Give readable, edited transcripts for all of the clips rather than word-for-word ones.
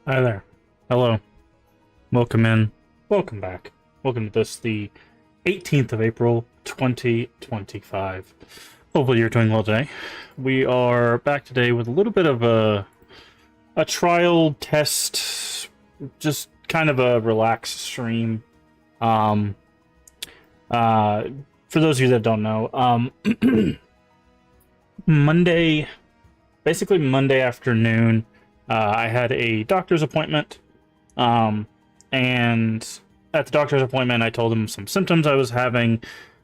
Hi there. Hello. Welcome in. Welcome back. Welcome to this, the 18th of April, 2025. Hopefully you're doing well today. We are back today with a little bit of a trial test, just kind of a relaxed stream. For those of you that don't know, basically Monday afternoon, I had a doctor's appointment, and at the doctor's appointment, I told them some symptoms I was having.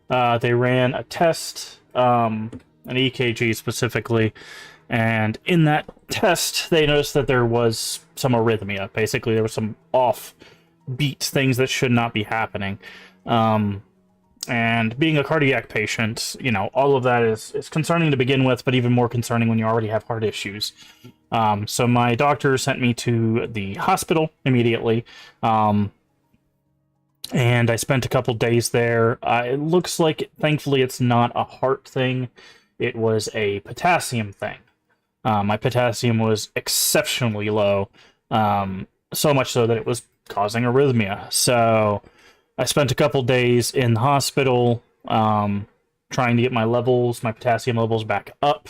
They ran a test, an EKG specifically, and in that test, they noticed that there was some arrhythmia. Basically, there was some off-beat things that should not be happening. And being a cardiac patient, you know, all of that is concerning to begin with, but even more concerning when you already have heart issues. So my doctor sent me to the hospital immediately, and I spent a couple days there. It looks like, thankfully, it's not a heart thing. It was a potassium thing. My potassium was exceptionally low, so much so that it was causing arrhythmia. So I spent a couple days in the hospital, trying to get my potassium levels back up.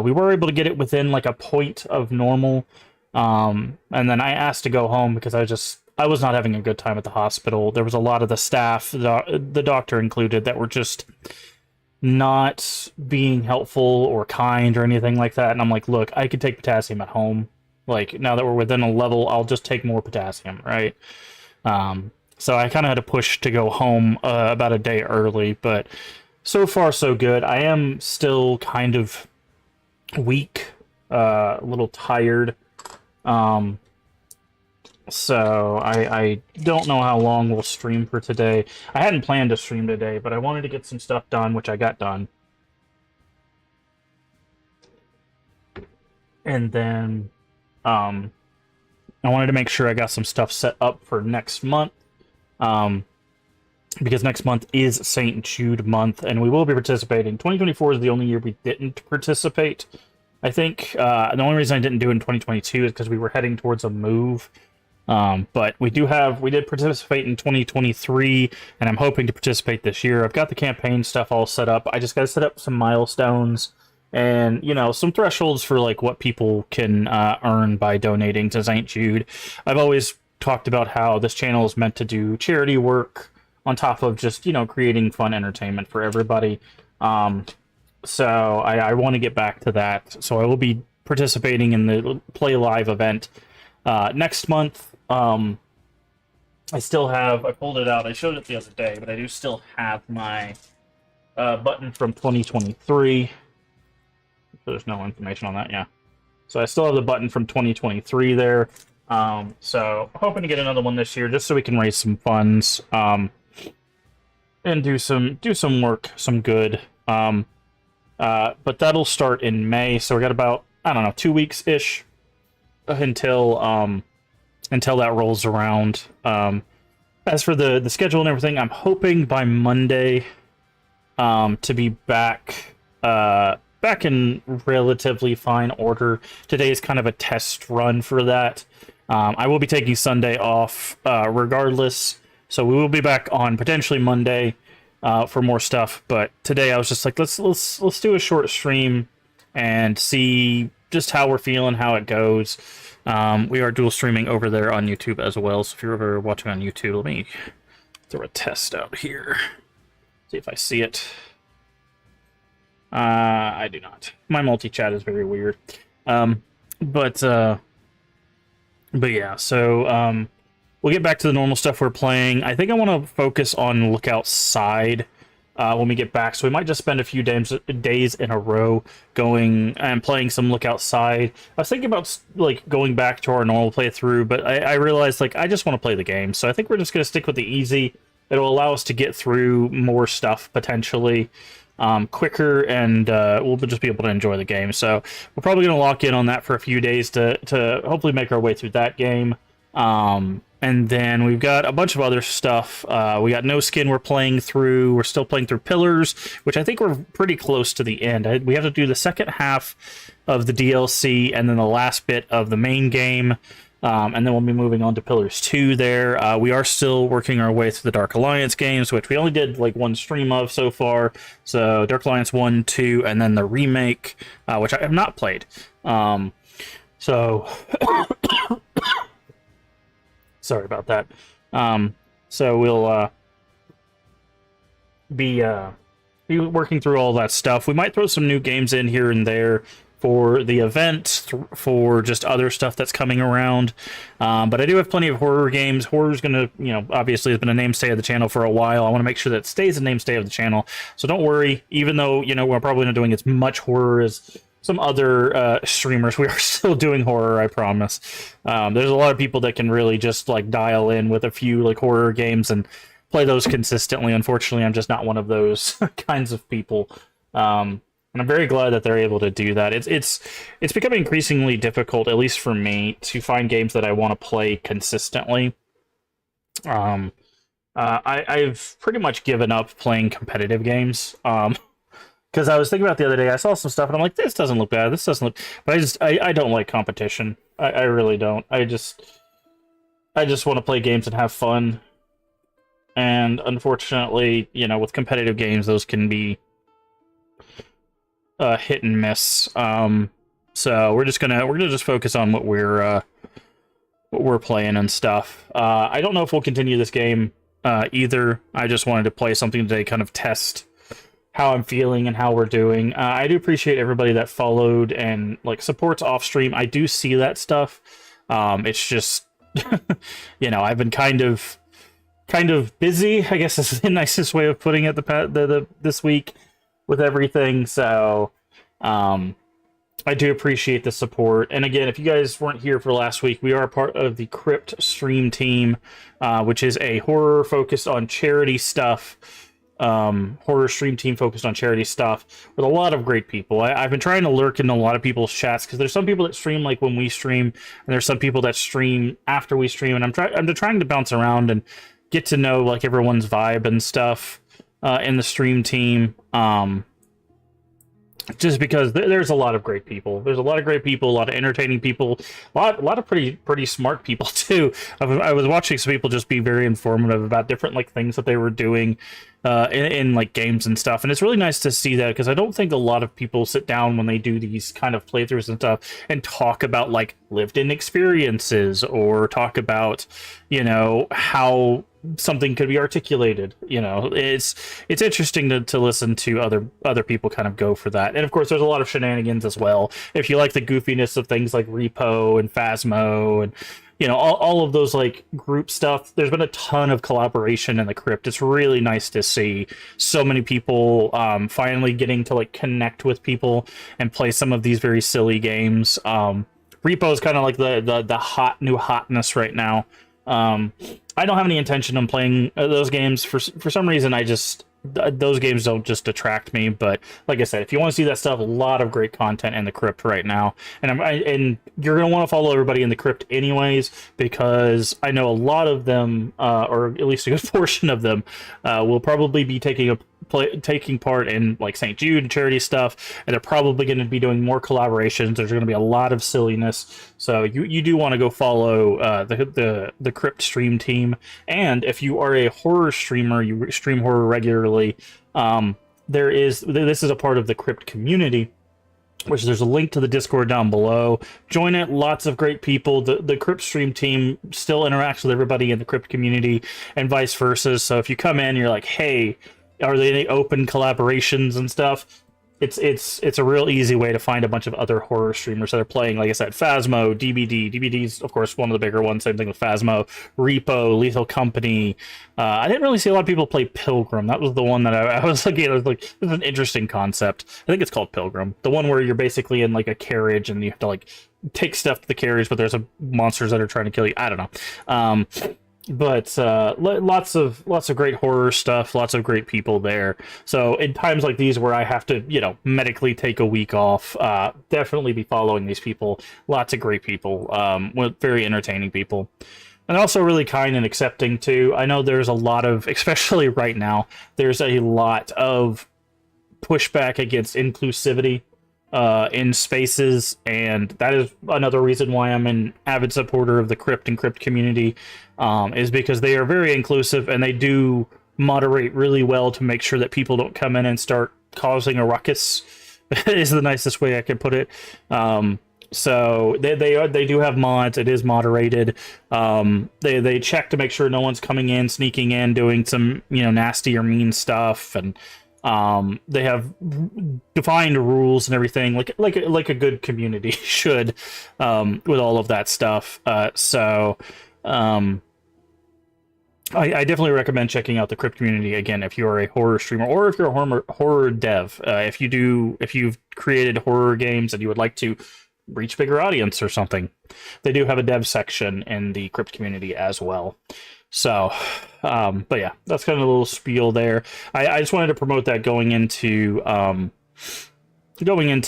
We were able to get it within like a point of normal. And then I asked to go home because I was not having a good time at the hospital. There was a lot of the staff, the doctor included, that were just not being helpful or kind or anything like that. And I'm like, look, I could take potassium at home. Like, now that we're within a level, I'll just take more potassium, right? So I kind of had to push to go home about a day early, but so far so good. I am still kind of weak, a little tired. So I don't know how long we'll stream for today. I hadn't planned to stream today, but I wanted to get some stuff done, which I got done. And then I wanted to make sure I got some stuff set up for next month. Because next month is St. Jude month, and we will be participating. 2024 is the only year we didn't participate. I think the only reason I didn't do it in 2022 is because we were heading towards a move. But we did participate in 2023, and I'm hoping to participate this year. I've got the campaign stuff all set up. I just got to set up some milestones and, you know, some thresholds for like what people can earn by donating to St. Jude. I've always talked about how this channel is meant to do charity work on top of just, you know, creating fun entertainment for everybody. So I want to get back to that. So I will be participating in the Play Live event next month. I pulled it out. I showed it the other day, but I do still have my button from 2023. There's no information on that, yeah. So I still have the button from 2023 there. So hoping to get another one this year just so we can raise some funds, and do some work, some good. But that'll start in May, so we got about, I don't know, 2 weeks ish until that rolls around. As for the schedule and everything, I'm hoping by Monday to be back in relatively fine order. Today is kind of a test run for that. I will be taking Sunday off regardless, so we will be back on potentially Monday for more stuff. But today I was just like, let's do a short stream and see just how we're feeling, how it goes. We are dual streaming over there on YouTube as well, so if you're ever watching on YouTube, let me throw a test out here. See if I see it. I do not. My multi-chat is very weird. But yeah, so we'll get back to the normal stuff we're playing. I think I want to focus on Look Outside when we get back, so we might just spend a few days in a row going and playing some Look Outside. I was thinking about like going back to our normal playthrough, but I realized like I just want to play the game, so I think we're just going to stick with the easy. It'll allow us to get through more stuff potentially quicker, and we'll just be able to enjoy the game. So we're probably going to lock in on that for a few days to hopefully make our way through that game. And then we've got a bunch of other stuff. We got No Skin we're playing through. We're still playing through Pillars, which I think we're pretty close to the end. We have to do the second half of the DLC and then the last bit of the main game. And then we'll be moving on to Pillars 2 there. We are still working our way through the Dark Alliance games, which we only did like one stream of so far. So Dark Alliance 1, 2, and then the remake, which I have not played. So sorry about that. So we'll be working through all that stuff. We might throw some new games in here and there for the event, for just other stuff that's coming around. But I do have plenty of horror games. Horror's gonna, obviously has been a mainstay of the channel for a while. I want to make sure that it stays a mainstay of the channel. So don't worry, even though, we're probably not doing as much horror as some other streamers, we are still doing horror, I promise. There's a lot of people that can really just like dial in with a few like horror games and play those consistently. Unfortunately, I'm just not one of those kinds of people. And I'm very glad that they're able to do that. It's becoming increasingly difficult, at least for me, to find games that I want to play consistently. I've pretty much given up playing competitive games. Because I was thinking about the other day, I saw some stuff and I'm like, this doesn't look bad. This doesn't look. But I don't like competition. I really don't. I just want to play games and have fun. And unfortunately, with competitive games, those can be hit and miss. So we're gonna just focus on what we're playing and stuff. I don't know if we'll continue this game either. I just wanted to play something today, kind of test how I'm feeling and how we're doing. I do appreciate everybody that followed and like supports off stream. I do see that stuff. It's just I've been kind of busy, I guess is the nicest way of putting it this week with everything. So I do appreciate the support. And again, if you guys weren't here for last week, we are part of the Crypt stream team, which is a horror focused on charity stuff. Horror stream team focused on charity stuff with a lot of great people. I've been trying to lurk in a lot of people's chats because there's some people that stream like when we stream, and there's some people that stream after we stream, and I'm trying to bounce around and get to know like everyone's vibe and stuff in the stream team. Just because there's a lot of great people. There's a lot of great people, a lot of entertaining people, a lot of pretty smart people too. I was watching some people just be very informative about different like things that they were doing in like games and stuff, and it's really nice to see that because I don't think a lot of people sit down when they do these kind of playthroughs and stuff and talk about like lived-in experiences or talk about how something could be articulated. It's interesting to listen to other people kind of go for that. And of course there's a lot of shenanigans as well. If you like the goofiness of things like Repo and Phasmo and all of those like group stuff, there's been a ton of collaboration in the Crypt. It's really nice to see so many people finally getting to like connect with people and play some of these very silly games. Repo is kind of like the new hotness right now. I don't have any intention on playing those games for some reason. Those games don't just attract me. But like I said, if you want to see that stuff, a lot of great content in the Crypt right now, and you're gonna want to follow everybody in the Crypt anyways, because I know a lot of them, or at least a good portion of them, will probably be taking part in like St. Jude charity stuff, and they're probably going to be doing more collaborations. There's going to be a lot of silliness, so you do want to go follow the Crypt stream team. And if you are a horror streamer, you stream horror regularly, this is a part of the Crypt community, which there's a link to the Discord down below. Join it. Lots of great people. The Crypt stream team still interacts with everybody in the Crypt community and vice versa. So if you come in, you're like, hey, are there any open collaborations and stuff? It's a real easy way to find a bunch of other horror streamers that are playing, like I said, Phasmo, DBD. DBD's, of course, one of the bigger ones. Same thing with Phasmo, Repo, Lethal Company. I didn't really see a lot of people play Pilgrim. That was the one that I was looking at. I was like, this is an interesting concept. I think it's called Pilgrim. The one where you're basically in like a carriage and you have to like take stuff to the carriage, but there's monsters that are trying to kill you. I don't know. But lots of great horror stuff, lots of great people there. So in times like these where I have to, medically take a week off, definitely be following these people. Lots of great people, very entertaining people. And also really kind and accepting too. I know there's a lot of, especially right now, there's a lot of pushback against inclusivity in spaces, and that is another reason why I'm an avid supporter of the Crypt and Crypt community, is because they are very inclusive and they do moderate really well to make sure that people don't come in and start causing a ruckus. Is the nicest way I could put it. So they do have mods. It is moderated. They check to make sure no one's coming in, sneaking in, doing some nasty or mean stuff, and they have defined rules and everything, like a good community should, with all of that stuff. I definitely recommend checking out the Crypt community again if you're a horror streamer or if you're a horror dev. If you've created horror games and you would like to reach bigger audience or something, they do have a dev section in the Crypt community as well. So, but yeah, that's kind of a little spiel there. I just wanted to promote that going into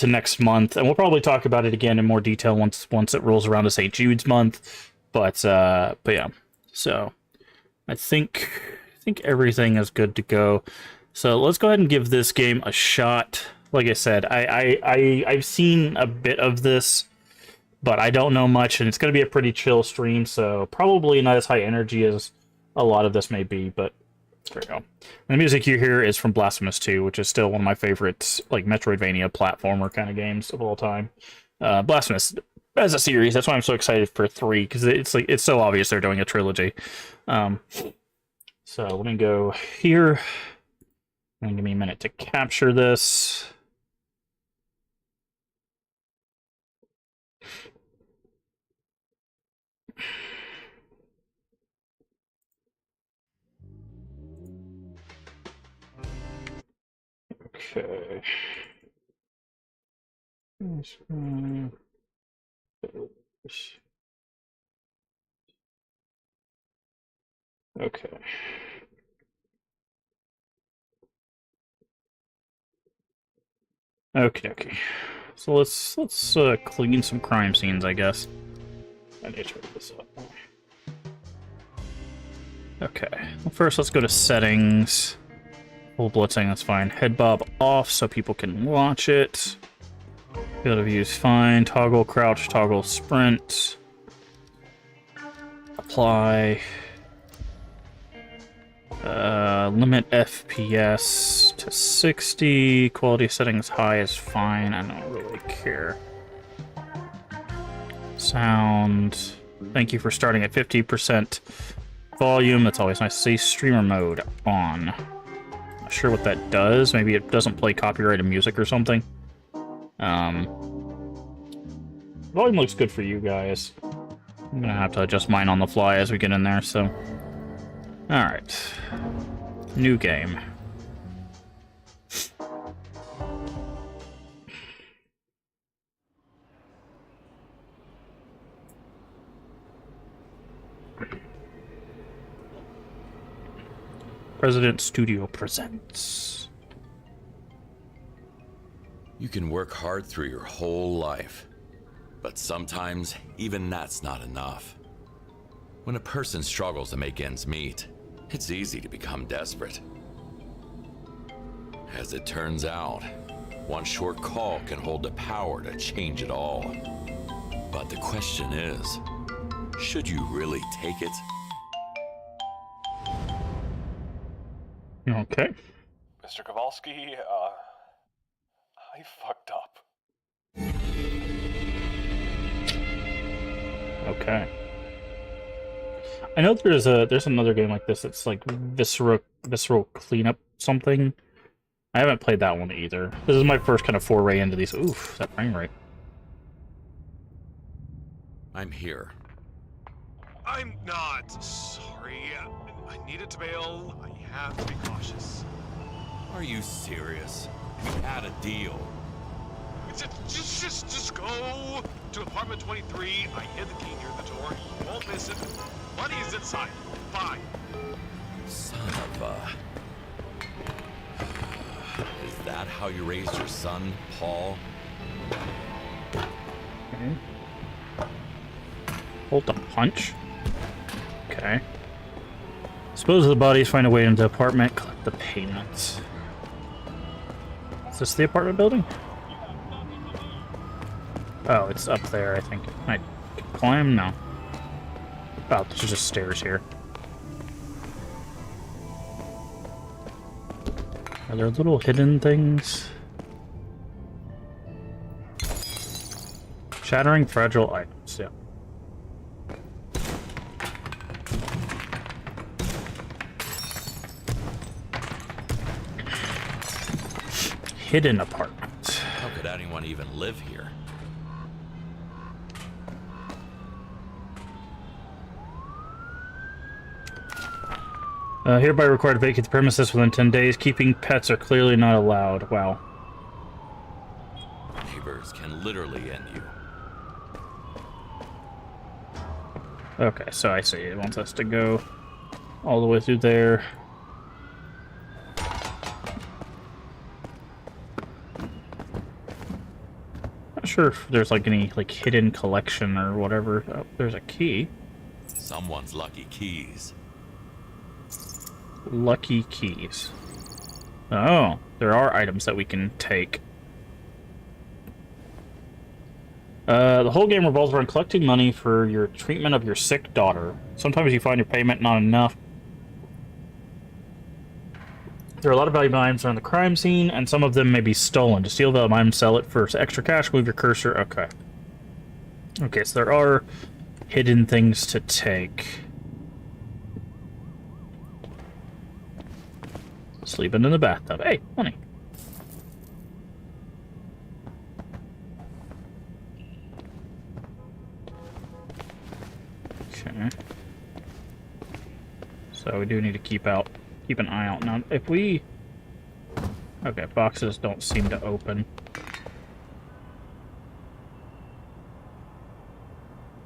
next month, and we'll probably talk about it again in more detail once it rolls around to St. Jude's month. But yeah, so I think everything is good to go. So let's go ahead and give this game a shot. Like I said, I've seen a bit of this, but I don't know much, and it's going to be a pretty chill stream, so probably not as high energy as a lot of this may be, but there we go. And the music you hear is from Blasphemous 2, which is still one of my favorite, like, Metroidvania platformer kind of games of all time. Blasphemous as a series, that's why I'm so excited for 3, because it's so obvious they're doing a trilogy. So let me go here, and give me a minute to capture this. Okay. Okay. Okay. So let's clean some crime scenes, I guess. I need to turn this up. Okay. Well, first, let's go to settings. Full blitzing, that's fine. Head bob off so people can watch it. Field of view is fine. Toggle crouch, toggle sprint. Apply. Limit FPS to 60. Quality settings high is fine. I don't really care. Sound. Thank you for starting at 50% volume. That's always nice to see. Streamer mode on. Not sure what that does. Maybe it doesn't play copyrighted music or something. Volume looks good for you guys. I'm gonna have to adjust mine on the fly as we get in there, so. Alright. New game. President Studio presents. You can work hard through your whole life, but sometimes even that's not enough. When a person struggles to make ends meet, it's easy to become desperate. As it turns out, one short call can hold the power to change it all. But the question is, should you really take it? Okay. Mr. Kowalski, I fucked up. Okay. I know there's another game like this. It's like visceral cleanup something. I haven't played that one either. This is my first kind of foray into these. Oof, that frame rate. I'm here. I'm not sorry. I needed to bail. I have to be cautious. Are you serious? We had a deal. Just go to apartment 23. I hid the key near the door. You won't miss it. Money is inside. Fine. Son of a... Is that how you raised your son, Paul? Okay. Hold the punch. Okay. Dispose of the bodies, find a way into the apartment, collect the payments. Is this the apartment building? Oh, it's up there, I think. I can climb? No. Oh, there's just stairs here. Are there little hidden things? Shattering fragile items, yeah. Hidden apartment. How could anyone even live here? Hereby required to vacate the premises within 10 days. Keeping pets are clearly not allowed. Wow. Neighbors can literally end you. Okay, so I see. It wants us to go all the way through there. Not sure if there's like any like hidden collection or whatever. Oh, there's a key. Someone's lucky keys. Lucky keys. Oh, there are items that we can take. The whole game revolves around collecting money for your treatment of your sick daughter. Sometimes you find your payment not enough. There are a lot of valuable items around the crime scene, and some of them may be stolen. To steal the item, sell it for extra cash, move your cursor. Okay. Okay, so there are hidden things to take. Sleeping in the bathtub. Hey, money. Okay. So we do need to keep an eye out. Now, if we... Okay, boxes don't seem to open.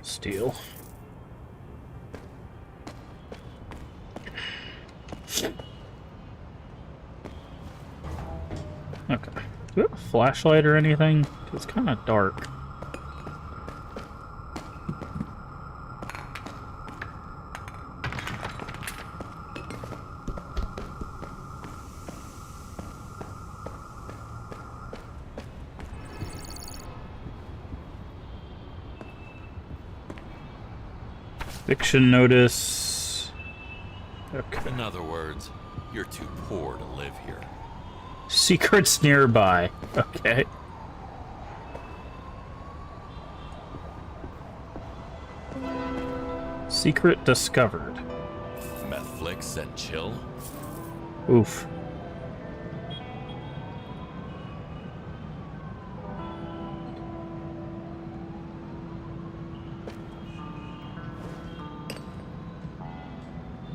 Steal. Okay. Do we have a flashlight or anything? It's kind of dark. Eviction notice. Okay. In other words, you're too poor to live here. Secrets nearby. Okay. Secret discovered. Netflix and chill? Oof.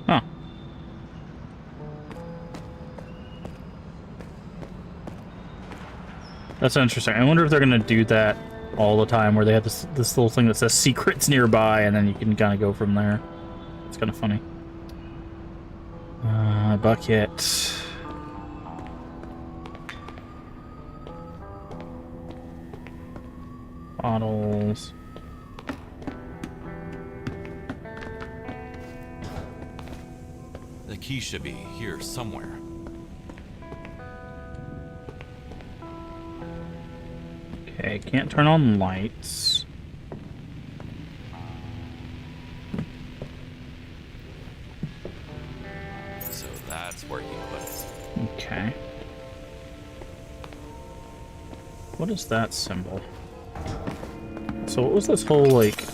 Huh. That's interesting. I wonder if they're gonna do that all the time, where they have this little thing that says secrets nearby, and then you can kind of go from there. It's kind of funny. Bucket. Bottles. The key should be here somewhere. Okay, can't turn on lights. So that's where he put it. Okay. What is that symbol? So what was this whole, like...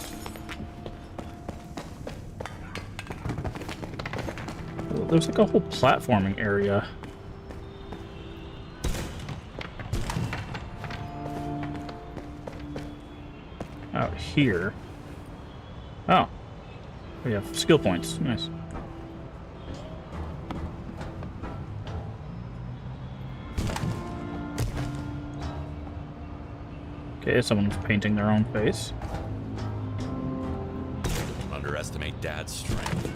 There's like a whole platforming area. Out here. Oh. We have skill points. Nice. Okay, someone's painting their own face. Don't underestimate Dad's strength.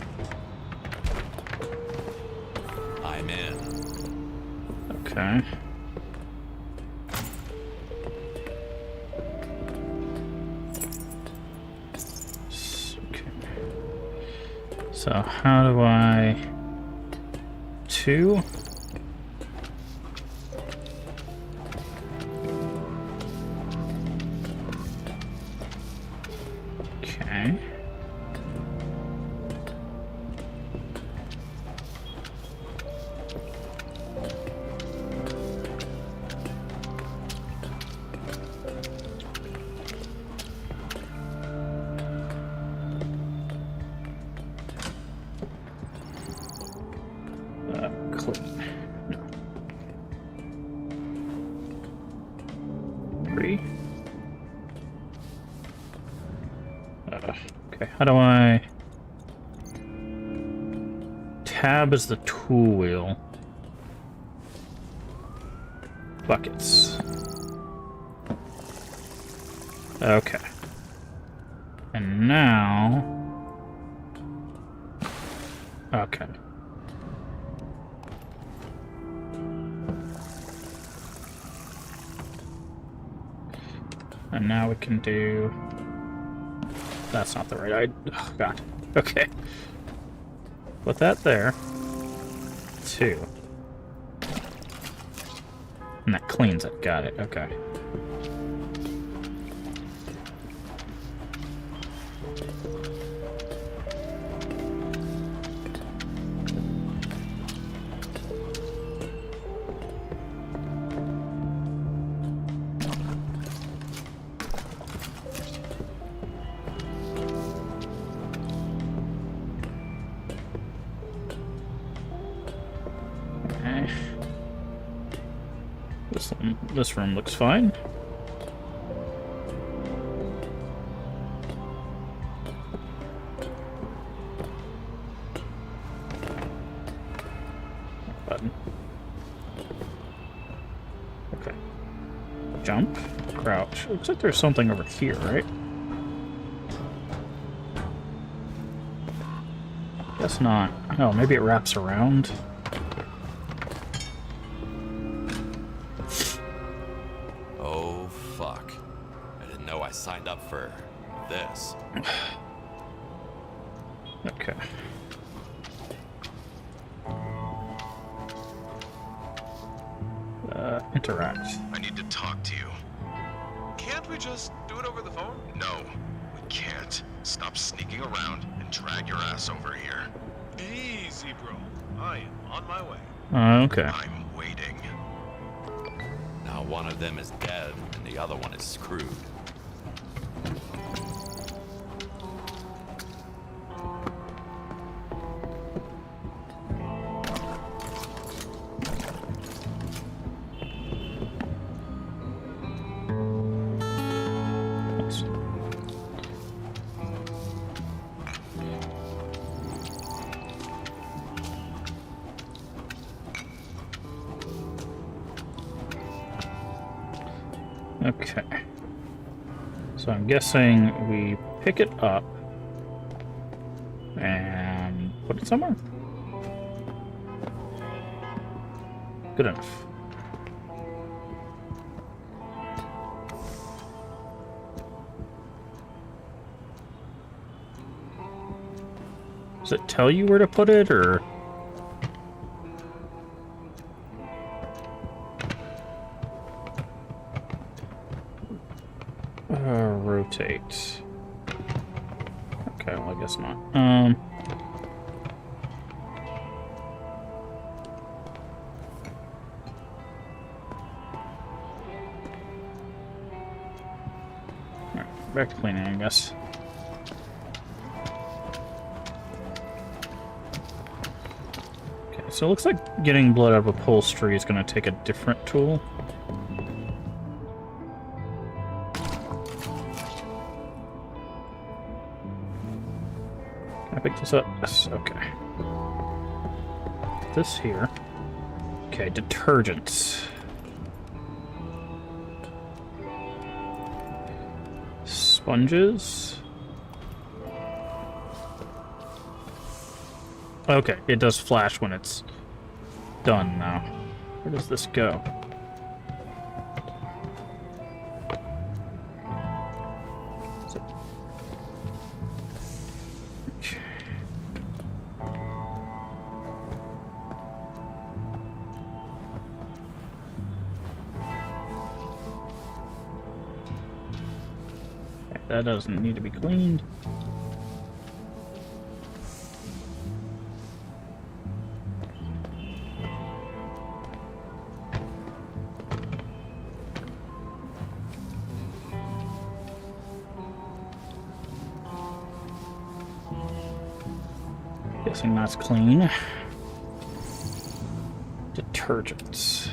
I'm in. Okay. Okay. So how do I... 2? 3. Okay, how do I... Tab is the tool wheel. Buckets. Okay. And now... Okay. And now we can do... That's not the right... Oh, God. Okay. Put that there. 2. And that cleans it. Got it. Okay. This room looks fine. Button. Okay. Jump. Crouch. Looks like there's something over here, right? Guess not. Oh, maybe it wraps around. Oh, fuck. I didn't know I signed up for this. Okay. Interact. I need to talk to you. Can't we just do it over the phone? No, we can't. Stop sneaking around and drag your ass over here. Easy, bro. I am on my way. Okay. I'm waiting. Now one of them is dead and the other one is screwed. Nice. Okay. So I'm guessing we pick it up and put it somewhere. Good enough. Does it tell you where to put it, or? Rotate. Okay, well, I guess not. Alright, back to cleaning, I guess. Okay, so it looks like getting blood out of upholstery is going to take a different tool. Can I pick this up? Yes, okay. This here. Okay, detergents. Sponges. Okay, it does flash when it's done now. Where does this go? That doesn't need to be cleaned. Guessing that's clean. Detergents.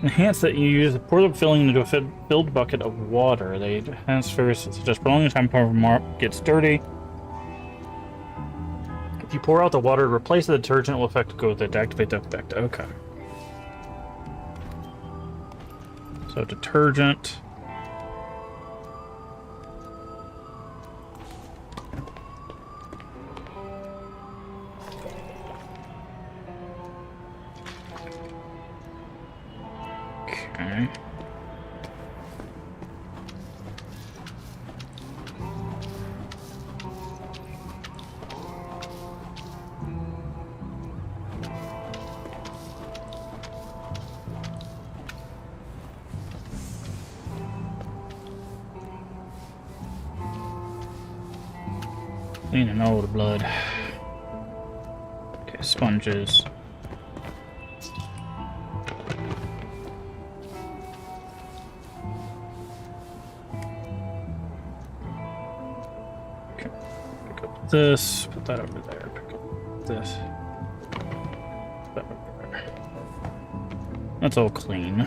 Enhance that you use the portable filling into a filled bucket of water. They transfer such as prolonging the time before mark gets dirty. If you pour out the water to replace the detergent, it will affect go with it to activate the effect. Okay. So detergent. Okay. Cleaning all the blood. Okay, sponges. Okay, pick up this, put that over there, pick up this. Put that over there. That's all clean.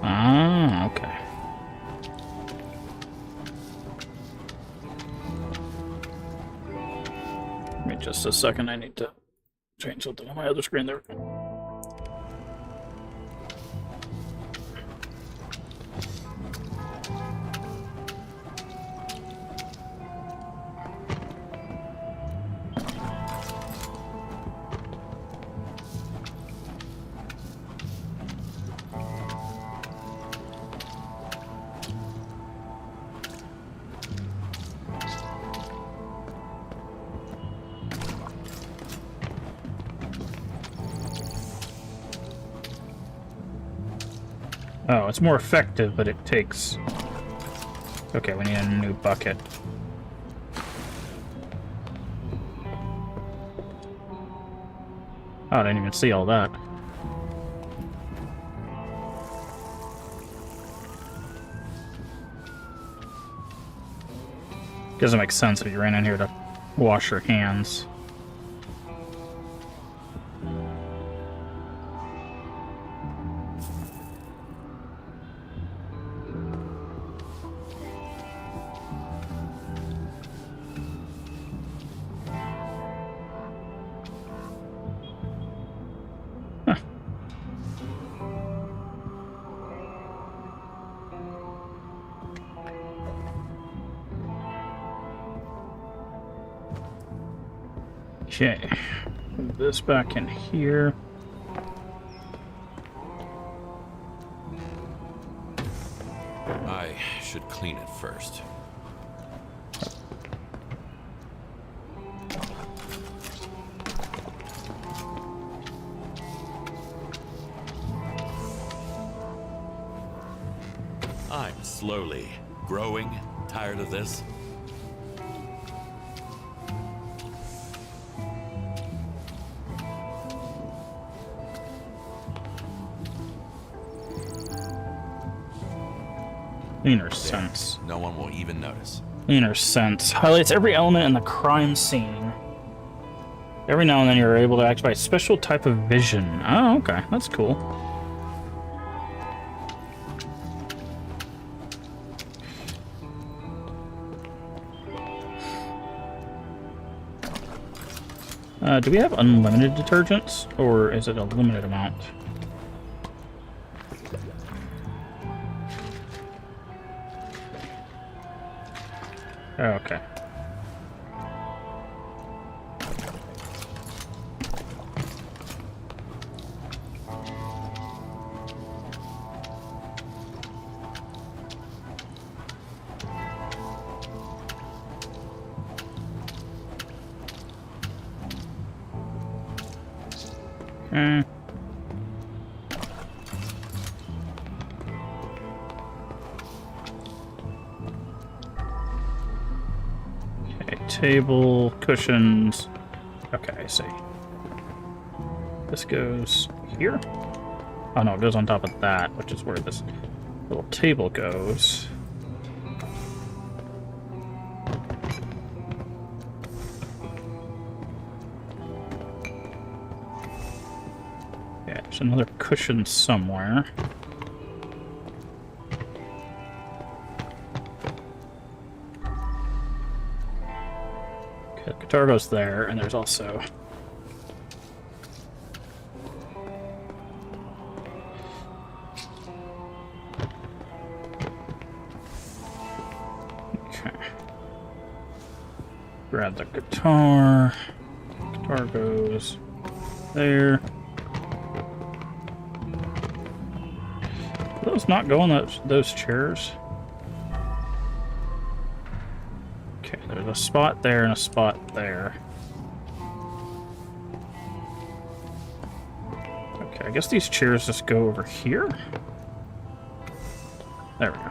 Ah, okay. Give me just a second, I need to change something on my other screen there. Oh, it's more effective, but it takes... Okay, we need a new bucket. Oh, I didn't even see all that. Doesn't make sense if you ran in here to wash your hands. Okay, move this back in here. I should clean it first. I'm slowly growing tired of this. Cleaner sense. No one will even notice. Cleaner sense. Highlights every element in the crime scene. Every now and then you're able to activate a special type of vision. Oh, okay. That's cool. Do we have unlimited detergents, or is it a limited amount? Okay. Okay. Table, cushions. Okay, I see. This goes here? Oh no, it goes on top of that, which is where this little table goes. There's another cushion somewhere. Okay, the guitar goes there, and there's also... Okay. Grab the guitar. Guitar goes there. Do those not go on those chairs? Okay, there's a spot there and a spot there. Okay, I guess these chairs just go over here. There we go.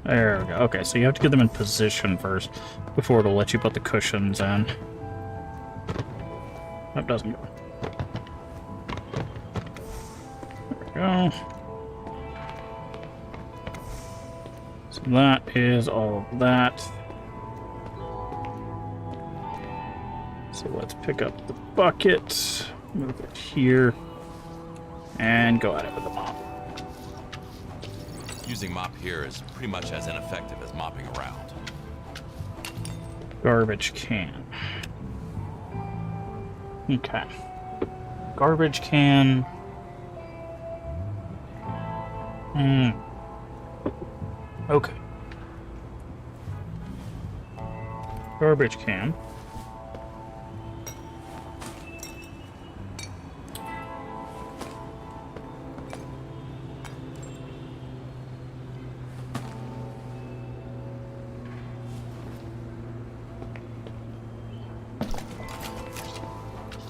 There we go. Okay, so you have to get them in position first before it'll let you put the cushions in. That doesn't go. There we go. So that is all of that. So let's pick up the bucket, move it here, and go at it with the mop. Using mop here is pretty much as ineffective as mopping around. Garbage can. Okay. Garbage can. Okay. Garbage can.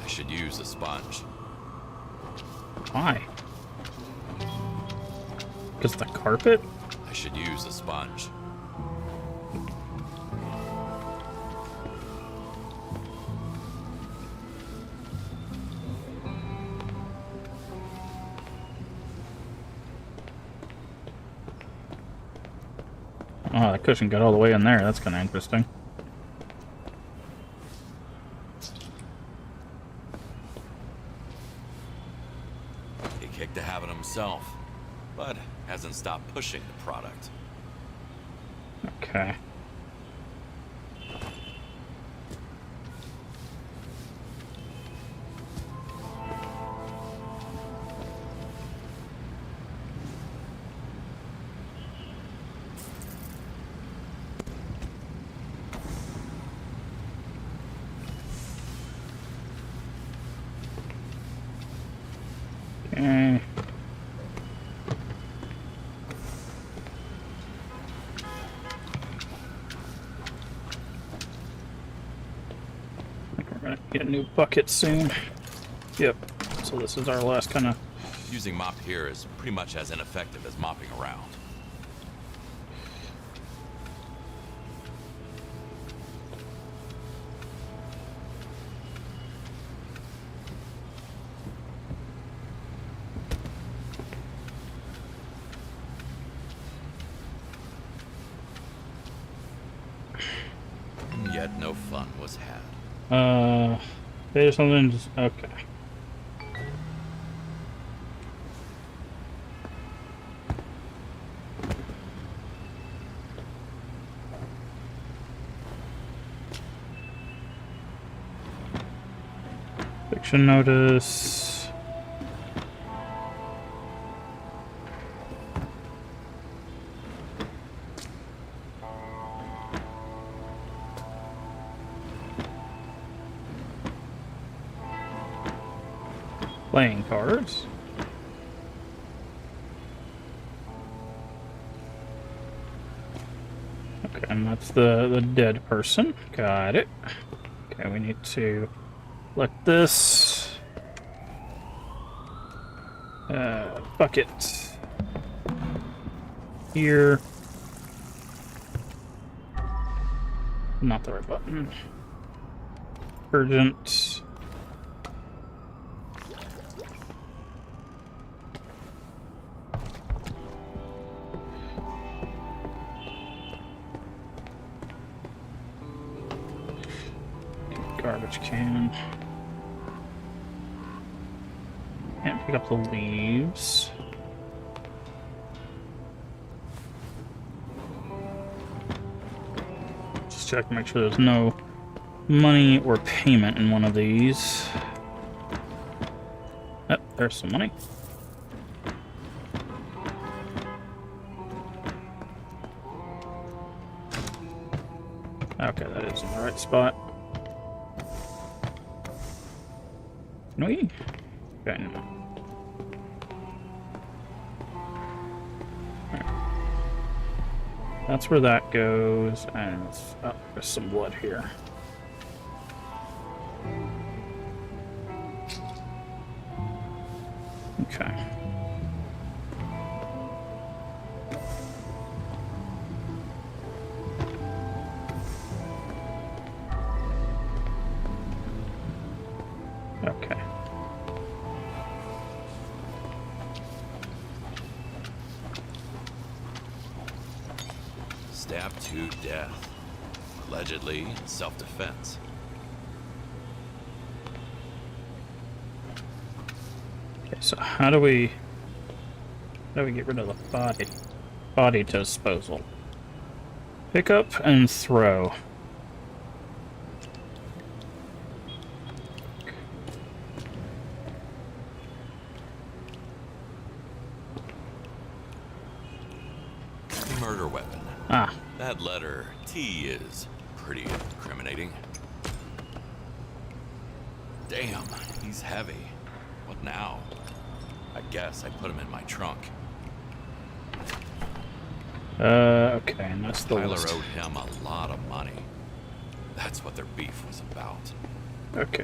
I should use a sponge. Why? Because the carpet? I should use a sponge. Oh, the cushion got all the way in there. That's kind of interesting. He kicked the habit himself, but hasn't stopped pushing the product. Okay. Okay. We're gonna get a new bucket soon. Yep. So this is our last kind of... Using mop here is pretty much as ineffective as mopping around. And yet no fun was had. There's something just... Okay. Fiction notice. Playing cards. Okay, and that's the dead person. Got it. Okay, we need to select this. Bucket. Here. Not the right button. Urgent. Garbage can. Can't pick up the leaves. Just check to make sure there's no money or payment in one of these. Oh, there's some money. Okay, that is in the right spot. Can we? Okay, no. Alright. That's where that goes, and oh, there's some blood here. Okay. Okay. Stabbed to death. Allegedly self-defense. Okay, so how do we get rid of the body? Body disposal. Pick up and throw. Murder weapon. Ah, That letter T is pretty incriminating. Damn, he's heavy. What now? I guess I put him in my trunk. okay, and that's the Tyler list. owed him a lot of money. That's what their beef was about. Okay.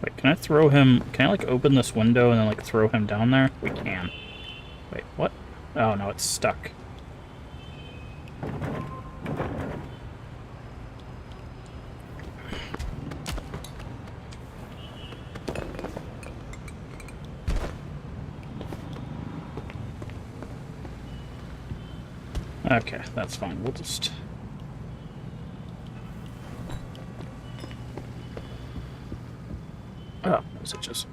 Wait, can I throw him? Can I, like, open this window and then, like, throw him down there? We can. Wait, what? Oh, no, it's stuck. Okay, that's fine. We'll just... Oh, was it just...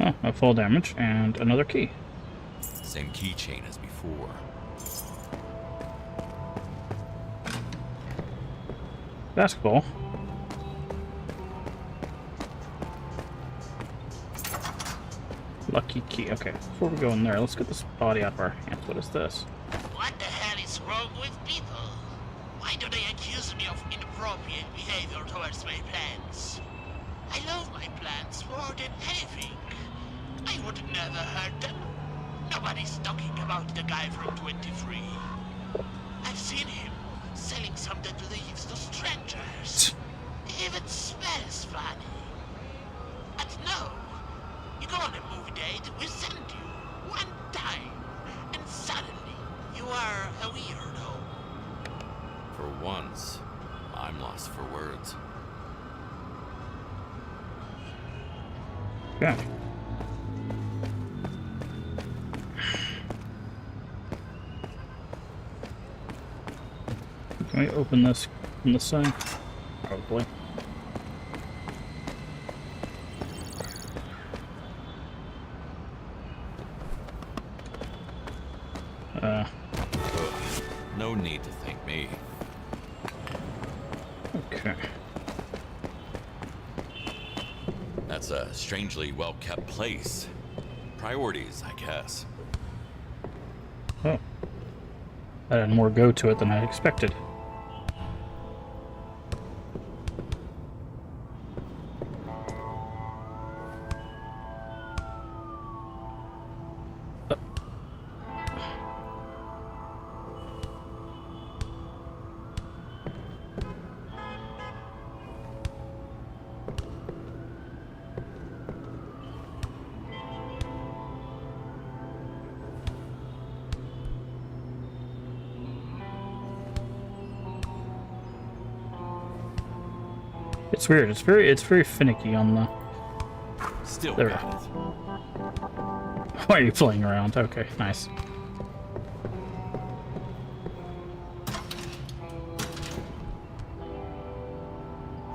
Oh, a full damage and another key. Same keychain as before. Basketball. Lucky key. Okay, before we go in there, let's get this body out of our hands. What is this? What the hell is wrong with people? Why do they accuse me of inappropriate behavior towards my plants? I love my plants more than anything. I would never hurt them. Nobody's talking about the guy from 23. I've seen him selling some dead leaves to strangers. Even smells funny. But no, you go on a movie date, we send you one time, and suddenly you are a weirdo. For once, I'm lost for words. Okay. Can we open this from this side? Probably. Ugh, no need to thank me. Okay. That's a strangely well-kept place. Priorities, I guess. Oh. That had more go to it than I expected. It's weird. It's very finicky on the. Still There. got it. Why are you playing around? Okay, nice.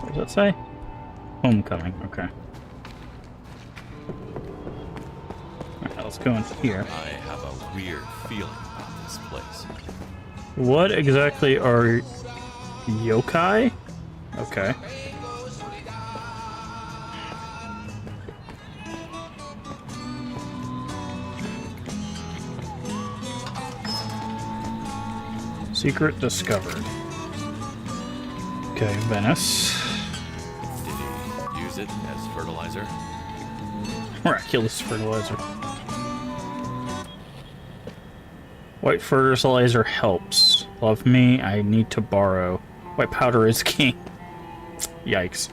What does that say? Homecoming. Okay. Alright, let's go in here. I have a weird feeling about this place. What exactly are yokai? Okay. Secret discovered. Okay, Venice. Did he use it as fertilizer? Miraculous fertilizer. White fertilizer helps. Love me, I need to borrow. White powder is king. Yikes.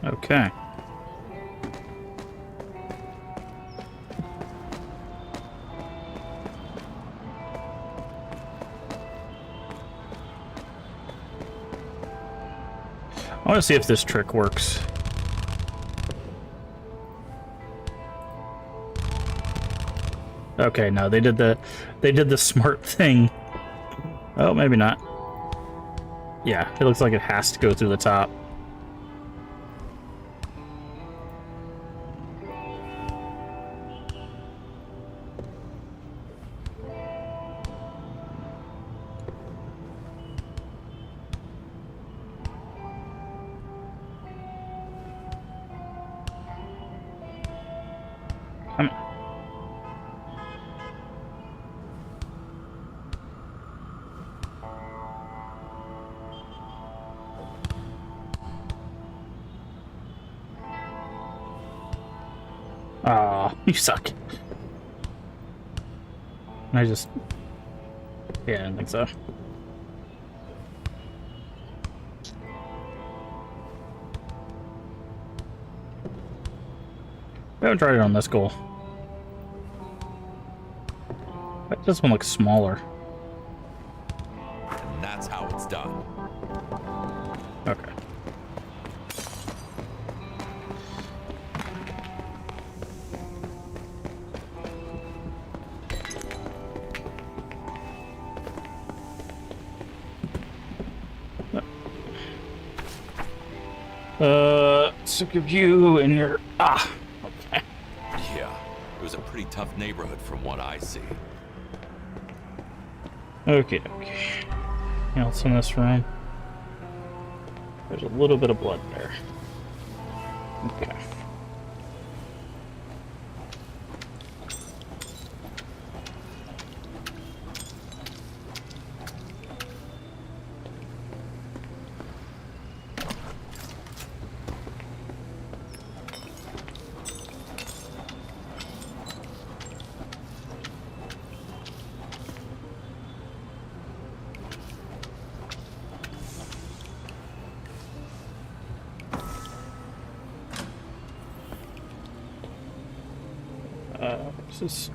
Okay. I want to see if this trick works. Okay, no, they did the smart thing. Oh, maybe not. Yeah, it looks like it has to go through the top. Come on. Aw, you suck. I just... Yeah, I didn't think so. I haven't tried it on this goal. This one looks smaller. And that's how it's done. Okay. Sick of you and your... Ah! Okay. Yeah, it was a pretty tough neighborhood from what I see. Okay, okay. Anything else in this room? There's a little bit of blood there. Okay. This is...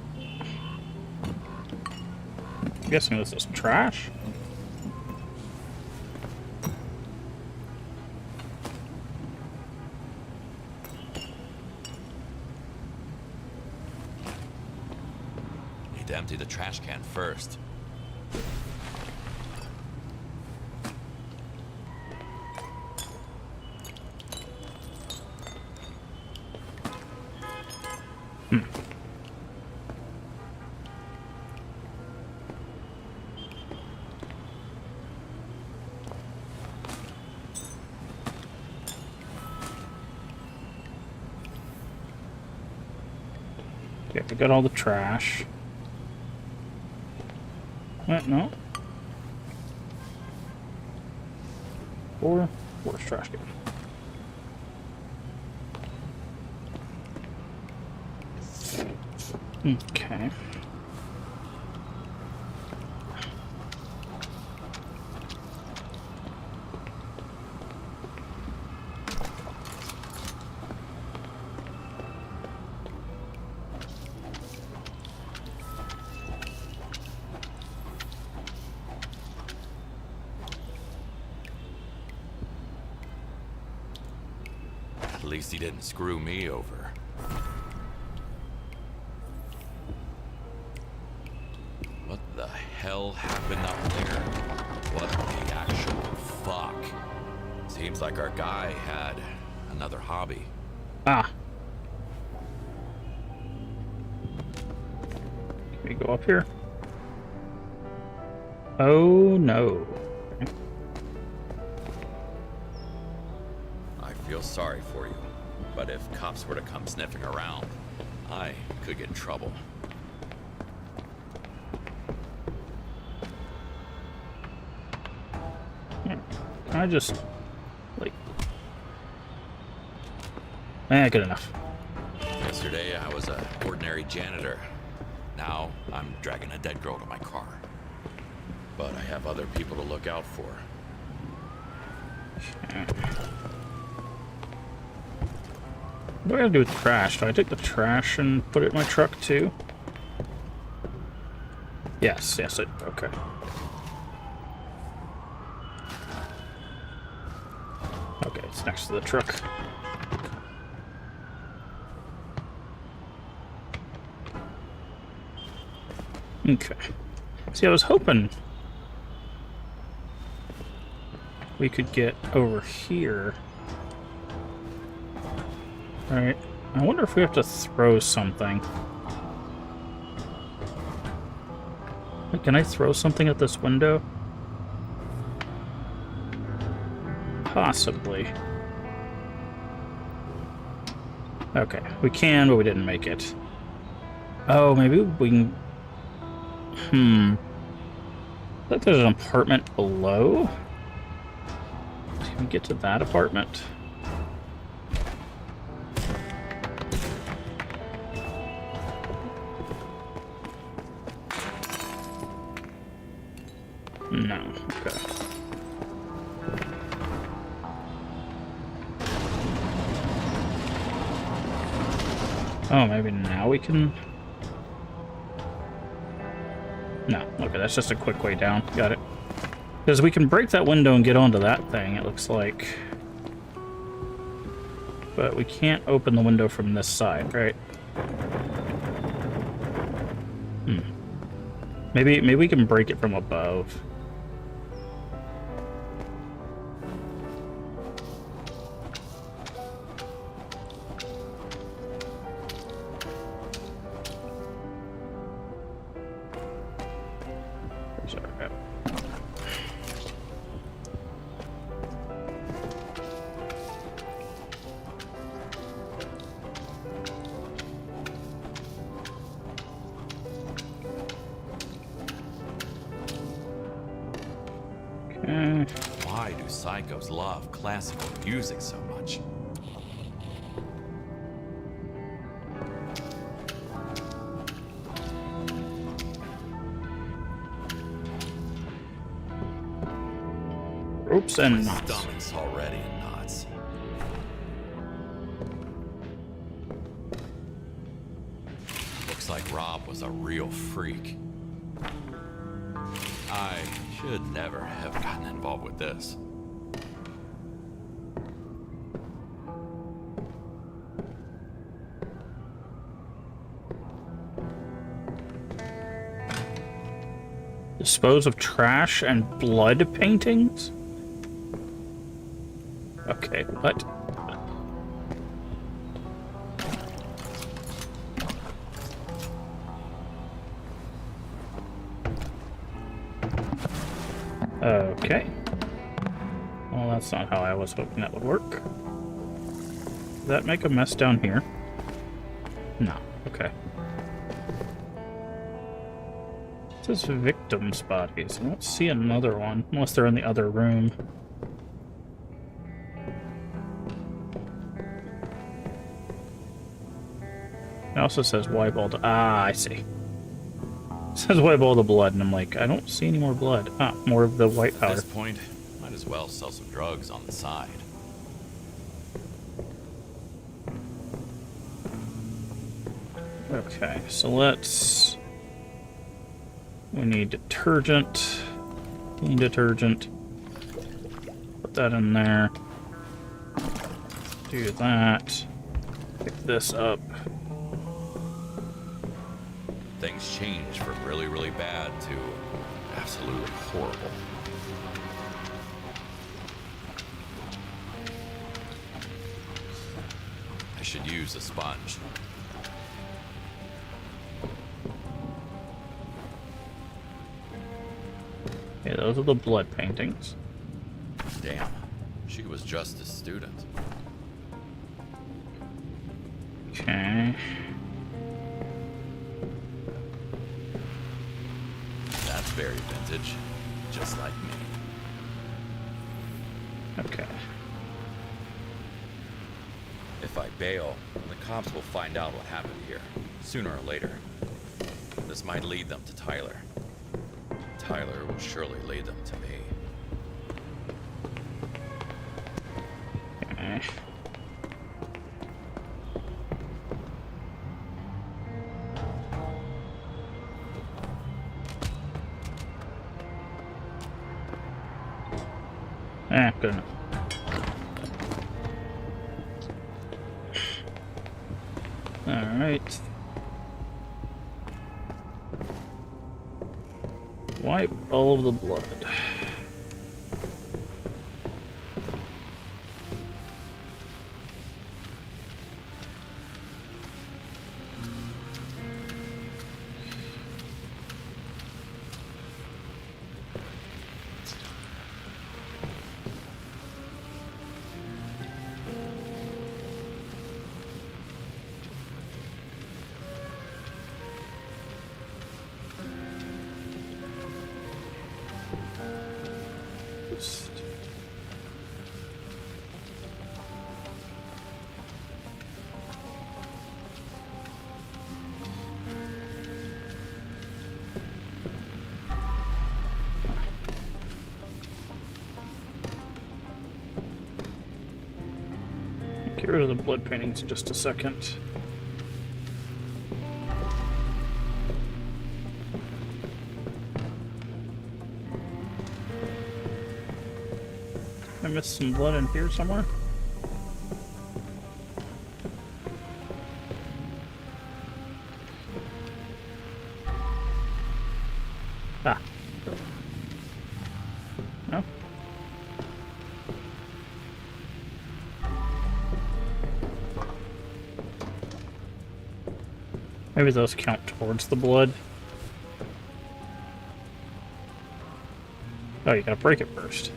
I'm guessing this is trash? Need to empty the trash can first. Okay, we got all the trash. What? No. Where's trash can? Okay. least he didn't screw me over. What the hell happened up there? What the actual fuck? Seems like our guy had another hobby. Ah. Can we go up here? Oh no. I feel sorry for you, but if cops were to come sniffing around, I could get in trouble. Can I just, like... good enough. Yesterday, I was an ordinary janitor. Now, I'm dragging a dead girl to my car. But I have other people to look out for. What do I have to do with trash? Do I take the trash and put it in my truck too? Yes, okay. Okay, it's next to the truck. Okay. See, I was hoping we could get over here. Alright. I wonder if we have to throw something. Can I throw something at this window? Possibly. Okay, we can, but we didn't make it. Oh, maybe we can... I think there's an apartment below. Can we get to that apartment? No. Okay. Oh, maybe now we can... No. Okay, that's just a quick way down. Got it. Because we can break that window and get onto that thing, it looks like. But we can't open the window from this side, right? Maybe we can break it from above. Why do psychos love classical music so much? Ropes and My knots. stomach's already in knots. Looks like Rob was a real freak. I should never have gotten involved with this. Dispose of trash and blood paintings? Okay, what? Okay. Well, that's not how I was hoping that would work. Does that make a mess down here? No. Okay. It says victims' bodies. I don't see another one, unless they're in the other room. It also says wipe all the... Ah, I see. It says wipe all the blood, and I'm like, I don't see any more blood. Ah, more of the white At powder. this point, might as well sell some drugs on the side. Okay, so let's... We need detergent. Clean detergent. Put that in there. Do that. Pick this up. Things change from really, really bad to absolutely horrible. I should use a sponge. Okay, those are the blood paintings. Damn, she was just a student. Okay. That's very vintage, just like me. Okay. If I bail, the cops will find out what happened here, sooner or later. This might lead them to Tyler. Tyler will surely lead them to me. Okay. Good enough. Alright. Wipe all of the blood. Get rid of the blood paintings in just a second. I missed some blood in here somewhere. Ah. No? Maybe those count towards the blood. Oh, you gotta break it first.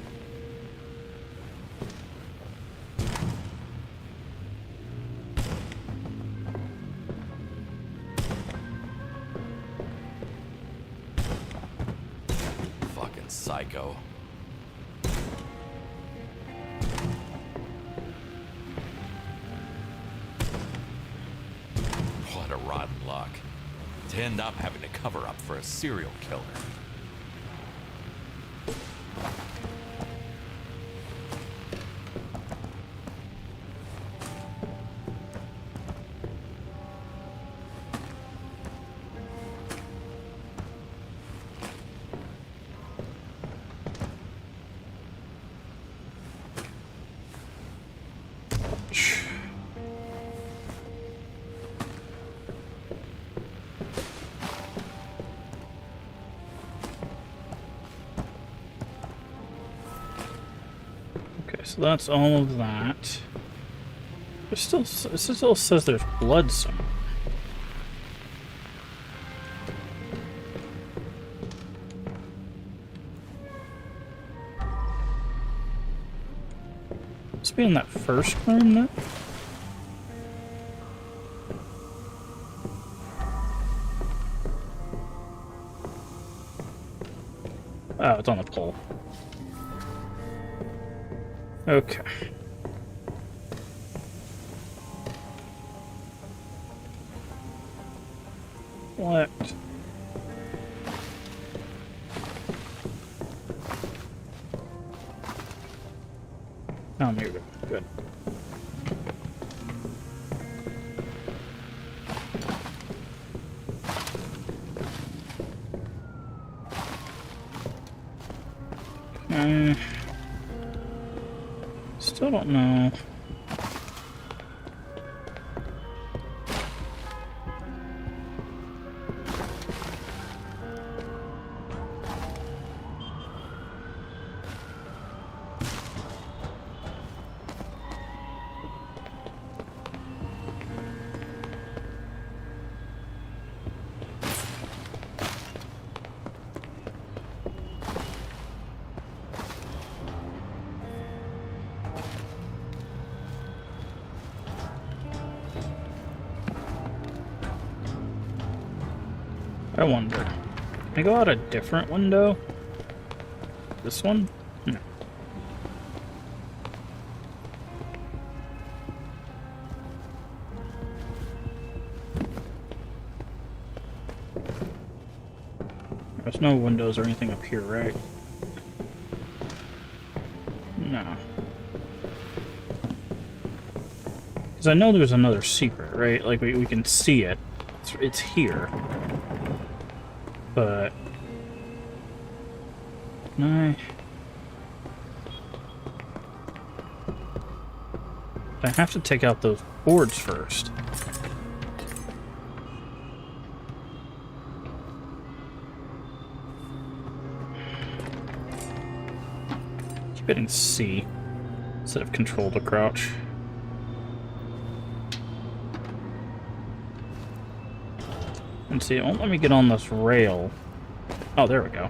Fucking psycho. What a rotten luck. To end up having to cover up for a serial killer. Okay, so that's all of that. It still says there's blood somewhere. Must be in that first room now. Oh, it's on the pole. Okay. Select. Oh, there you go. Good. Still don't know. I wonder. Can I go out a different window? This one? No. There's no windows or anything up here, right? No. Because I know there's another secret, right? Like, we can see it. It's here. But... No. I have to take out those boards first. Keep hitting C instead of control to crouch. And see, it won't let me get on this rail. Oh, there we go.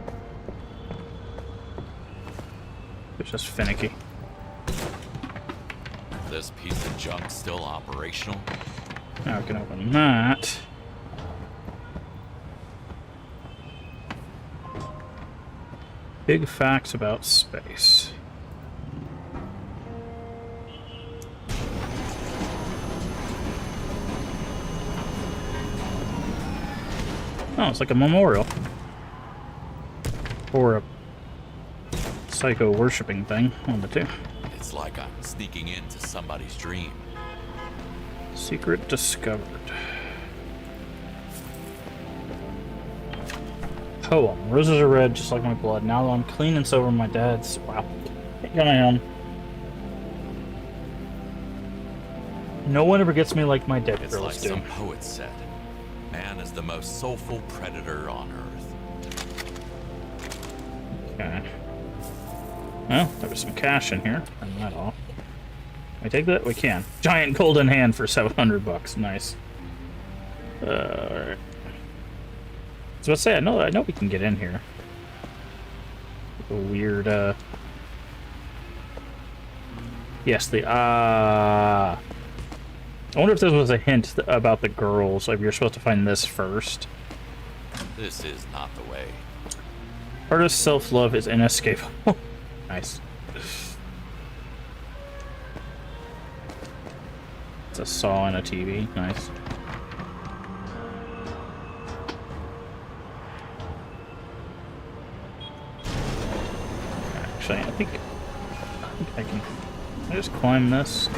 It's just finicky. This piece of junk still operational? Now I can open that. Big facts about space. Oh, it's like a memorial. Or a psycho worshipping thing, one of the two. It's like I'm sneaking into somebody's dream. Secret discovered. Poem. Roses are red, just like my blood. Now that I'm clean and sober, my dad's... Wow. Here I am. No one ever gets me like my dead It's girls like do. some poet said. Man is the most soulful predator on Earth. Okay. Well, there was some cash in here. Turn that off. Can we take that? We can. Giant golden hand for $700. Nice. Alright. I was about to say, I know we can get in here. A weird, Yes, I wonder if this was a hint about the girls. Like, you're supposed to find this first. This is not the way. Artist self-love is inescapable. Nice. It's a saw and a TV. Nice. Actually, I think I can just climb this.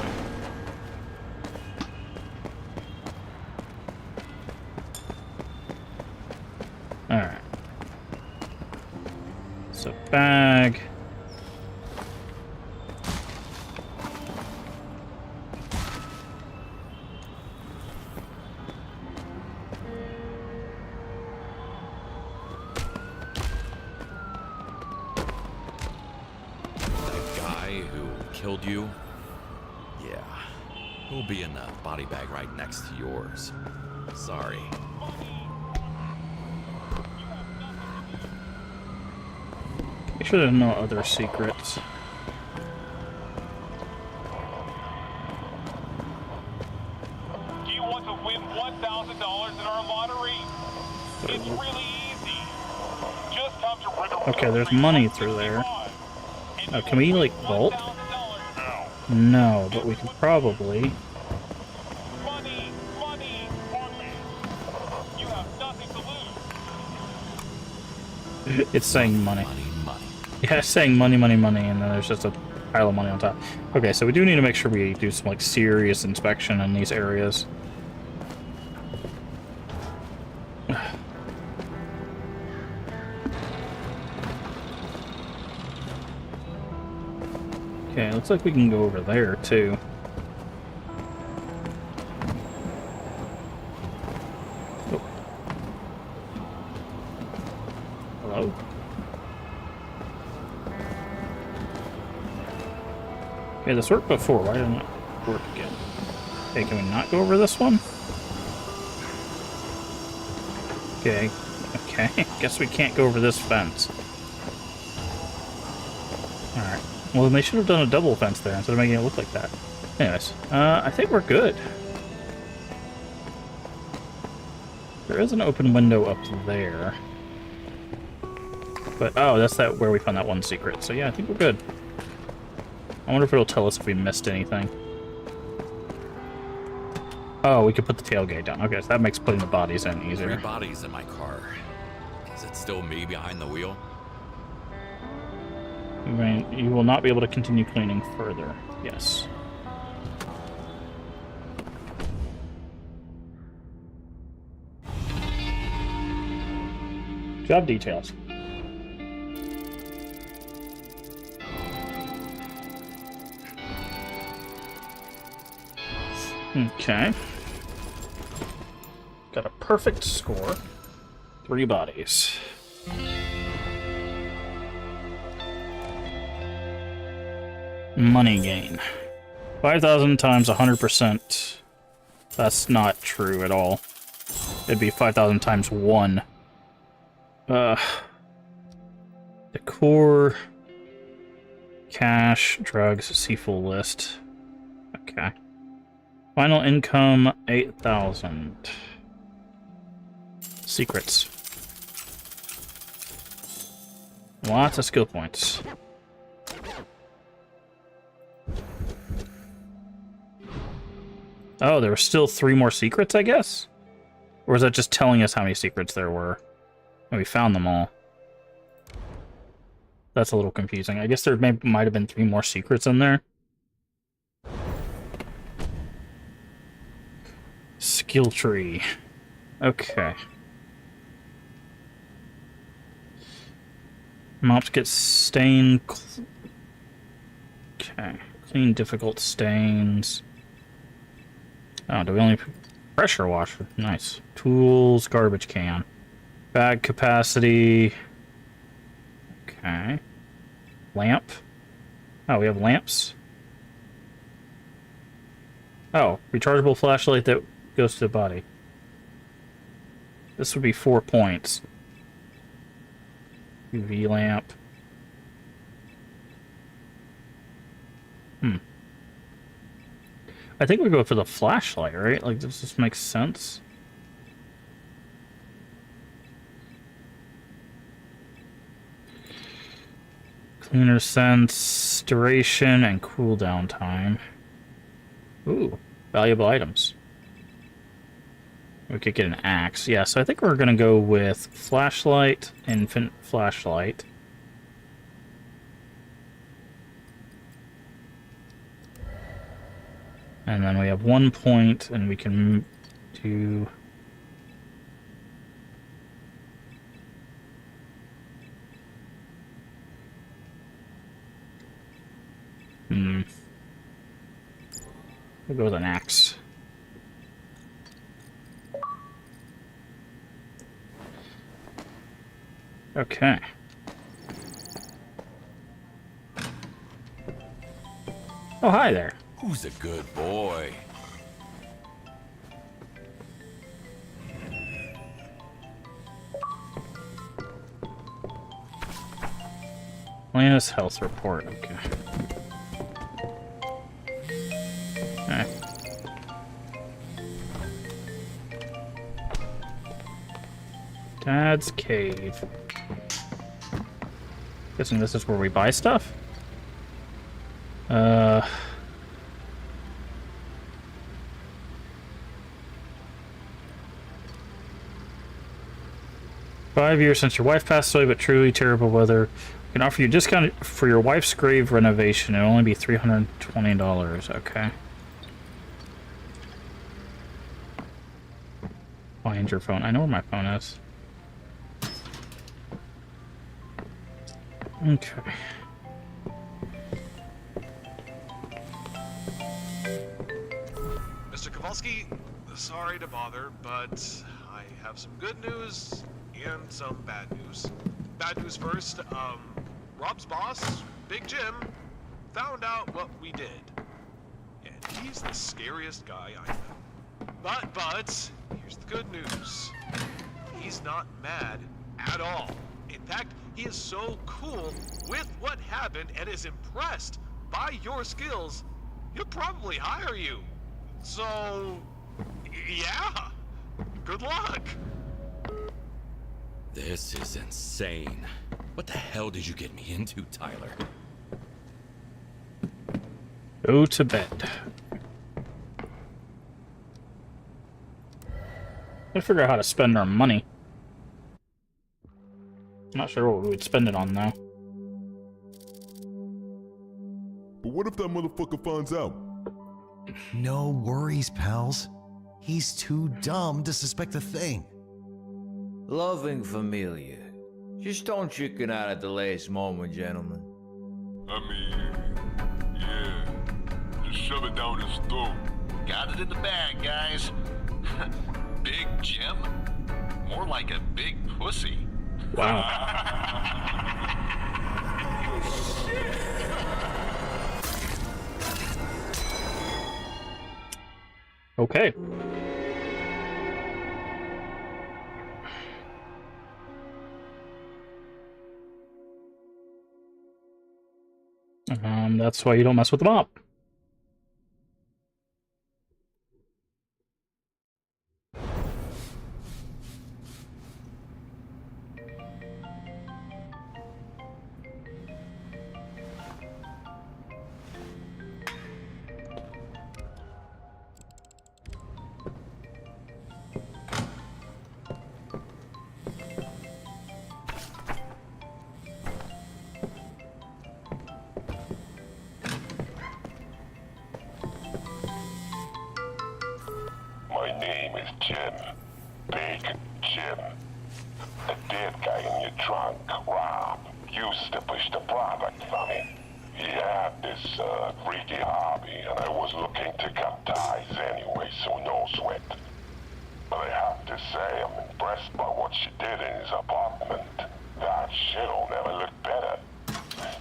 Alright. So, bag. That guy who killed you? Yeah. He'll be in the body bag right next to yours. Sorry. Make sure there's no other secrets. Do you want to win $1,000 in our lottery? It's really easy. Just come to River Okay, there's money through there. Oh, can we, like, vault? No, but we can probably... Money, money, money. You have nothing to lose. It's saying money. Money, money. Yeah, it's saying money, money, money, and then there's just a pile of money on top. Okay, so we do need to make sure we do some, like, serious inspection in these areas. Okay, looks like we can go over there, too. Oh. Hello? Okay, this worked before. Why didn't it work again? Okay, can we not go over this one? Okay. Okay. Guess we can't go over this fence. Alright. Well, then they should have done a double fence there instead of making it look like that. Anyways, I think we're good. There is an open window up there. But, oh, that's that where we found that one secret. So yeah, I think we're good. I wonder if it'll tell us if we missed anything. Oh, we could put the tailgate down. Okay, so that makes putting the bodies in easier. 3 bodies in my car. Is it still me behind the wheel? You will not be able to continue cleaning further. Yes. Job details. Okay. Got a perfect score. 3 bodies. Money gain. 5,000 times 100%. That's not true at all. It'd be 5,000 times 1. Decor. Cash. Drugs. See full list. Okay. Final income, 8,000. Secrets. Lots of skill points. Oh, there were still 3 more secrets, I guess? Or is that just telling us how many secrets there were? And we found them all. That's a little confusing. I guess there might have been 3 more secrets in there. Skill tree. Okay. Mops get stain. Okay. Clean difficult stains. Oh, do we only... Pressure washer. Nice. Tools, garbage can. Bag capacity. Okay. Lamp. Oh, we have lamps. Oh, rechargeable flashlight that goes to the body. This would be 4 points. UV lamp. I think we go for the flashlight, right? Like, does this make sense? Cleaner sense, duration, and cooldown time. Ooh, valuable items. We could get an axe. Yeah, so I think we're gonna go with flashlight, infant flashlight. And then we have 1 point, and we can do... We'll go with an axe. Okay. Oh, hi there. Who's a good boy? Lana's health report. Okay. Okay. Dad's cave. Guessing this is where we buy stuff? 5 years since your wife passed away, but truly terrible weather. We can offer you a discount for your wife's grave renovation. It'll only be $320. Okay. Find your phone. I know where my phone is. Okay. Mr. Kowalski, sorry to bother, but I have some good news and some bad news. Bad news first, Rob's boss, Big Jim, found out what we did. And he's the scariest guy I know. But, here's the good news. He's not mad at all. In fact, he is so cool with what happened and is impressed by your skills, he'll probably hire you. So, yeah, good luck. This is insane. What the hell did you get me into, Tyler? Go to bed. Gotta figure out how to spend our money. I'm not sure what we would spend it on, though. But what if that motherfucker finds out? No worries, pals. He's too dumb to suspect a thing. Loving familia. Just don't chicken out at the last moment, gentlemen. I mean, yeah. Just shove it down his throat. Got it in the bag, guys. Big Jim? More like a big pussy. Wow. Okay. That's why you don't mess with the mob. My name is Jim. Big Jim. The dead guy in your trunk, Rob, used to push the product for me. He had this freaky hobby, and I was looking to cut ties anyway, so no sweat. But I have to say, I'm impressed by what she did in his apartment. That shit'll never look better.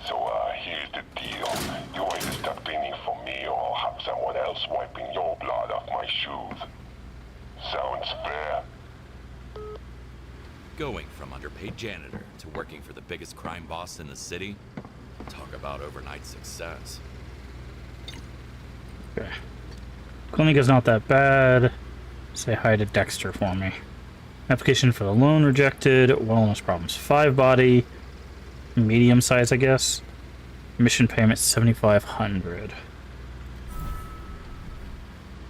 So, here's the deal. You either start cleaning for me, or I'll have someone else wiping your blood off my shoes. Sounds fair? Going from underpaid janitor to working for the biggest crime boss in the city? Talk about overnight success. Okay. Clinic is not that bad. Say hi to Dexter for me. Application for the loan rejected. Wellness problems 5 body. Medium size, I guess. Mission payment 7,500.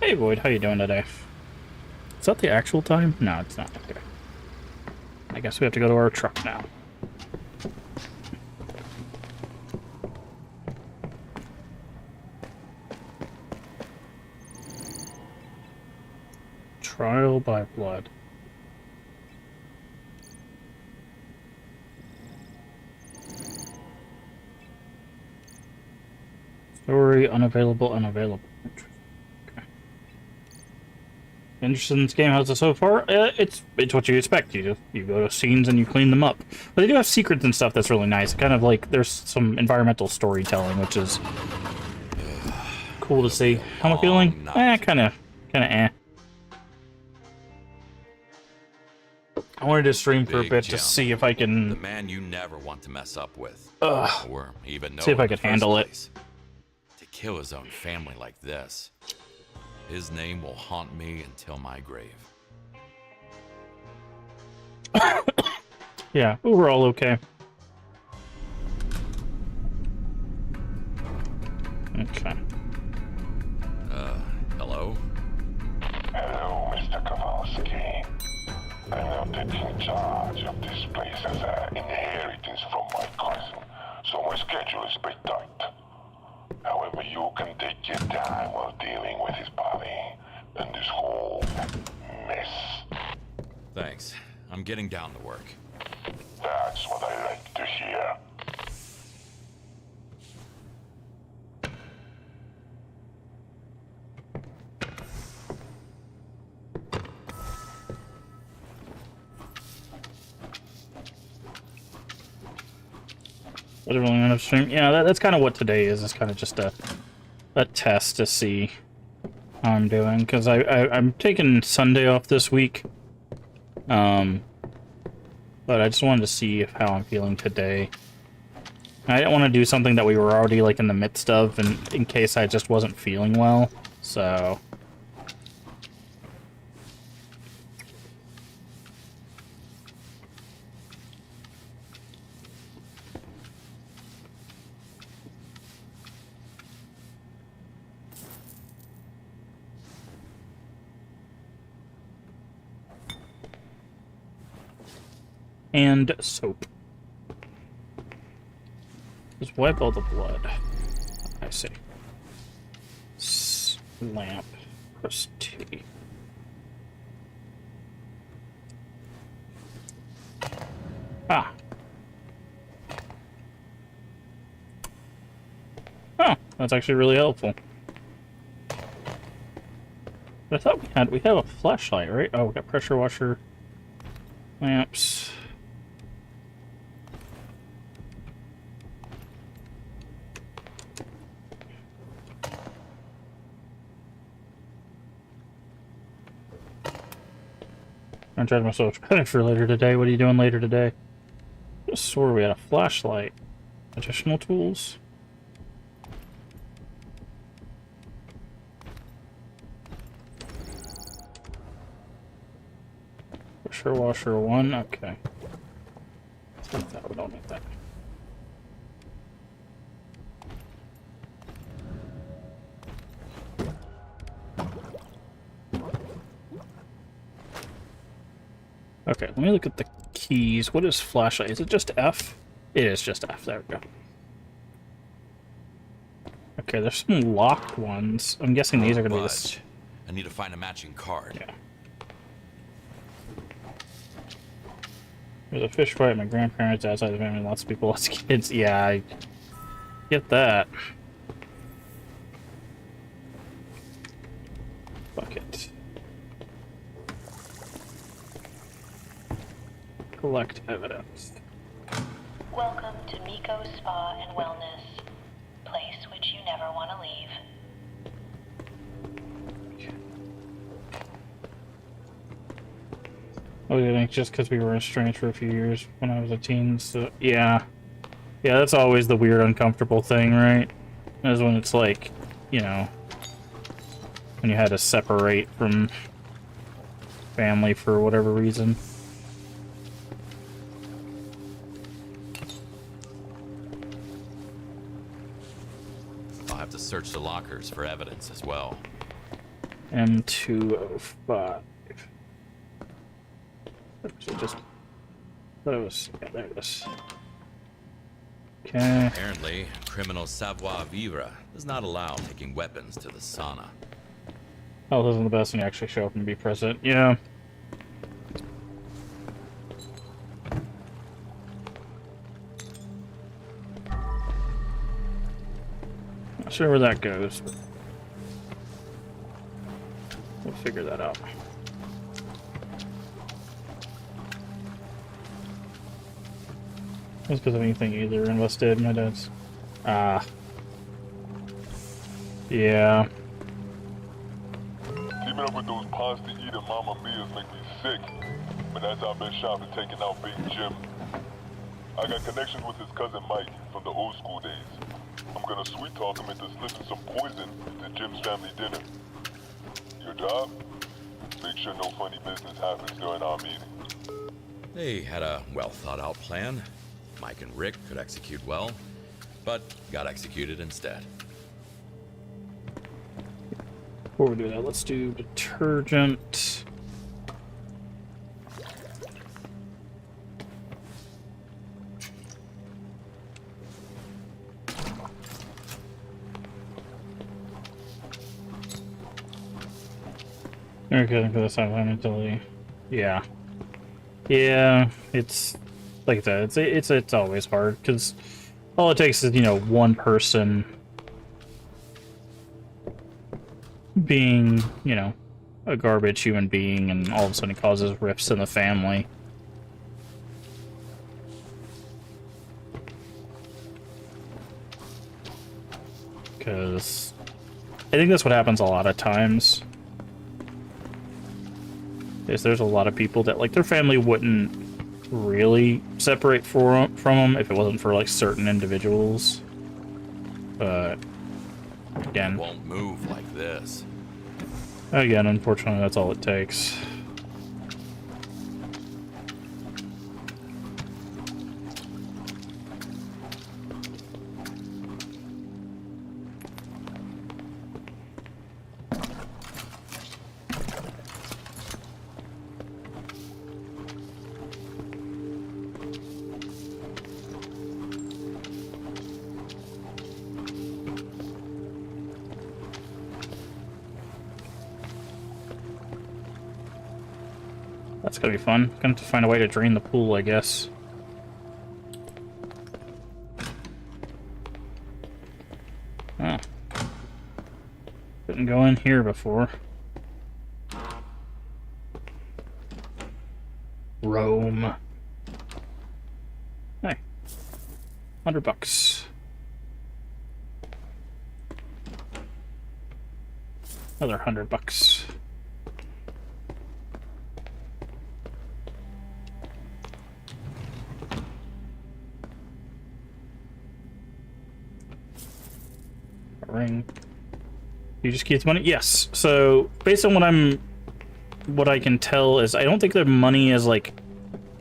Hey Void, how you doing today? Is that the actual time? No, it's not. Okay. I guess we have to go to our truck now. Trial by blood. Story unavailable, unavailable. Okay. Interested in this game? How's it so far? It's what you expect. You go to scenes and you clean them up. But they do have secrets and stuff that's really nice. Kind of like there's some environmental storytelling, which is cool to see. How am I feeling? Kind of eh. I wanted to stream for a Big bit Jim, to see if I The can man you never want to mess up with. Ugh. Or even know See if I in the could handle first it. place. To kill his own family like this. His name will haunt me until my grave. Yeah, overall okay. Okay. Hello? Hello, Mr. Kowalski. I'm now taking charge of this place as an inheritance from my cousin, so my schedule is pretty tight. However, you can take your time while dealing with his body and this whole mess. Thanks. I'm getting down to work. That's what I like to hear. Literally end of stream. Yeah, that's kind of what today is. It's kind of just a test to see how I'm doing, because I'm taking Sunday off this week. But I just wanted to see how I'm feeling today. I didn't want to do something that we were already like in the midst of, and in case I just wasn't feeling well. So. And soap. Just wipe all the blood. I see. Lamp. Press T. Ah. Oh, that's actually really helpful. But I thought we have a flashlight, right? Oh, we got pressure washer, lamps. I'm trying myself credit for later today. What are you doing later today? I just swore we had a flashlight. Additional tools. Pressure washer 1, okay. Not that, we don't need that. Okay, let me look at the keys. What is flashlight? Is it just F? It is just F, there we go. Okay, there's some locked ones. I'm guessing these are gonna be this. I need to find a matching card. Yeah. There's a fish fight, my grandparents, outside the family, lots of people, lots of kids. Yeah, I get that. Bucket. Collect evidence. Welcome to Miko Spa and Wellness, place which you never want to leave. Oh, I think just because we were estranged for a few years when I was a teen, so yeah. Yeah, that's always the weird, uncomfortable thing, right? Is when it's like, you know, when you had to separate from family for whatever reason. I'll have to search the lockers for evidence as well. M205. So just those. Yeah, there it is. Okay. Apparently, criminal savoir vivre does not allow taking weapons to the sauna. Health isn't the best when you actually show up and be present. Yeah. Not sure where that goes, but we'll figure that out. That's because of anything either of us did. My dad's. Yeah. Keeping up with those pasta-eating Mama Mias make me sick. But that's our best shot at taking out Big Jim. I got connections with his cousin Mike from the old school days. I'm gonna sweet talk him into slipping some poison into Jim's family dinner. Your job? Make sure no funny business happens during our meeting. They had a well-thought-out plan. Mike and Rick could execute well, but got executed instead. Before we do that, let's do detergent. Okay, for this time utility. Yeah. Yeah, it's like I said, it's always hard because all it takes is, you know, one person being, you know, a garbage human being, and all of a sudden it causes rifts in the family. Because I think that's what happens a lot of times. Is there's a lot of people that, like, their family wouldn't really separate from them if it wasn't for, like, certain individuals. But again, Won't move like this. again, unfortunately, that's all it takes. That's gonna be fun. Gonna have to find a way to drain the pool, I guess. Oh. Couldn't go in here before. Rome. Hey. $100. Another $100. Ring. You just keep the money? Yes. So based on what I can tell is I don't think the money is like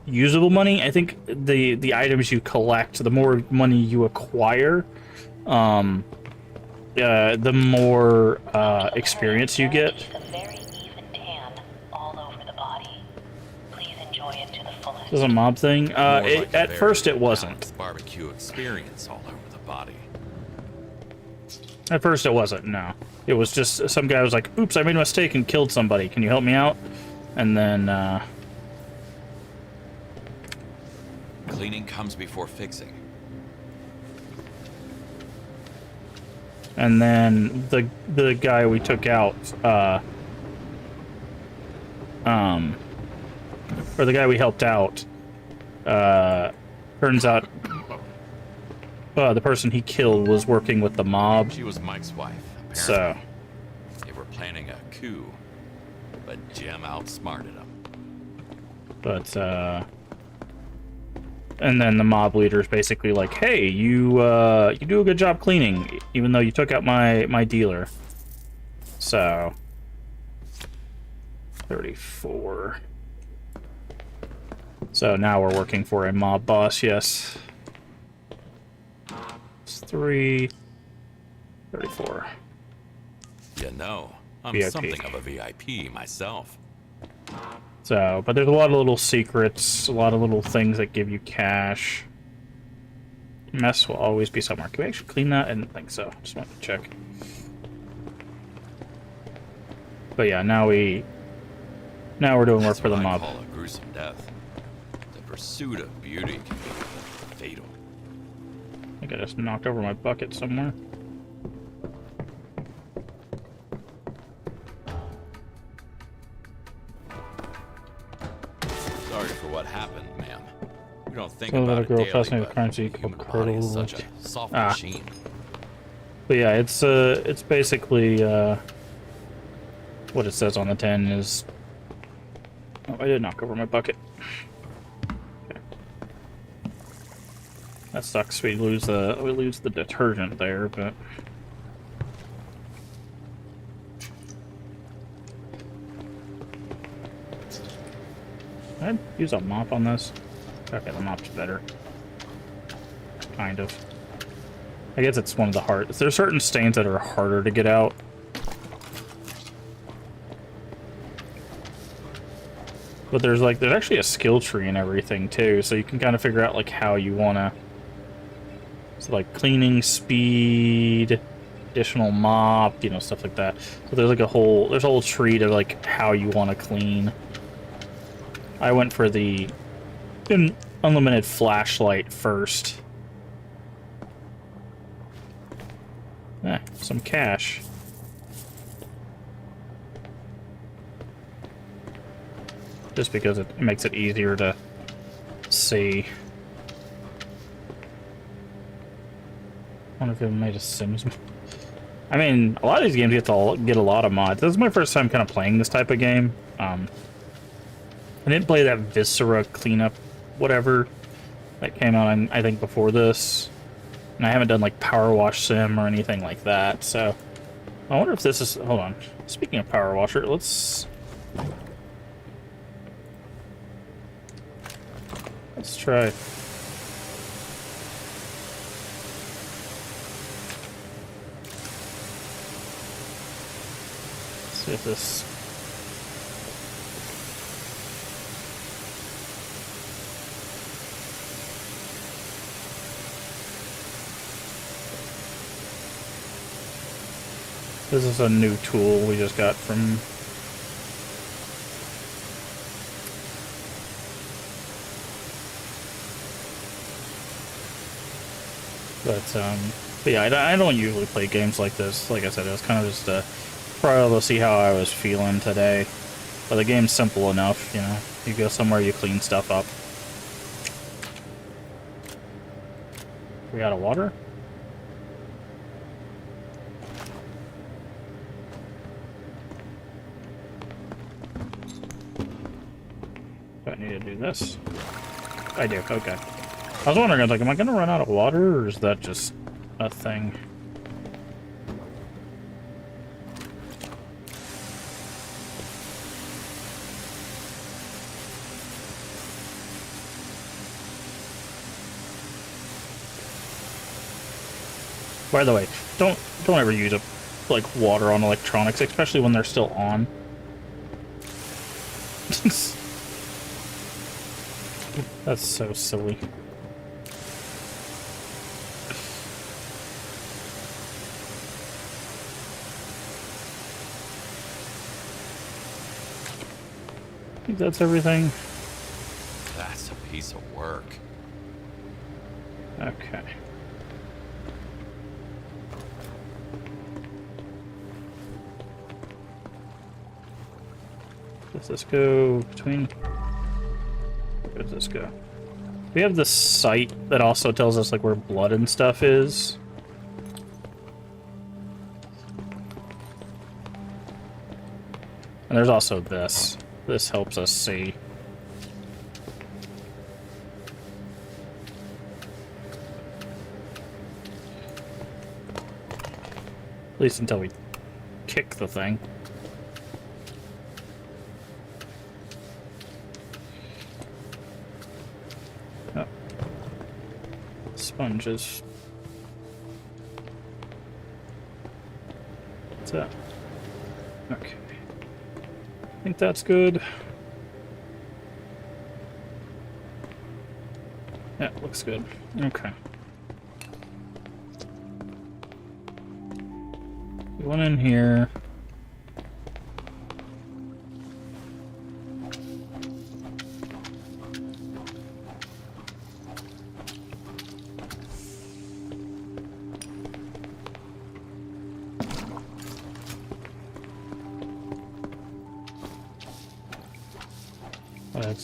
usable money. I think the items you collect, the more money you acquire, the more experience you get. A very even tan all over the body. Please enjoy it to the fullest. This is a mob thing. More like a At very first it wasn't. balanced barbecue experience all over the body. At first it wasn't, no. It was just some guy was like, oops, I made a mistake and killed somebody. Can you help me out? And then, Cleaning comes before fixing. and then the guy we took out, or the guy we helped out, turns out, the person he killed was working with the mob, She was Mike's wife, apparently. so... They were planning a coup, but Jim outsmarted him. But, and then the mob leader's basically like, hey, you do a good job cleaning, even though you took out my dealer. So, 34. So now we're working for a mob boss, yes. It's 3, 34. You know, I'm VIP. something of a VIP myself. So, but there's a lot of little secrets, a lot of little things that give you cash. Mess will always be somewhere. Can we actually clean that? I didn't think so. Just wanted to check. But yeah, now we're doing work That's for the what I mob. call a gruesome death. The pursuit of beauty can be fatal. I think I just knocked over my bucket somewhere. Sorry for what happened, ma'am. We don't think Tell about that it girl daily, fascinated with but currency the human called body is such Curdle. a soft Ah. machine. But yeah, it's basically what it says on the tin is. Oh, I did knock over my bucket. Okay. That sucks. We lose the detergent there, but I'd use a mop on this. Okay, the mop's better. Kind of. I guess it's one of the hard. There's certain stains that are harder to get out. But there's actually a skill tree and everything too, so you can kind of figure out like how you wanna. So like cleaning speed, additional mop, stuff like that. So there's a whole tree to like how you want to clean. I went for the unlimited flashlight first. Some cash. Just because it makes it easier to see. I wonder if it made a Sims. I mean, a lot of these games get a lot of mods. This is my first time kind of playing this type of game. I didn't play that Viscera cleanup, whatever, that came out, I think, before this. And I haven't done, like, Power Wash Sim or anything like that, so... I wonder if this is... Hold on. Speaking of Power Washer, let's try... See if this... This is a new tool we just got from But yeah, I don't usually play games like this. Like I said, it was kind of just a trial to see how I was feeling today. But the game's simple enough, you know. You go somewhere, you clean stuff up. We out of water? Do I need to do this? I do, okay. I was wondering, like, am I gonna run out of water, or is that just a thing? By the way, don't ever use like water on electronics, especially when they're still on. That's so silly. I think that's everything. That's a piece of work. Okay. Does this go between? Where does this go? We have this site that also tells us like where blood and stuff is. And there's also this. This helps us see. At least until we kick the thing. Oh. Sponges. What's that? Okay. I think that's good. Yeah, looks good. Okay. One in here.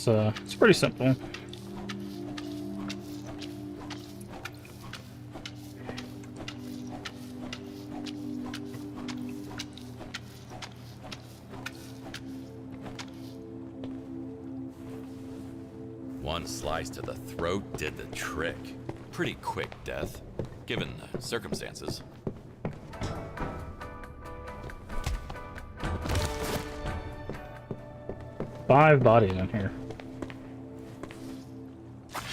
It's pretty simple. One slice to the throat did the trick. Pretty quick death, given the circumstances. Five bodies in here.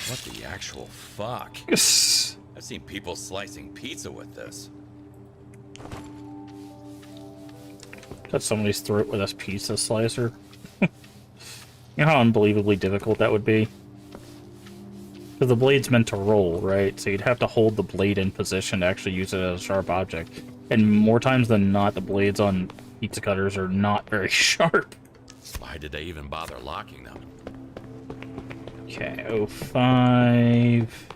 What the actual fuck? I've seen people slicing pizza with this. Cut somebody's throat with a pizza slicer. You know how unbelievably difficult that would be? Because the blade's meant to roll, right? So you'd have to hold the blade in position to actually use it as a sharp object. And more times than not, the blades on pizza cutters are not very sharp. Why did they even bother locking them? Okay, 05.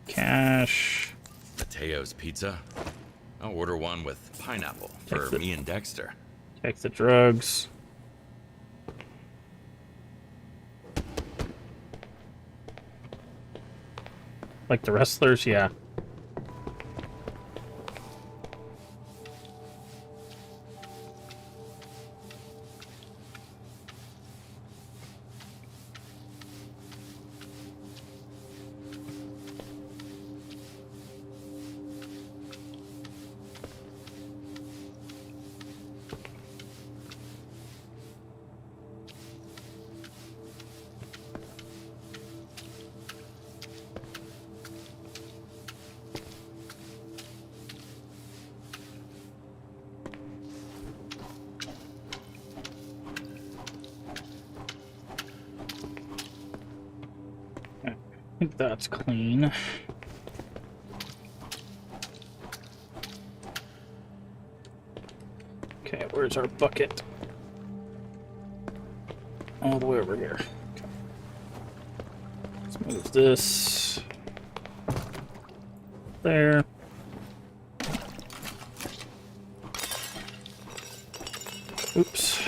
Cash. Mateo's Pizza? I'll order one with pineapple for me and Dexter. Check the drugs. Like the wrestlers, yeah. I think that's clean. Okay, where's our bucket? All the way over here. Move this there. Oops.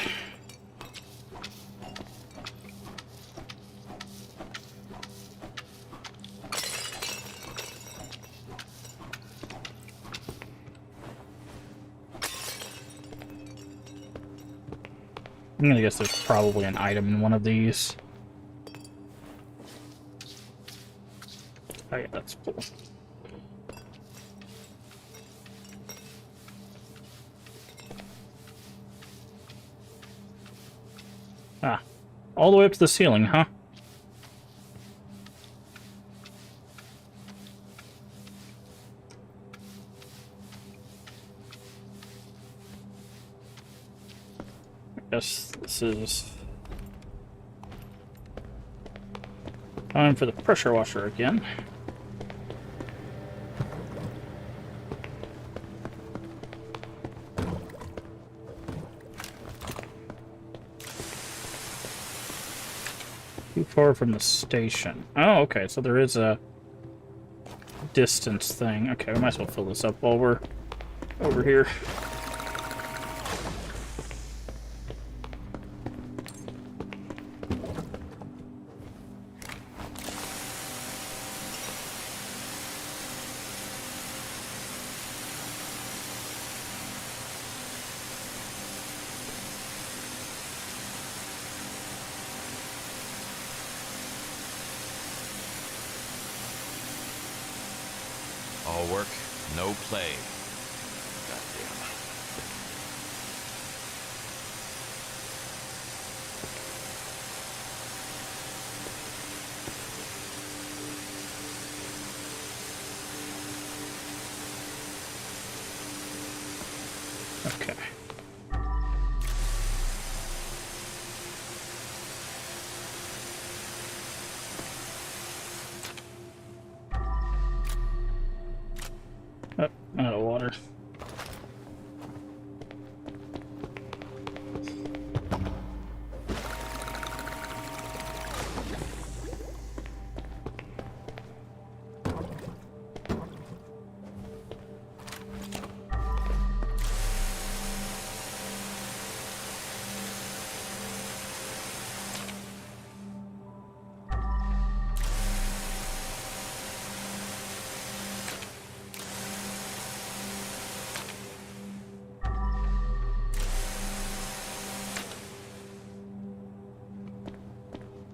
I'm gonna guess there's probably an item in one of these. Oh yeah, that's cool. Ah, all the way up to the ceiling, huh? I guess this is time for the pressure washer again. Too far from the station. Oh, okay, so there is a distance thing. Okay, we might as well fill this up while we're over here. All work, no play. Goddamn. Okay. Oh, out of water.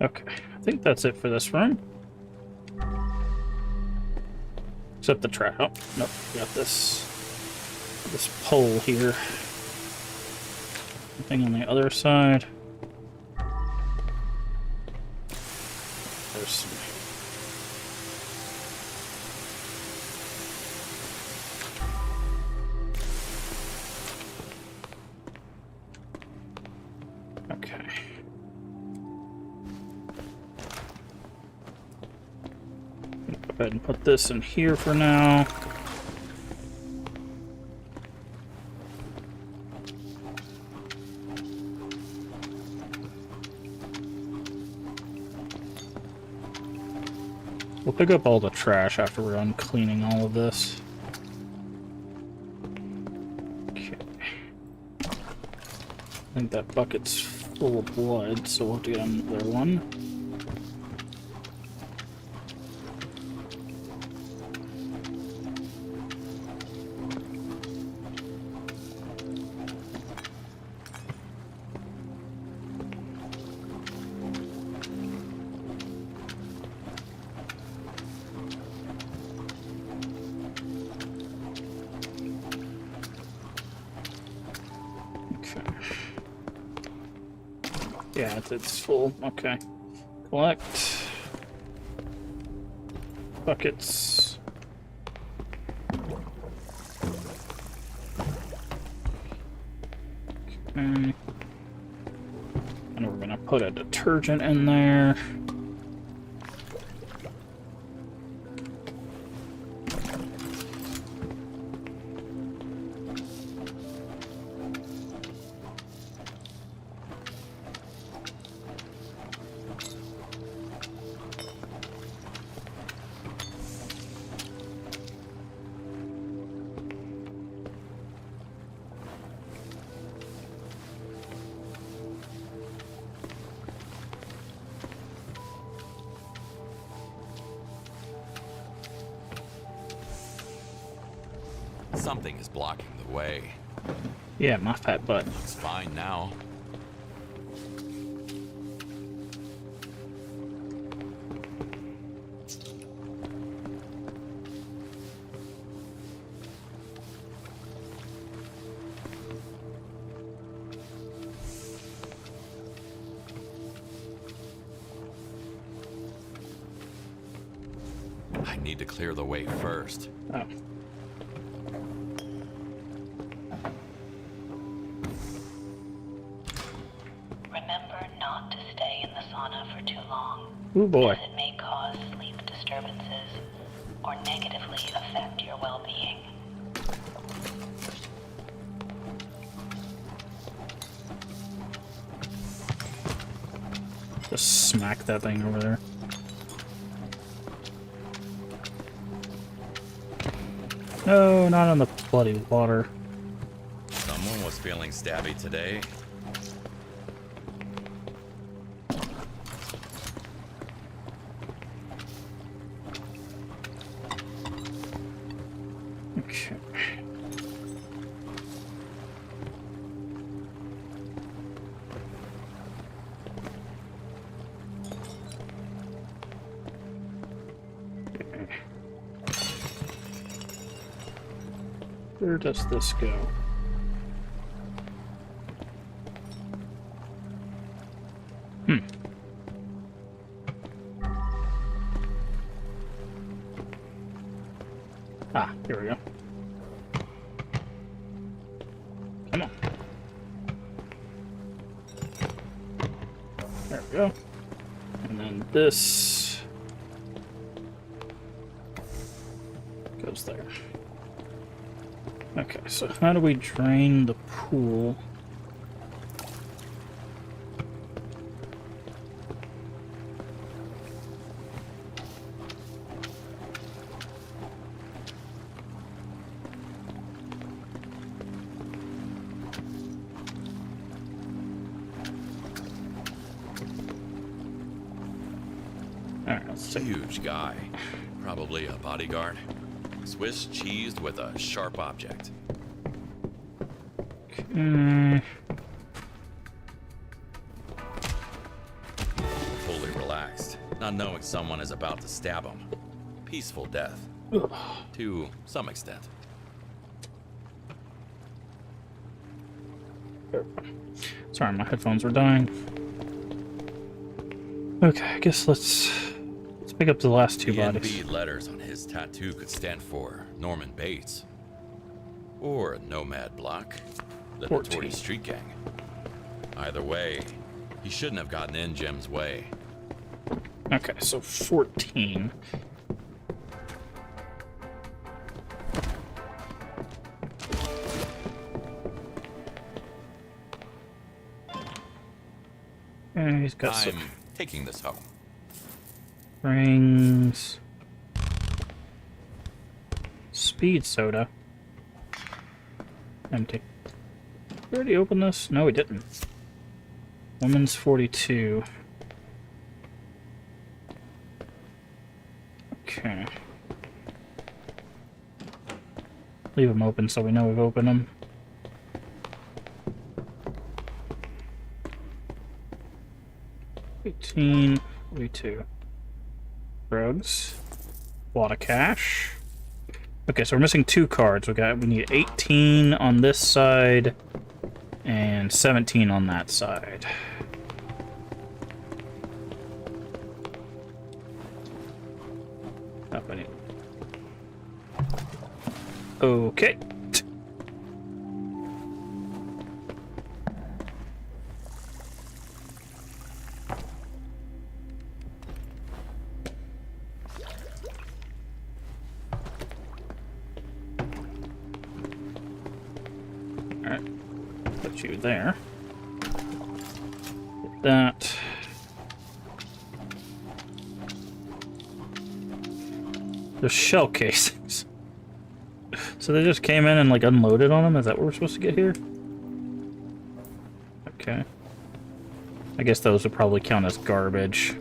Okay, I think that's it for this room. Except the trap. Oh, nope, we got this pole here. Nothing on the other side. There's some. Okay. Go ahead and put this in here for now. We'll pick up all the trash after we're done cleaning all of this. Okay. I think that bucket's full of blood, so we'll have to get another one. Yeah, it's full. Okay. Collect. Buckets. Okay. And we're gonna put a detergent in there. something is blocking the way. Yeah, my fat butt. Looks fine now. I need to clear the way first. Oh. Remember not to stay in the sauna for too long, Ooh boy. as it may cause sleep disturbances or negatively affect your well-being. Just smack that thing over there. No, not on the bloody water. Someone was feeling stabby today. Okay. Where does this go? Ah, here we go. Come on. There we go. And then this goes there. Okay, so how do we drain the pool? Alright, let's see. Huge guy. Probably a bodyguard. Swiss cheesed with a sharp object. Fully relaxed, not knowing someone is about to stab him. Peaceful death. To some extent. Sorry, my headphones were dying. Okay, I guess let's pick up the last two The bodies. NB letters on his tattoo could stand for Norman Bates. Or Nomad Block. The 14. Notori Street Gang. Either way, he shouldn't have gotten in Jim's way. Okay, so 14. And he's got I'm some taking this home. rings. Speed soda. Empty. We already opened this? No, we didn't. Woman's 42. Okay. Leave them open so we know we've opened them. $18, 42. Drugs. A lot of cash. Okay, so we're missing 2 cards. We need 18 on this side and 17 on that side. Oh, I need... Okay. Alright. Put you there. Get that. There's shell casings. So they just came in and like unloaded on them? Is that what we're supposed to get here? Okay. I guess those would probably count as garbage.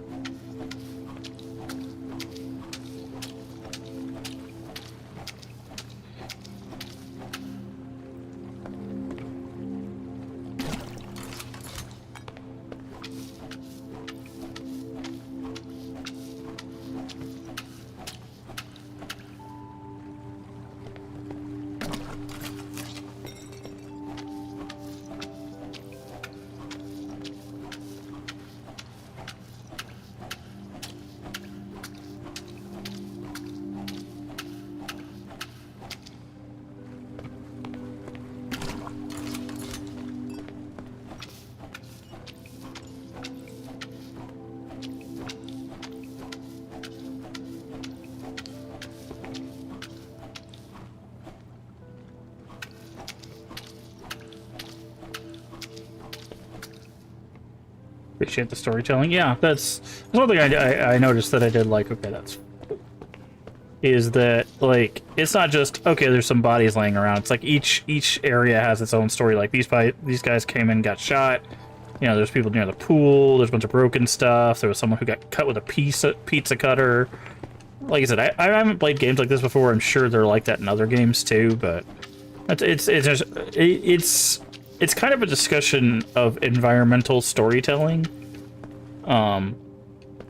Appreciate the storytelling. Yeah, that's one thing I noticed that I did like. Okay, that's is that like it's not just okay. There's some bodies laying around. It's like each area has its own story. Like these guys came in, got shot. You know, there's people near the pool. There's a bunch of broken stuff. There was someone who got cut with a pizza cutter. Like I said, I haven't played games like this before. I'm sure they're like that in other games too. But it's kind of a discussion of environmental storytelling,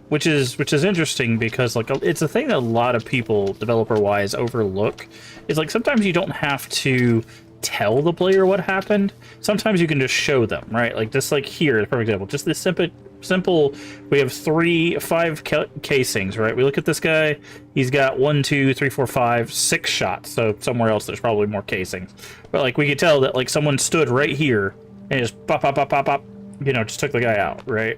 which is interesting because like it's a thing that a lot of people developer-wise overlook. Is like sometimes you don't have to tell the player what happened. Sometimes you can just show them, right? Like just like here, for example, just this simple. We have 5 casings, right? We look at this guy. He's got 1, 2, 3, 4, 5, 6 shots. So somewhere else, there's probably more casings. But like we could tell that like someone stood right here and just pop, pop, pop, pop, pop. You know, just took the guy out, right?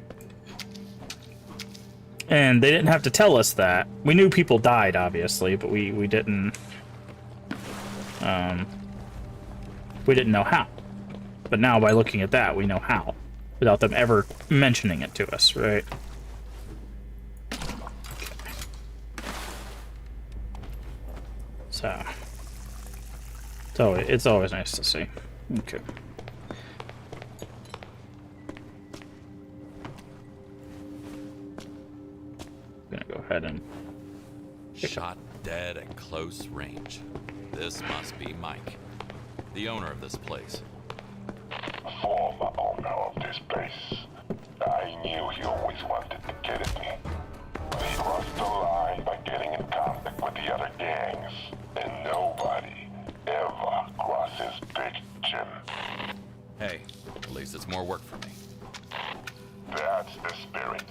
And they didn't have to tell us that. We knew people died, obviously, but we didn't. We didn't know how. But now, by looking at that, we know how, without them ever mentioning it to us, right? So, it's always nice to see. Okay. Gonna go ahead and Shot dead at close range. This must be Mike, the owner of this place. Former owner of this place. I knew he always wanted to get at me. But he crossed the line by getting in contact with the other gangs. And nobody ever crosses Big Jim. Hey, at least it's more work for me. That's the spirit.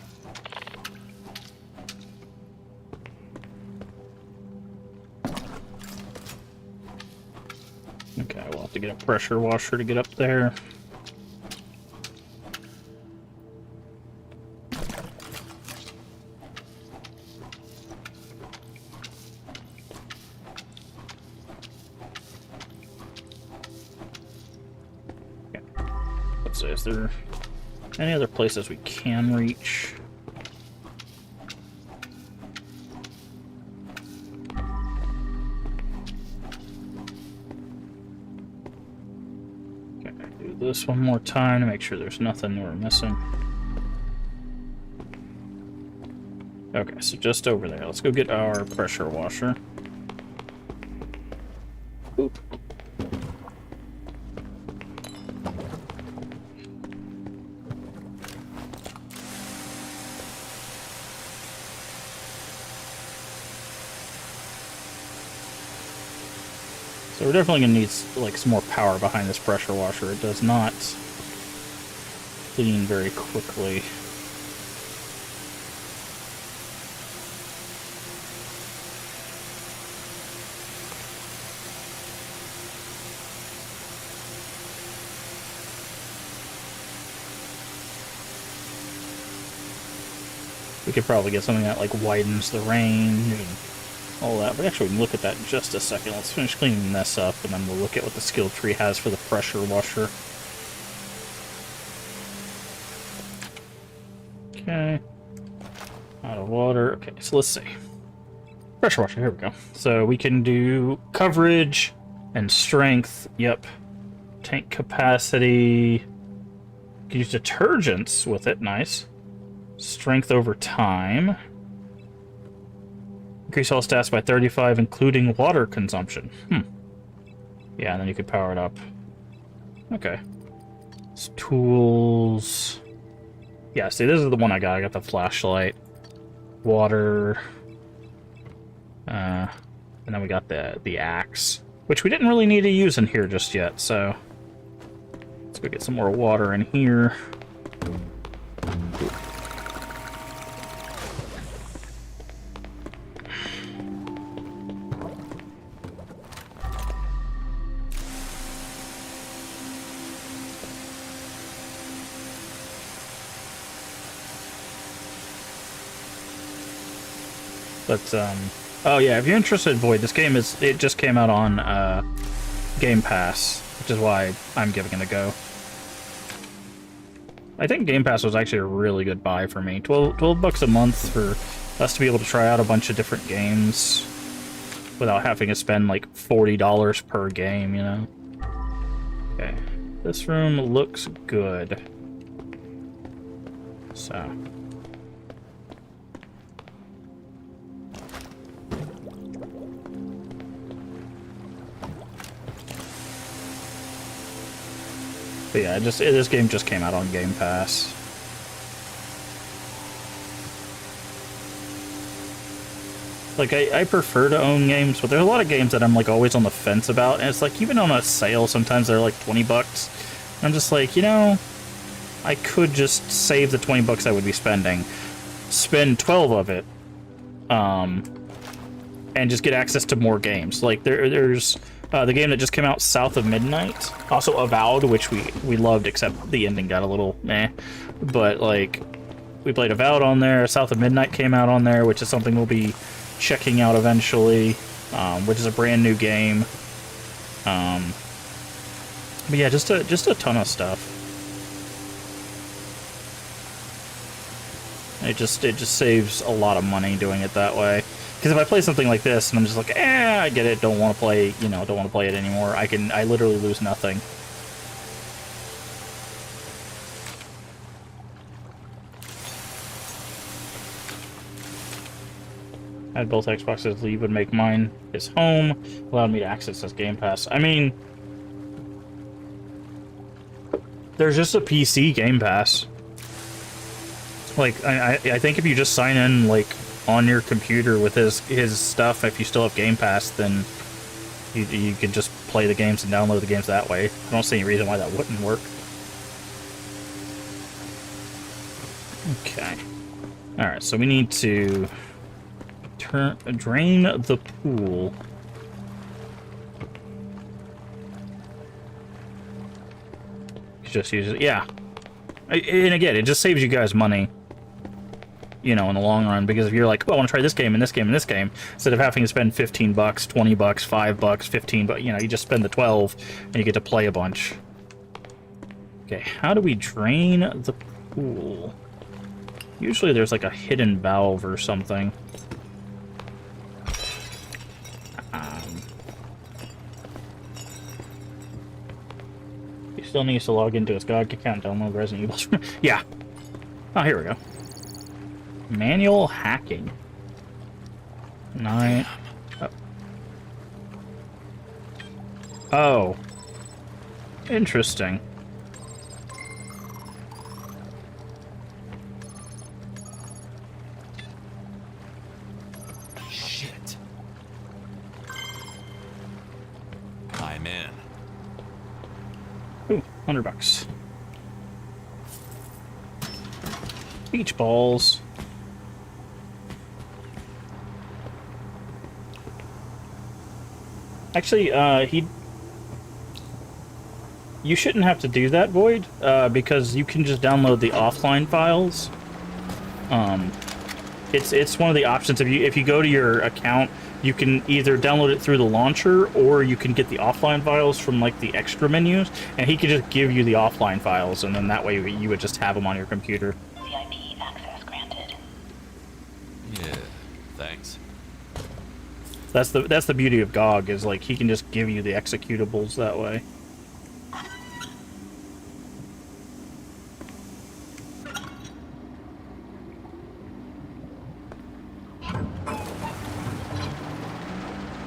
Okay, we'll have to get a pressure washer to get up there. Okay. Let's see, is there any other places we can reach? This one more time to make sure there's nothing we're missing. Okay, so just over there. Let's go get our pressure washer. Oop. So we're definitely gonna need like some more power behind this pressure washer. It does not clean very quickly. We could probably get something that like widens the range and all that, but actually we can look at that in just a second. Let's finish cleaning this up, and then we'll look at what the skill tree has for the pressure washer. Okay. Out of water. Okay, so let's see. Pressure washer, here we go. So we can do coverage and strength. Yep. Tank capacity. You can use detergents with it. Nice. Strength over time. Increase all stats by 35, including water consumption. Yeah, and then you could power it up. Okay. It's tools. Yeah, see, this is the one I got. I got the flashlight. Water. And then we got the axe, which we didn't really need to use in here just yet, so let's go get some more water in here. But, oh yeah, if you're interested, Void, this game it just came out on, Game Pass, which is why I'm giving it a go. I think Game Pass was actually a really good buy for me. 12 bucks a month for us to be able to try out a bunch of different games without having to spend like $40 per game, you know? Okay. This room looks good. So. But yeah, this game just came out on Game Pass. Like, I prefer to own games, but there's a lot of games that I'm, like, always on the fence about, and it's like, even on a sale, sometimes they're, like, 20 bucks. I'm just like, you know, I could just save the 20 bucks I would be spending, spend 12 of it, and just get access to more games. Like, there's the game that just came out, South of Midnight, also Avowed, which we loved, except the ending got a little meh. But, like, we played Avowed on there, South of Midnight came out on there, which is something we'll be checking out eventually, which is a brand new game. But yeah, just a ton of stuff. It just saves a lot of money doing it that way. Because if I play something like this and I'm just like, I get it, don't want to play, you know, don't want to play it anymore, I literally lose nothing. I had both Xboxes leave would make mine his home, allowed me to access this Game Pass. I mean, there's just a PC Game Pass. Like, I think if you just sign in, like, on your computer with his stuff, if you still have Game Pass, then you can just play the games and download the games that way. I don't see any reason why that wouldn't work. Okay. Alright, so we need to drain the pool. Just use it, yeah. And again, it just saves you guys money, you know, in the long run, because if you're like, oh, I want to try this game and this game and this game, instead of having to spend 15 bucks, 20 bucks, 5 bucks, 15 bucks, you know, you just spend the 12 and you get to play a bunch. Okay, how do we drain the pool? Usually there's like a hidden valve or something. He still needs to log into his GOG account, download Resident Evil. Yeah. Oh, here we go. Manual hacking. 9. Oh. Interesting. Shit. I'm in. Ooh, $100. Beach balls. Actually, you shouldn't have to do that, Void, because you can just download the offline files. It's one of the options. If you go to your account, you can either download it through the launcher, or you can get the offline files from like the extra menus, and he could just give you the offline files, and then that way you would just have them on your computer. VIP access granted. Yeah, thanks. That's the beauty of GOG, is like he can just give you the executables that way.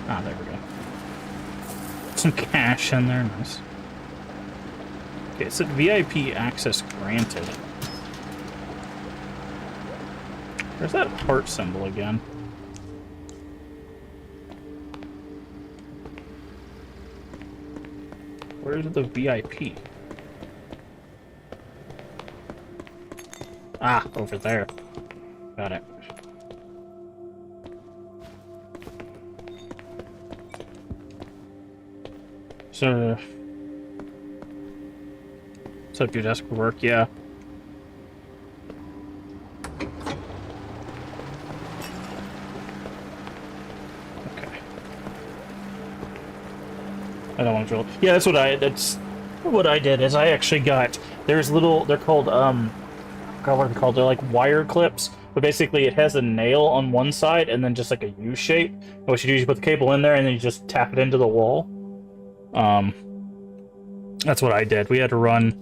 Ah, there we go. Some cash in there, nice. Okay, it said VIP access granted. Where's that heart symbol again? Where's the VIP? Ah, over there. Got it. So, set up your desk for work, yeah. I don't want to drill. Yeah, that's what I did. Is I actually got There's little, they're called, God, what are they called? They're like wire clips, but basically it has a nail on one side and then just like a U shape. And what you do is you put the cable in there and then you just tap it into the wall. That's what I did. We had to run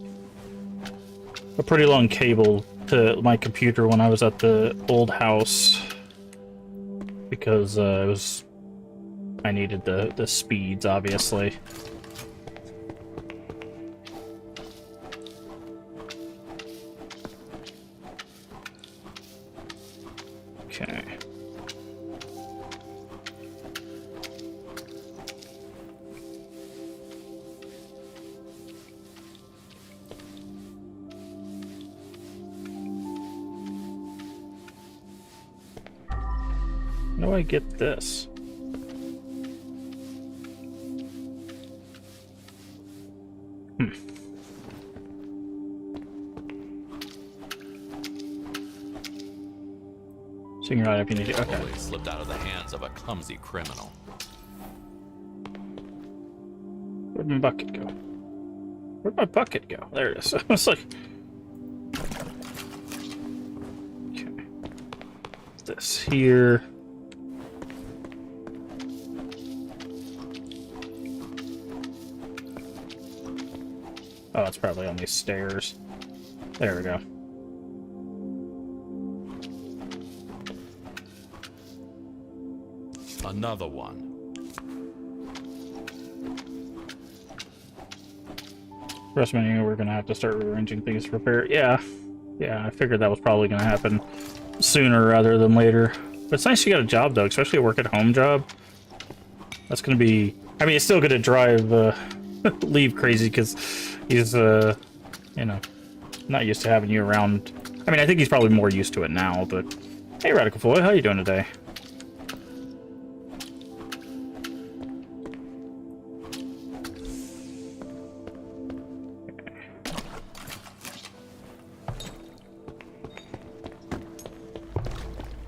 a pretty long cable to my computer when I was at the old house because I needed the speeds, obviously. Okay. How do I get this? Sing right if you need to. Okay. Totally slipped out of the hands of a clumsy criminal. Where'd my bucket go? Where'd my bucket go? There it is. I was like... Okay. This here. Oh, it's probably on these stairs. There we go. Another one. Rest menu, we're gonna have to start rearranging things to repair. Yeah, I figured that was probably gonna happen sooner rather than later. But it's nice you got a job though, especially a work-at-home job. That's gonna be. I mean, it's still gonna drive Leave crazy because he's you know, not used to having you around. I mean, I think he's probably more used to it now. But hey, Radical Foy, how you doing today?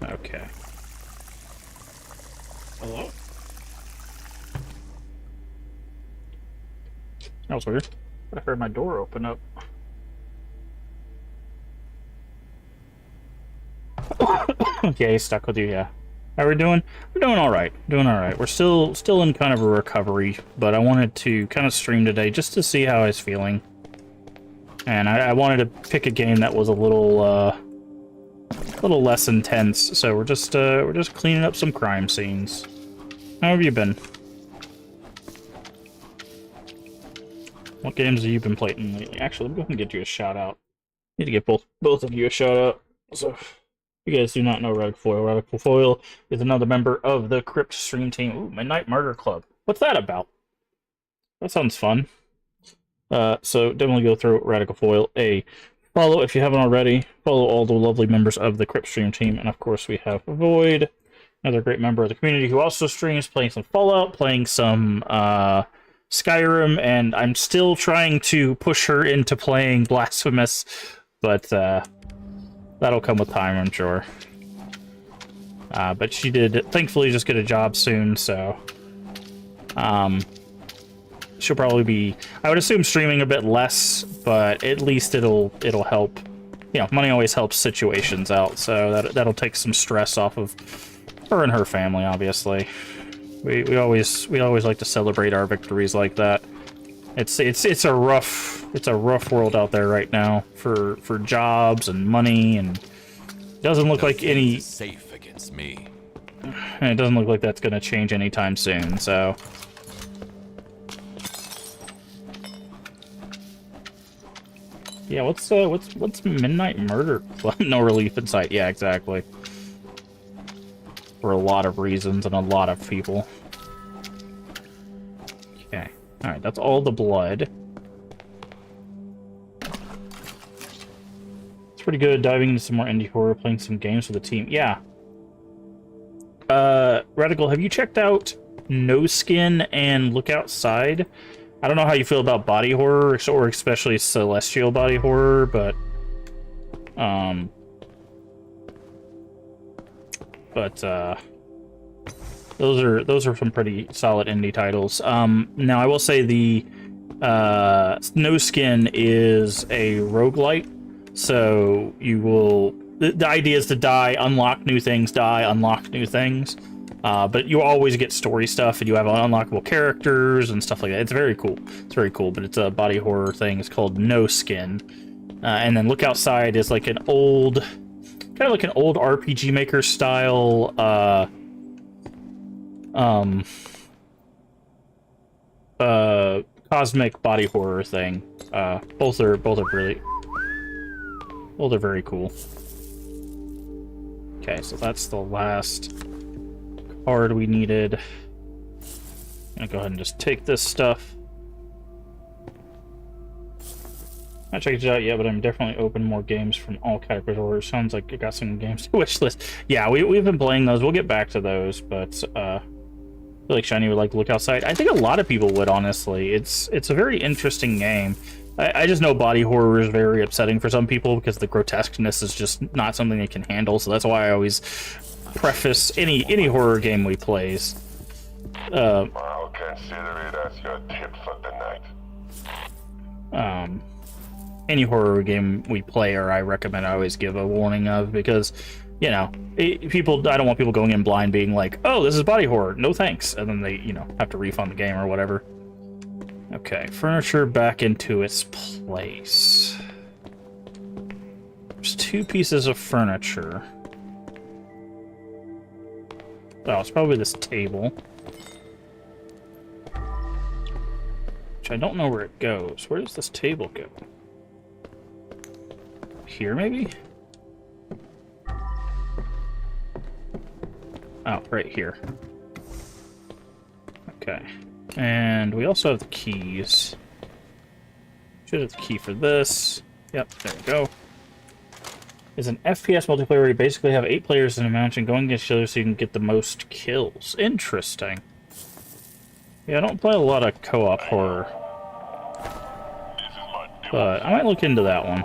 Okay. Hello? That was weird. I heard my door open up. Yeah, he's stuck with you, yeah. How are we doing? We're doing alright. Doing alright. We're still in kind of a recovery, but I wanted to kind of stream today just to see how I was feeling. And I wanted to pick a game that was a little less intense, so we're just cleaning up some crime scenes. How have you been? What games have you been playing lately? Actually, let me go ahead and get you a shout out. Need to get both of you a shout out. So, if you guys do not know Radical Foil, Radical Foil is another member of the Crypt stream team. Ooh, Midnight Murder Club. What's that about? That sounds fun. So definitely go through Radical Foil a follow if you haven't already. Follow all the lovely members of the Crypt stream team, and of course we have Void, another great member of the community who also streams, playing some Fallout, playing some Skyrim, and I'm still trying to push her into playing Blasphemous, but that'll come with time, I'm sure. But she did thankfully just get a job soon, so she'll probably be, I would assume, streaming a bit less, but at least it'll help. You know, money always helps situations out, so that'll take some stress off of her and her family, obviously. We always like to celebrate our victories like that. It's a rough world out there right now for jobs and money, and it doesn't look like any safe against me. And it doesn't look like that's gonna change anytime soon. So. Yeah, what's Midnight Murder Club? No relief in sight. Yeah, exactly. For a lot of reasons and a lot of people. Okay. Alright, that's all the blood. It's pretty good diving into some more indie horror, playing some games for the team. Yeah. Radical, have you checked out No Skin and Look Outside? I don't know how you feel about body horror, or especially celestial body horror, but those are some pretty solid indie titles. Now I will say the No Skin is a roguelite, so you will... The idea is to die, unlock new things, die, unlock new things. But you always get story stuff, and you have unlockable characters and stuff like that. It's very cool. It's very cool, but it's a body horror thing. It's called No Skin. And then Look Outside is like an old... kind of like an old RPG Maker style, cosmic body horror thing. Both are very cool. Okay, so that's the last card we needed. I'm gonna go ahead and just take this stuff. Not checked it out yet, but I'm definitely open more games from all categories. Sounds like you got some games to wish list. Yeah, we've been playing those. We'll get back to those, but I feel like Shiny would like to Look Outside. I think a lot of people would, honestly. It's a very interesting game. I just know body horror is very upsetting for some people because the grotesqueness is just not something they can handle. So that's why I always preface any horror game we plays. I'll consider it as your tip for the night. Any horror game we play or I recommend, I always give a warning of, because, you know, I don't want people going in blind being like, oh, this is body horror, no thanks, and then they, you know, have to refund the game or whatever. Okay, furniture back into its place. There's 2 pieces of furniture. Oh, it's probably this table. Which I don't know where it goes. Where does this table go? Here, maybe? Oh, right here. Okay. And we also have the keys. Should have the key for this. Yep, there we go. It's an FPS multiplayer where you basically have 8 players in a match and going against each other so you can get the most kills. Interesting. Yeah, I don't play a lot of co-op horror. But I might look into that one.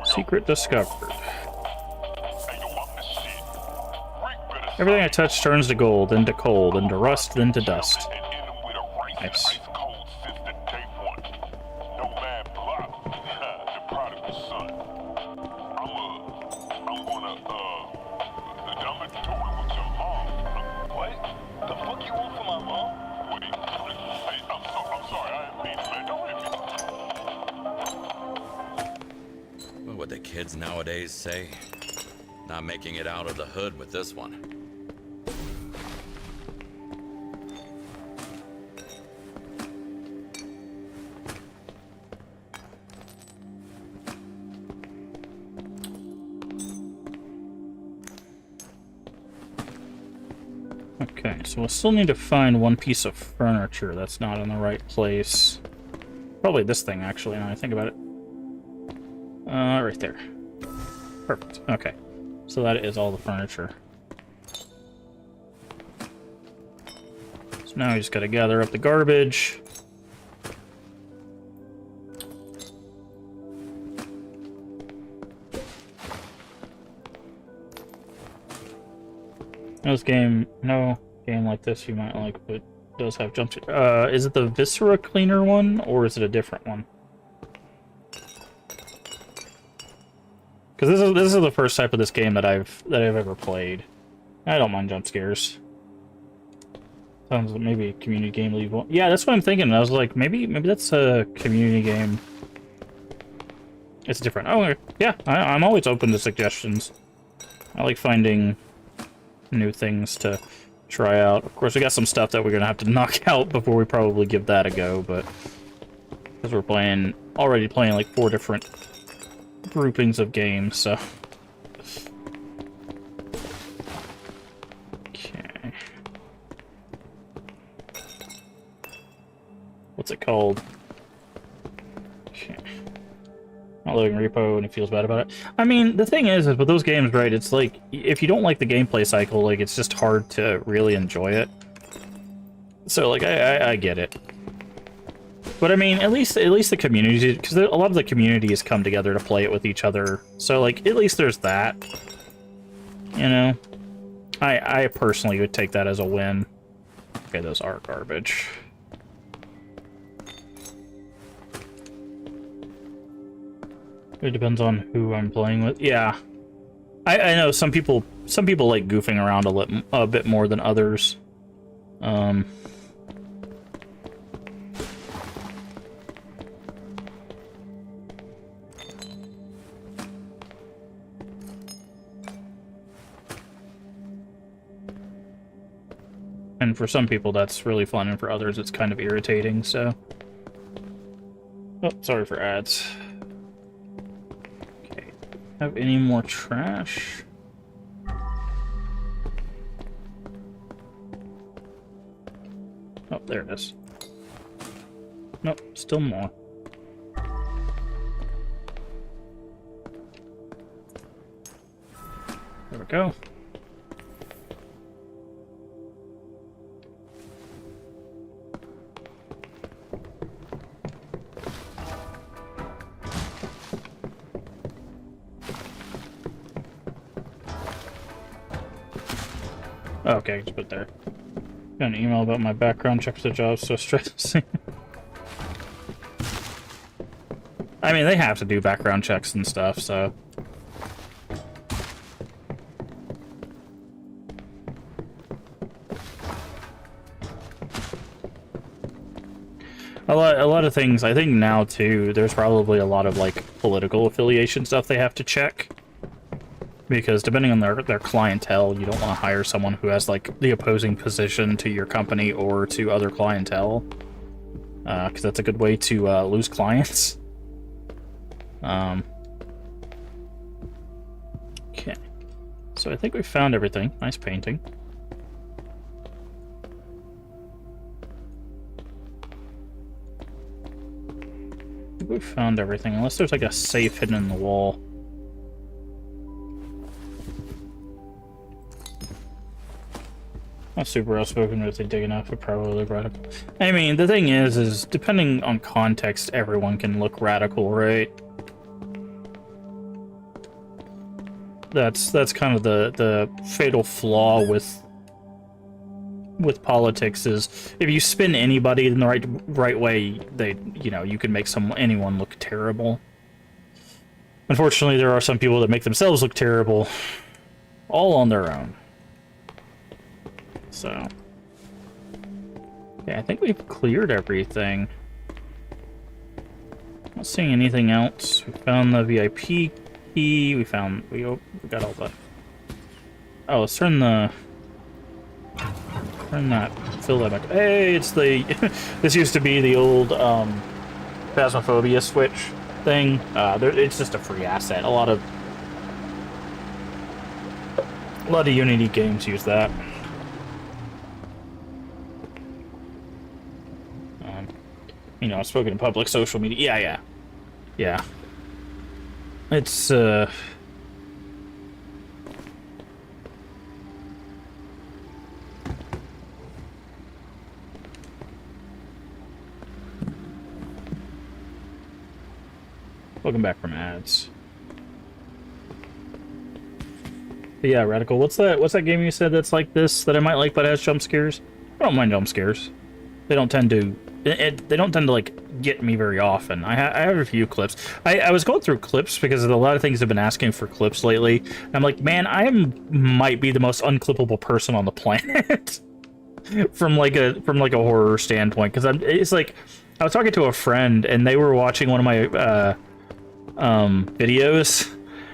Secret discovered. Everything I touch turns to gold, then to coal, then to rust, then to dust. Nice. What would the kids nowadays say? Not making it out of the hood with this one. Okay, so we'll still need to find one piece of furniture that's not in the right place. Probably this thing, actually, now I think about it. Right there. Perfect. Okay. So that is all the furniture. So now we just gotta gather up the garbage. No game like this you might like, but it does have jump. Is it the Viscera Cleaner one, or is it a different one? Because this is the first type of this game that I've ever played. I don't mind jump scares. Sounds like maybe a community game leave one. Yeah, that's what I'm thinking. I was like, maybe that's a community game. It's different. Oh, yeah. I'm always open to suggestions. I like finding new things to try out. Of course, we got some stuff that we're gonna have to knock out before we probably give that a go, but because we're already playing like 4 different groupings of games, so. Okay. What's it called? Okay. Not loading repo, and he feels bad about it. I mean, the thing is with those games, right, it's like, if you don't like the gameplay cycle, like, it's just hard to really enjoy it. So, like, I get it. But I mean, at least the community, because a lot of the community has come together to play it with each other. So, like, at least there's that. You know? I personally would take that as a win. Okay, those are garbage. It depends on who I'm playing with. Yeah, I know some people like goofing around a bit more than others. And for some people that's really fun, and for others it's kind of irritating, so... Oh, sorry for ads. Okay. Have any more trash? Oh, there it is. Nope, still more. There we go. Okay, just put there. Got an email about my background check for the job, so stressing. I mean, they have to do background checks and stuff, so... A lot of things, I think now, too, there's probably a lot of, like, political affiliation stuff they have to check. Because depending on their clientele, you don't want to hire someone who has, like, the opposing position to your company or to other clientele. Because that's a good way to lose clients. Okay. So I think we found everything. Nice painting. I think we found everything, unless there's, like, a safe hidden in the wall. Not super outspoken, but if they dig enough, it probably look radical. I mean, the thing is depending on context, everyone can look radical, right? That's kind of the fatal flaw with politics is if you spin anybody in the right way, you can make anyone look terrible. Unfortunately, there are some people that make themselves look terrible, all on their own. So, yeah, I think we've cleared everything. Not seeing anything else. We found the VIP key. We got all the. Oh, let's turn that. Fill that back. Hey, it's the. This used to be the old Phasmophobia switch thing. It's just a free asset. A lot of Unity games use that. I've spoken in public social media. Yeah. It's, Welcome back from ads. But yeah, Radical, what's that game you said that's like this, that I might like but has jump scares? I don't mind jump scares. They don't tend to like get me very often. I have a few clips. I was going through clips because a lot of things have been asking for clips lately. And I'm like, man, might be the most unclippable person on the planet from like a horror standpoint. Because it's like I was talking to a friend and they were watching one of my videos.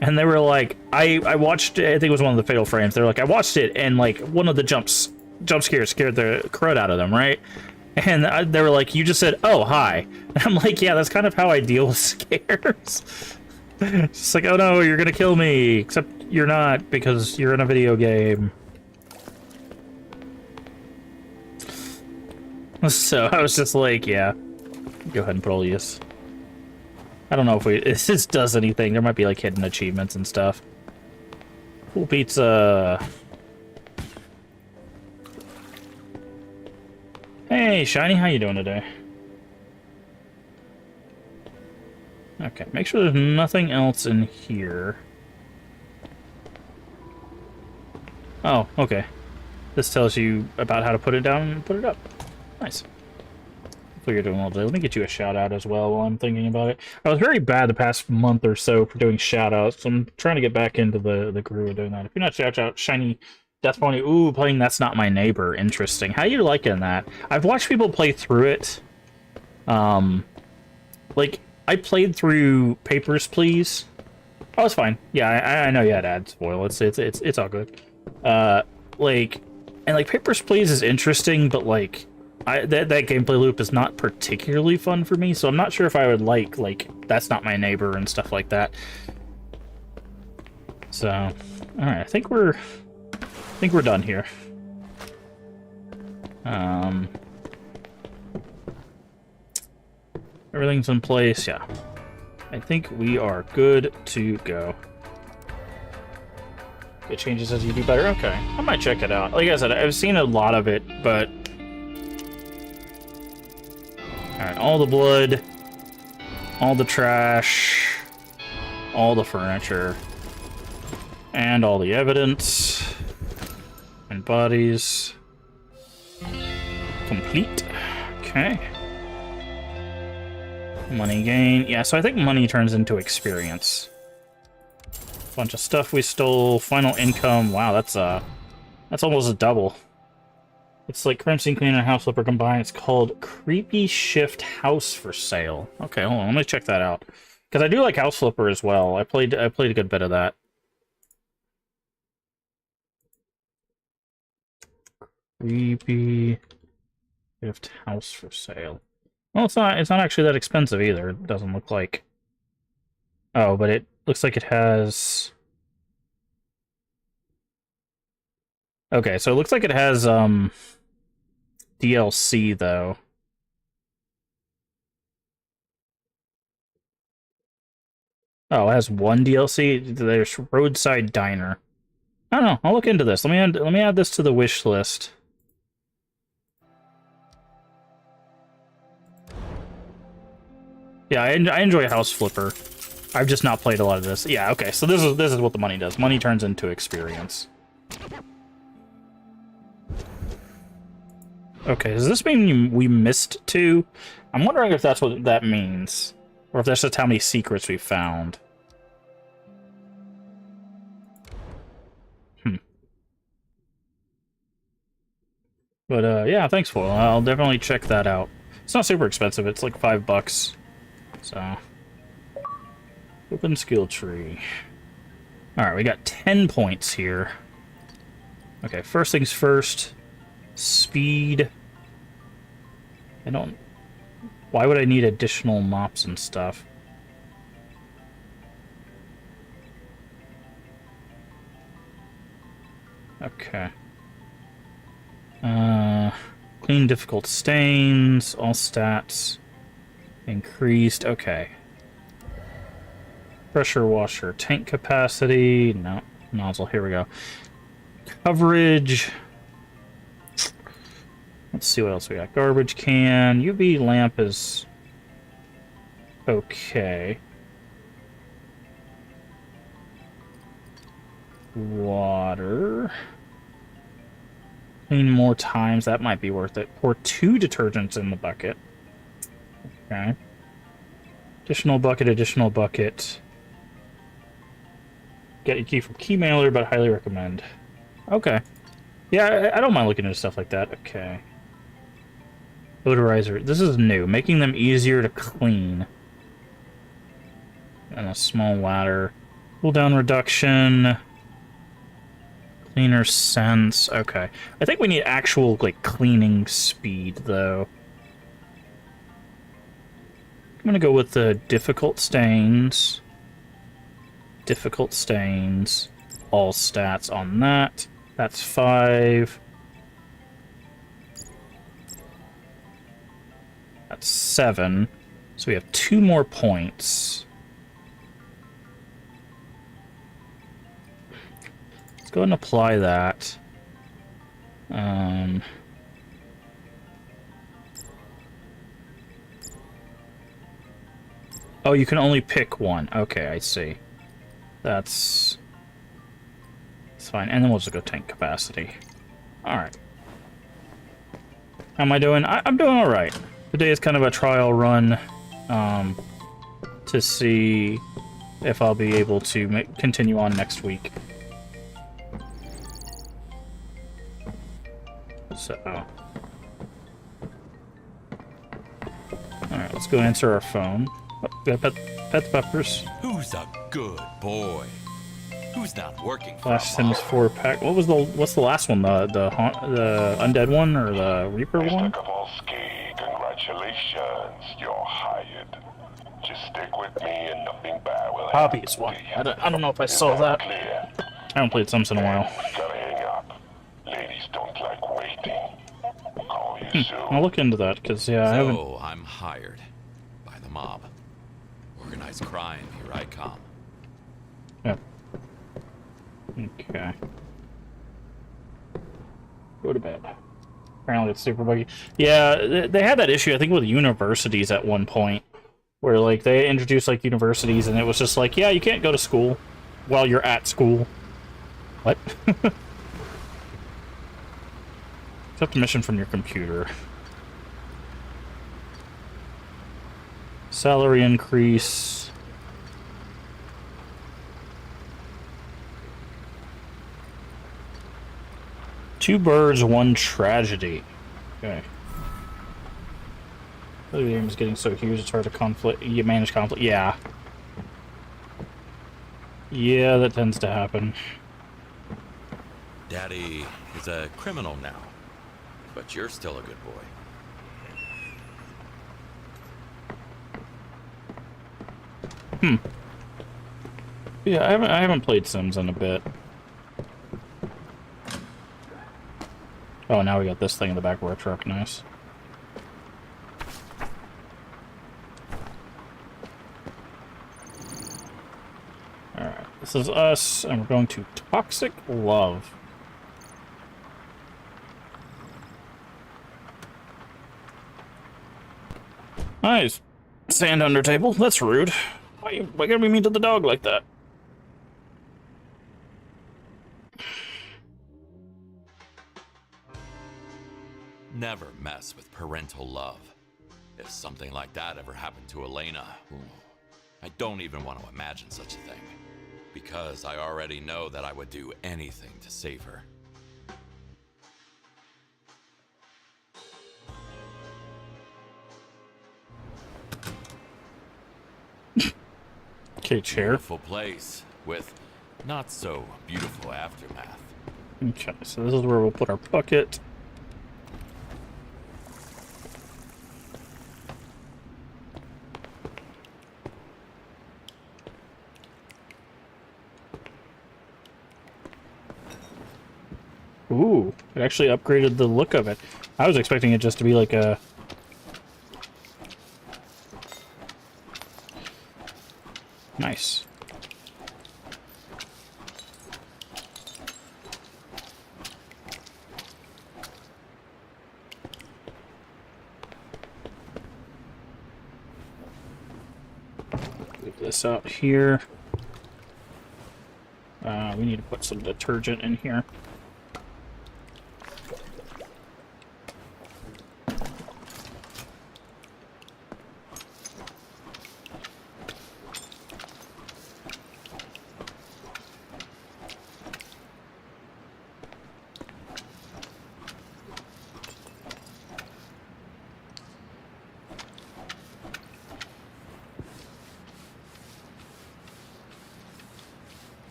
And they were like, I watched it, I think it was one of the Fatal Frames. They're like, I watched it and like one of the jump scares scared the crud out of them, right? And they were like, you just said, oh, hi. And I'm like, yeah, that's kind of how I deal with scares. It's like, oh no, you're gonna kill me. Except you're not, because you're in a video game. So I was just like, yeah, go ahead and put all these. I don't know if this does anything. There might be like hidden achievements and stuff. Cool pizza. Hey, Shiny, how you doing today? Okay, make sure there's nothing else in here. Oh, okay. This tells you about how to put it down and put it up. Nice. Hopefully you're doing well today. Let me get you a shout out as well while I'm thinking about it. I was very bad the past month or so for doing shout outs, so I'm trying to get back into the groove of doing that. If you're not shout out, Shiny Death Pony, ooh, playing That's Not My Neighbor. Interesting. How you liking that? I've watched people play through it. Like, I played through Papers, Please. Oh, it's fine. Yeah, I know you had to add spoil. It's all good. Like, and like Papers, Please is interesting, but like, that gameplay loop is not particularly fun for me, so I'm not sure if I would like That's Not My Neighbor and stuff like that. So, all right, I think we're done here. Everything's in place, yeah. I think we are good to go. It changes as you do better? Okay. I might check it out. Like I said, I've seen a lot of it, but... Alright, all the blood, all the trash, all the furniture, and all the evidence, and bodies. Complete. Okay. Money gain. Yeah, so I think money turns into experience. Bunch of stuff we stole. Final income. Wow, that's almost a double. It's like Crimson Queen and House Flipper combined. It's called Creepy Shift House for Sale. Okay, hold on. Let me check that out. Because I do like House Flipper as well. I played a good bit of that. Creepy Shift House for Sale. Well, it's not actually that expensive either. It doesn't look like. Oh, but it looks like it has. Okay, so it looks like it has DLC though. Oh, it has one DLC. There's Roadside Diner. I don't know. I'll look into this. Let me add this to the wish list. Yeah, I enjoy House Flipper. I've just not played a lot of this. Yeah, okay. So this is what the money does. Money turns into experience. Okay, does this mean we missed 2? I'm wondering if that's what that means. Or if that's just how many secrets we found. But, yeah, thanks, Foil. I'll definitely check that out. It's not super expensive. It's like $5. So... Open skill tree. Alright, we got 10 points here. Okay, first things first. Speed. Why would I need additional mops and stuff? Okay. Clean difficult stains. All stats. Increased. Okay. Pressure washer. Tank capacity. No. Nozzle. Here we go. Coverage. Let's see what else we got. Garbage can. UV lamp is okay. Water. Clean more times. That might be worth it. Pour 2 detergents in the bucket. Okay. Additional bucket, additional bucket. Get a key from Keymailer, but highly recommend. Okay. Yeah, I don't mind looking at stuff like that. Okay. Odorizer. This is new. Making them easier to clean. And a small ladder. Cooldown reduction. Cleaner sense. Okay. I think we need actual, like, cleaning speed, though. I'm gonna go with the difficult stains. Difficult stains. All stats on that. That's 5. That's 7. So we have 2 more points. Let's go ahead and apply that. Oh, you can only pick one. Okay, I see. That's fine. And then we'll just go tank capacity. Alright. How am I doing? I'm doing alright. Today is kind of a trial run to see if I'll be able to continue on next week. So... Alright, let's go answer our phone. Oh, got pet the peppers. Who's a good boy? Who's not working for Last a Sims 4 pack. What's the last one? The undead one or the Reaper one? Mr. Kowalski, congratulations. You're hired. Just stick with me and nothing bad will happen. Hobbies one. I don't know if I saw that. Clear. I haven't played Sims in a while. Gotta hang up. Ladies don't like waiting. Call you soon. I'll look into that because yeah, I haven't. So I'm hired by the mob. Organized crime, here I come. Yep. Okay. Go to bed. Apparently it's super buggy. Yeah, they had that issue, I think, with universities at one point. Where, like, they introduced, like, universities, and it was just like, yeah, you can't go to school while you're at school. What? Accept a mission from your computer. Salary increase. Two birds, one tragedy. Okay. The game is getting so huge it's hard to manage conflict. Yeah. Yeah, that tends to happen. Daddy is a criminal now, but you're still a good boy. Yeah, I haven't played Sims in a bit. Oh, now we got this thing in the back of our truck. Nice. Alright, this is us, and we're going to Toxic Love. Nice. Sand under table? That's rude. Why gotta be mean to the dog like that? Never mess with parental love. If something like that ever happened to Elena, I don't even want to imagine such a thing. Because I already know that I would do anything to save her. Okay, chair. Beautiful place with not so beautiful aftermath. Okay, so this is where we'll put our bucket. Ooh, it actually upgraded the look of it. I was expecting it just to be like a... Nice. Leave this out here. We need to put some detergent in here.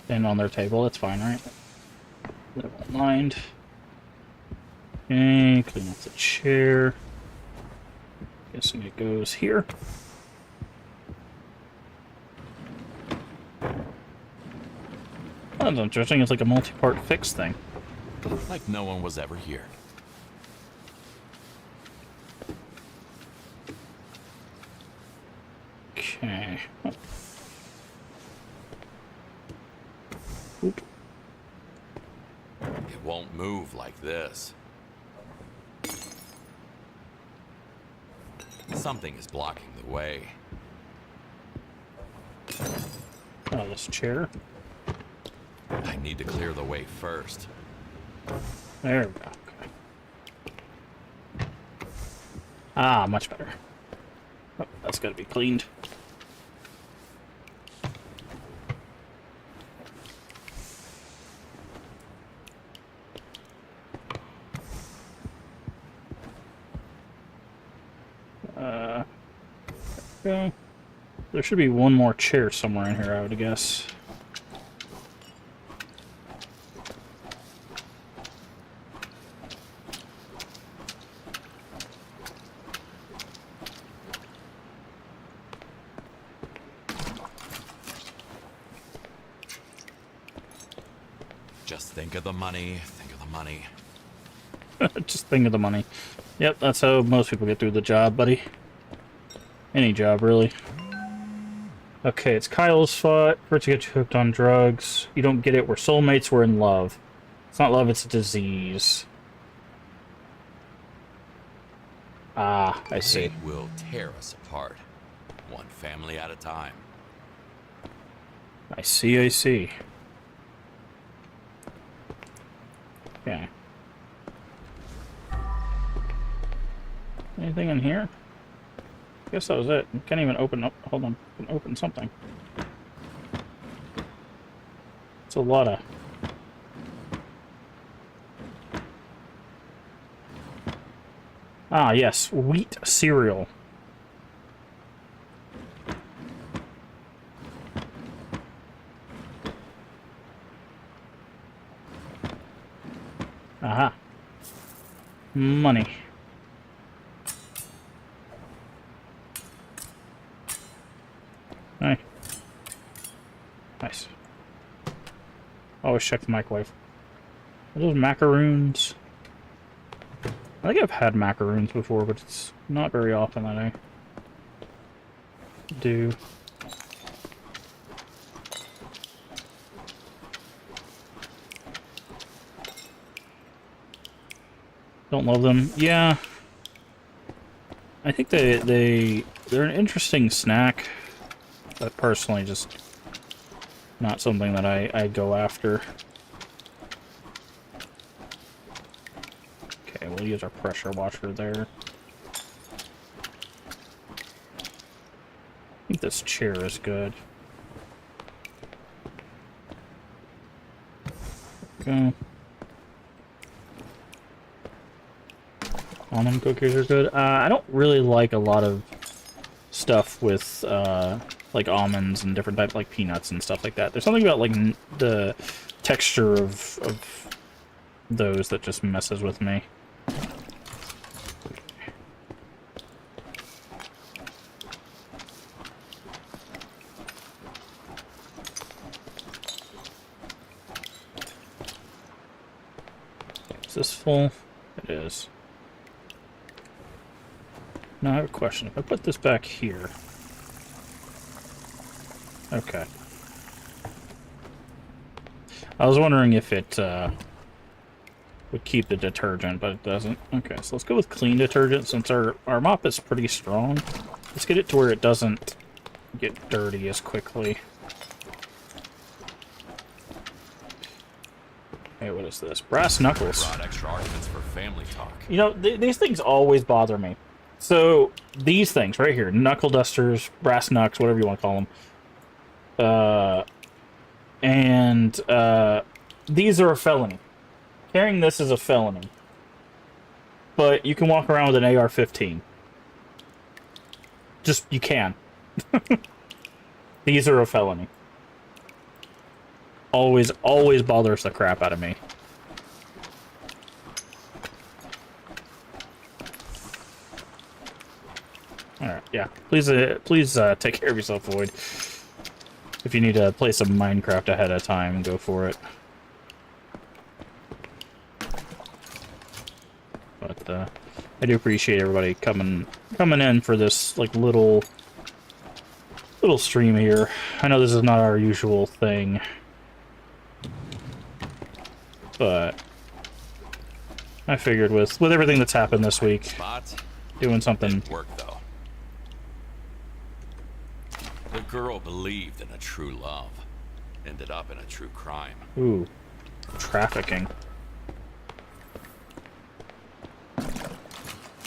And on their table, that's fine, right? They won't mind. Okay, clean up the chair. Guessing it goes here. That's interesting, it's like a multi-part fix thing. Like no one was ever here. Okay. Oop. It won't move like this. Something is blocking the way. Oh, this chair. I need to clear the way first. There we go. Okay. Ah, much better. Oh, that's got to be cleaned. Okay. There should be one more chair somewhere in here, I would guess. Just think of the money, think of the money. Just think of the money. Yep, that's how most people get through the job, buddy. Any job, really. Okay, it's Kyle's fault. First you get you hooked on drugs. You don't get it. We're soulmates. We're in love. It's not love, it's a disease. Ah, I see. Hate will tear us apart, one family at a time. I see, I see. Okay. Anything in here? Guess that was it. Can't even open up. Hold on. Can open something. It's a lot of. Ah, yes. Wheat cereal. Aha. Money. Hey. Nice. Always check the microwave. Are those macaroons? I think I've had macaroons before, but it's not very often that I do. Don't love them. Yeah. I think they're an interesting snack, but personally just not something that I go after. Okay, we'll use our pressure washer there. I think this chair is good. Go. Almond cookies are good. I don't really like a lot of stuff with like almonds and different types, like peanuts and stuff like that. There's something about like the texture of those that just messes with me. Is this full? It is. Now I have a question. If I put this back here... Okay. I was wondering if it would keep the detergent, but it doesn't. Okay, so let's go with clean detergent since our mop is pretty strong. Let's get it to where it doesn't get dirty as quickly. Hey, what is this? Brass knuckles. Brought extra arguments for family talk. You know, these things always bother me. So, these things right here, knuckle dusters, brass knucks, whatever you want to call them. These are a felony. Carrying this is a felony. But you can walk around with an AR-15. Just, you can. These are a felony. Always bothers the crap out of me. Alright, yeah. Please take care of yourself, Void. If you need to play some Minecraft ahead of time, go for it. But, I do appreciate everybody coming in for this, like, little stream here. I know this is not our usual thing. But I figured with everything that's happened this week, Spot. doing something. Didn't work though. The girl believed in a true love, ended up in a true crime. Ooh, trafficking.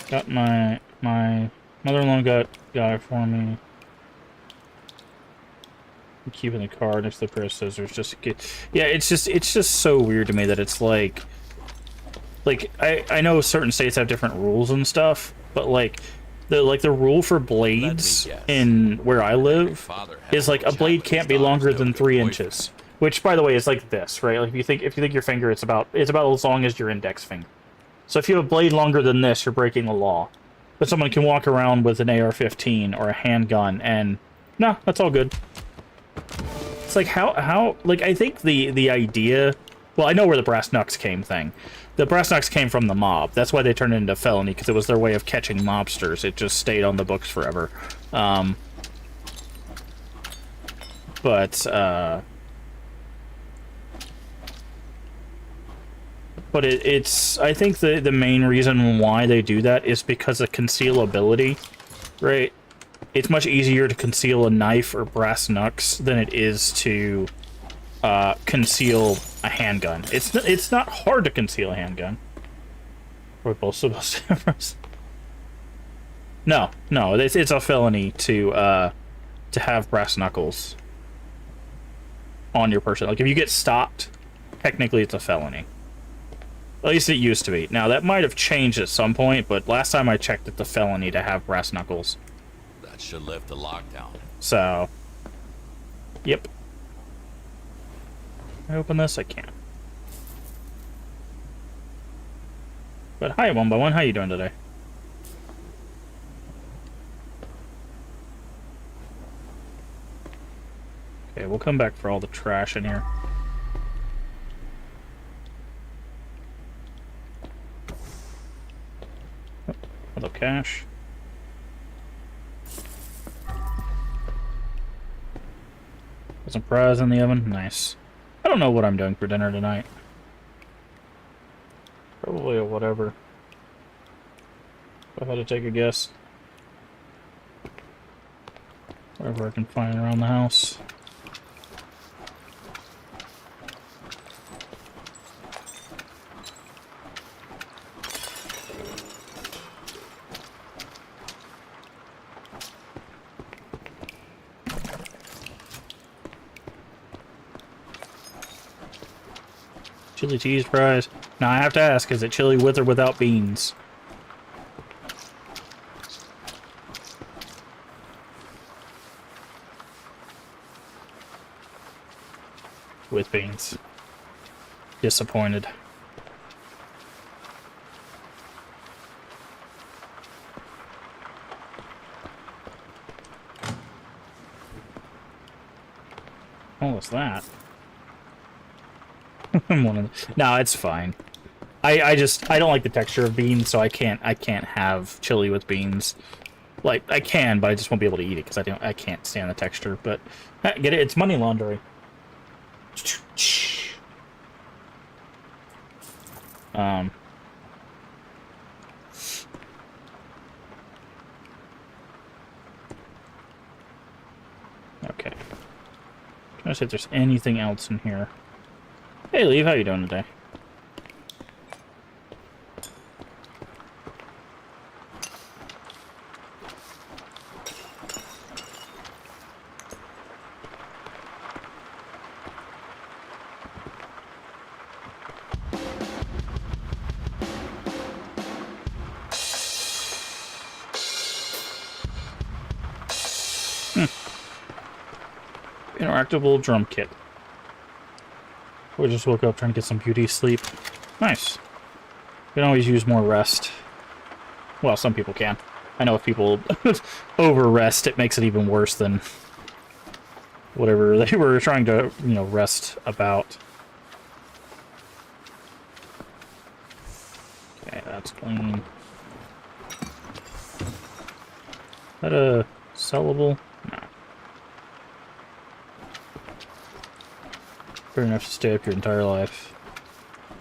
Got my mother-in-law got it for me. I'm keeping the car next to the pair of scissors just to get. Yeah, it's just so weird to me that it's like I know certain states have different rules and stuff, but like the rule for blades in where I live is like a blade can't be longer than 3 inches. Which, by the way, is like this, right? Like if you think your finger, it's about as long as your index finger. So if you have a blade longer than this, you're breaking the law. But someone can walk around with an AR-15 or a handgun, and no, that's all good. It's like how like I think the idea. Well, I know where the brass knucks came thing. The brass knucks came from the mob. That's why they turned it into felony, because it was their way of catching mobsters. It just stayed on the books forever. But it's I think the main reason why they do that is because of concealability, right? It's much easier to conceal a knife or brass knucks than it is to conceal a handgun. It's not hard to conceal a handgun. We're both supposed to. No, it's a felony to have brass knuckles on your person. Like if you get stopped, technically it's a felony. At least it used to be. Now that might have changed at some point, but last time I checked, it's a felony to have brass knuckles. That should lift the lockdown. So, yep. Can I open this? I can't. But hi, 1x1. How you doing today? Okay, we'll come back for all the trash in here. Oh, hello, cash. Got some fries in the oven. Nice. I don't know what I'm doing for dinner tonight. Probably a whatever. If I had to take a guess. Whatever I can find around the house. Chili cheese fries. Now I have to ask, is it chili with or without beans? With beans. Disappointed. Oh, what's that? No, it's fine. I don't like the texture of beans, so I can't have chili with beans. Like I can, but I just won't be able to eat it because I can't stand the texture. But get it? It's money laundering. Okay. Trying to see if there's anything else in here. Hey, Leave, how you doing today? Interactable drum kit. We just woke up trying to get some beauty sleep. Nice. You can always use more rest. Well, some people can. I know if people over rest, it makes it even worse than whatever they were trying to, rest about. Okay, that's clean. Is that a sellable? No. Fair enough to stay up your entire life.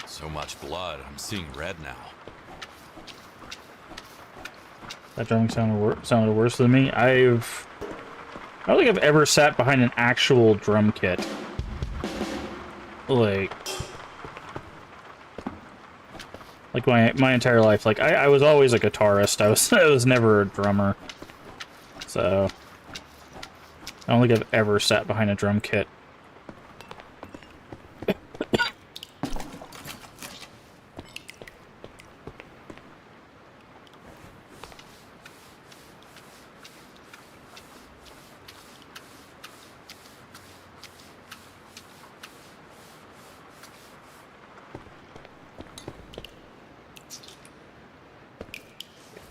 So much blood, I'm seeing red now. That drawing sounded worse than me. I've I don't think I've ever sat behind an actual drum kit. Like my entire life. Like I was always a guitarist. I was never a drummer. So I don't think I've ever sat behind a drum kit.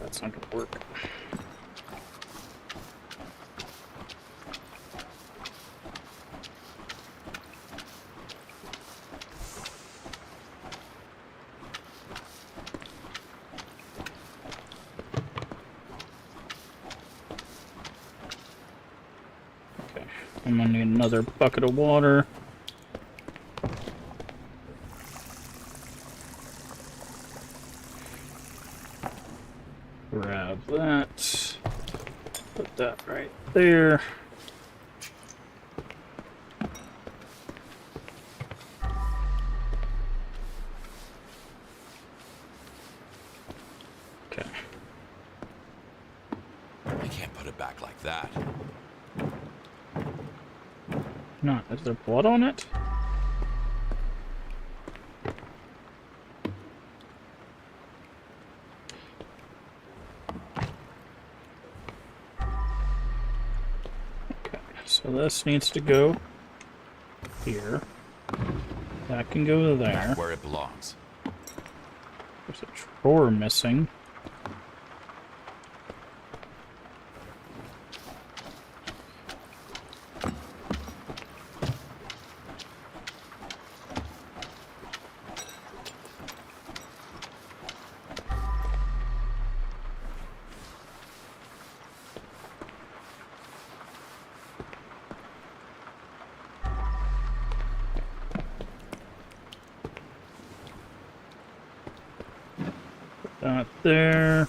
That's not gonna work. Okay, I'm gonna need another bucket of water. Grab that. Put that right there. Okay. I can't put it back like that. Not. Is there blood on it? So this needs to go here. That can go there. Back where it belongs. There's a drawer missing. That there.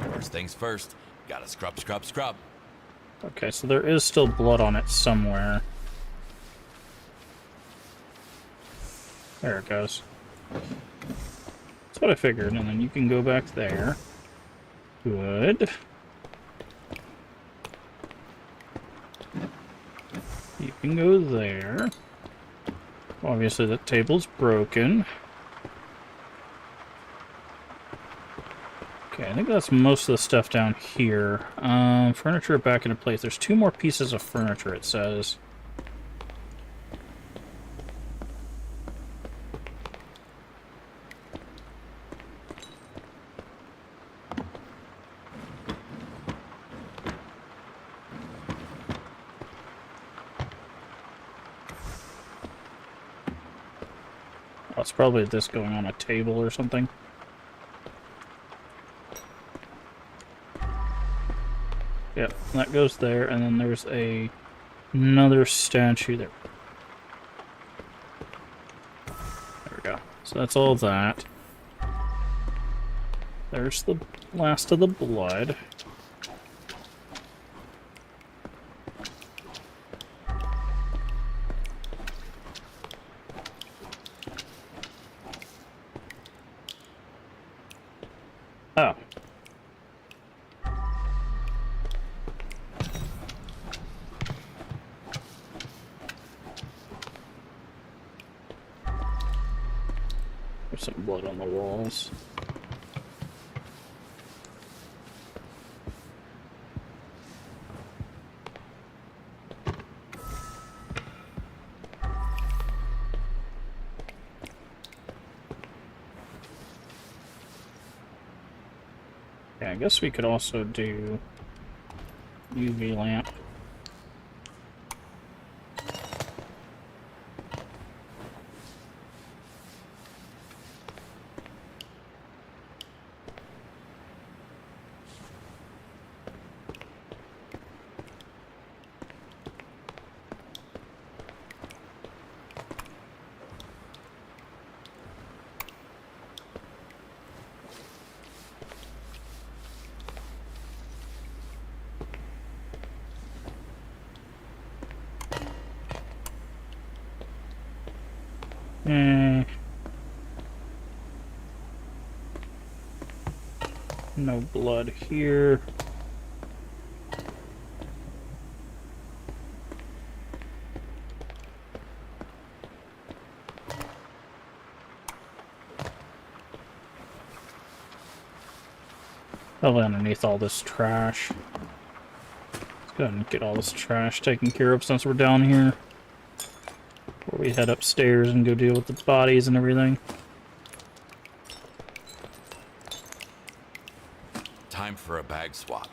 First things first. Gotta scrub, scrub, scrub. Okay, so there is still blood on it somewhere. There it goes. That's what I figured, and then you can go back there. Good. You can go there. Obviously, the table's broken. Okay, I think that's most of the stuff down here. Furniture back into place. There's 2 more pieces of furniture, it says. Oh, it's probably this going on a table or something. Yep, that goes there, and then there's another statue there. There we go. So that's all that. There's the last of the blood. Oh. There's some blood on the walls. Yeah, I guess we could also do UV lamp. Eh. No blood here. Probably underneath all this trash. Let's go ahead and get all this trash taken care of since we're down here. Before we head upstairs and go deal with the bodies and everything. Time for a bag swap.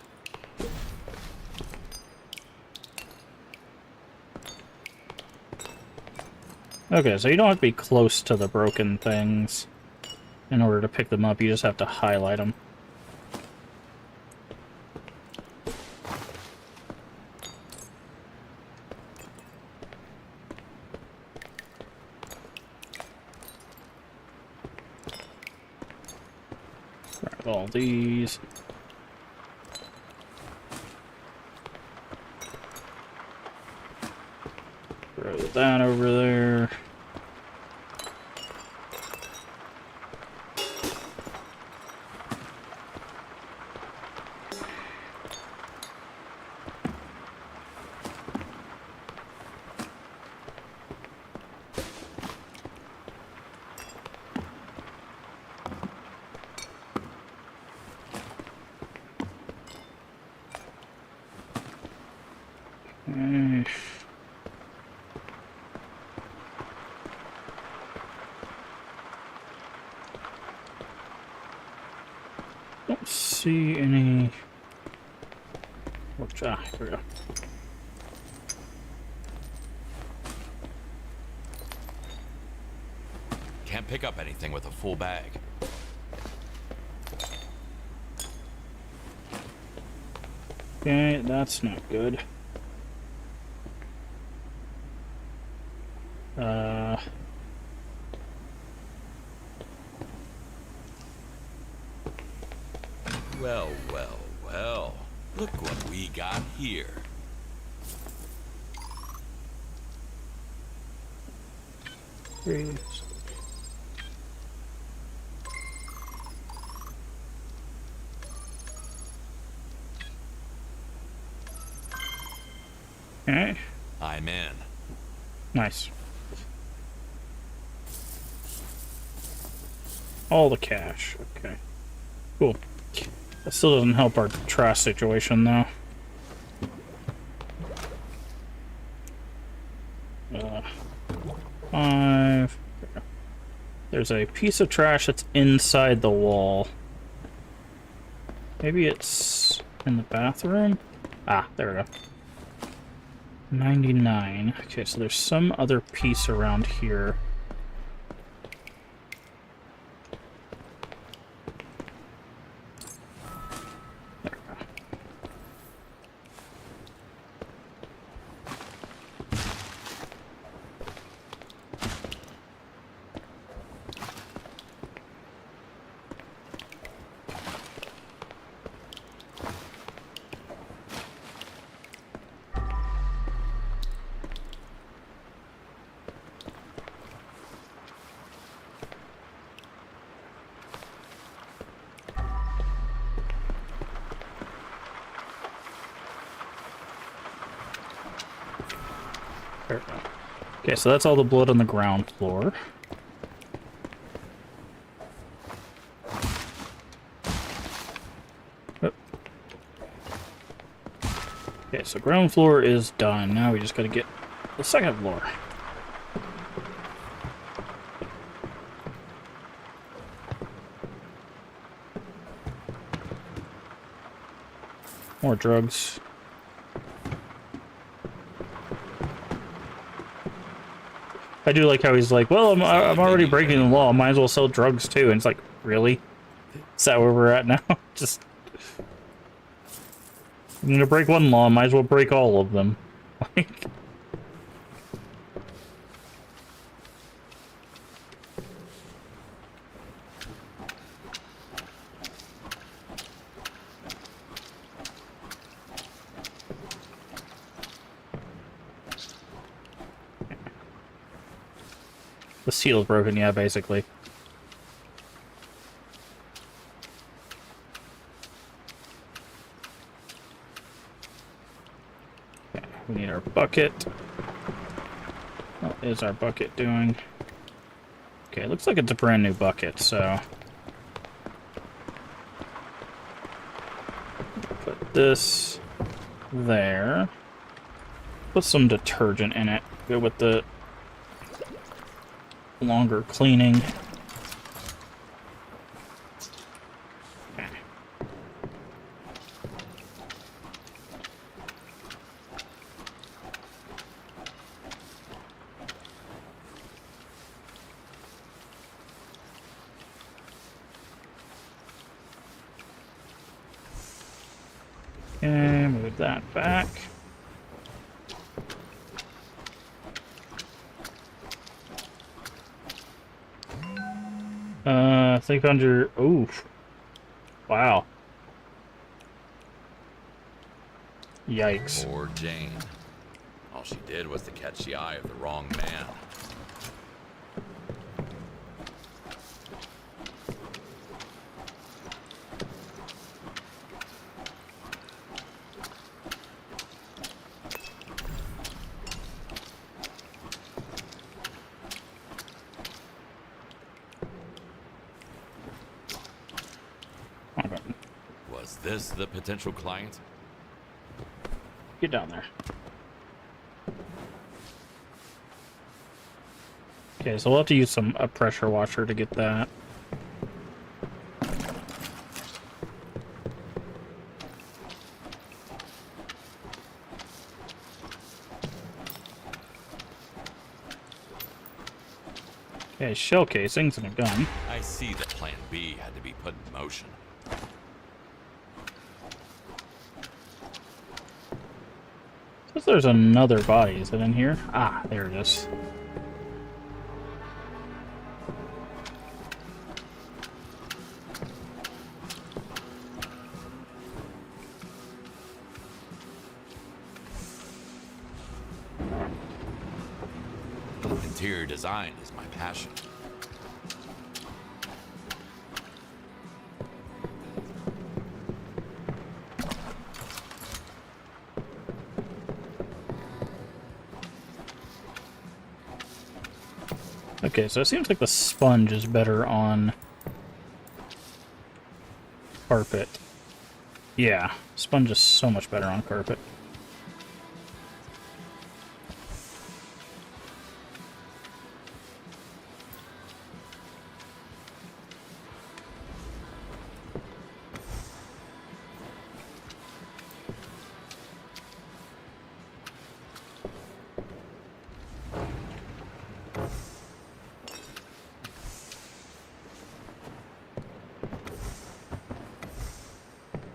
Okay, so you don't have to be close to the broken things in order to pick them up. You just have to highlight them. Grab all these. Throw that over there. Mm. Don't see any. Here we go. Can't pick up anything with a full bag. Okay, that's not good. Well, well, well. Look what we got here. Okay, I'm in. nice. All the cash. Okay, cool. That still doesn't help our trash situation, though. Five. There's a piece of trash that's inside the wall. Maybe it's in the bathroom? Ah, there we go. 99. Okay, so there's some other piece around here. There we go. There we go. Okay, so that's all the blood on the ground floor. Oh. Okay, so ground floor is done. Now we just gotta get the second floor. More drugs. I do like how he's like, well, I'm already breaking the law. Might as well sell drugs too. And it's like, really? Is that where we're at now? Just, I'm gonna break one law. Might as well break all of them. Like, the seal's broken, yeah, basically. Okay, we need our bucket. What is our bucket doing? Okay, it looks like it's a brand new bucket, so... Put this there. Put some detergent in it. Go with the longer cleaning. Okay. And move that back. I think under... Oof. Wow. Yikes. Poor Jane. All she did was to catch the eye of the wrong man. Was this the potential client? Get down there. Okay, so we'll have to use a pressure washer to get that. Okay, shell casings and a gun. I see that Plan B had to be put in motion. Says there's another body. Is it in here? Ah, there it is. Interior design is my passion. Okay, so it seems like the sponge is better on carpet. Yeah, sponge is so much better on carpet.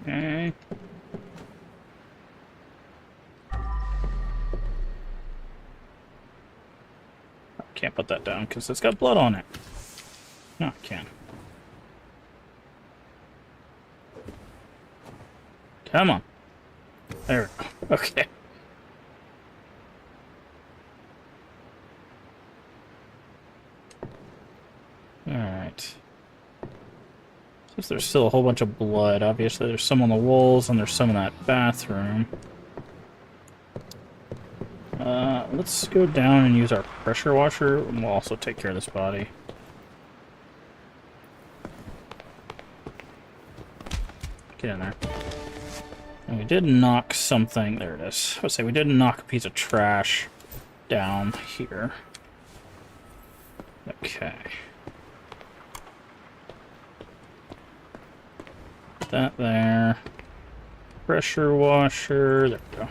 Okay. Can't put that down because it's got blood on it. No, I can. Come on. There we go. Okay. Alright. Since there's still a whole bunch of blood, obviously there's some on the walls and there's some in that bathroom. Let's go down and use our pressure washer, and we'll also take care of this body. Get in there. And we did knock something. There it is. I would say we did knock a piece of trash down here. Okay. Put that there. Pressure washer. There we go.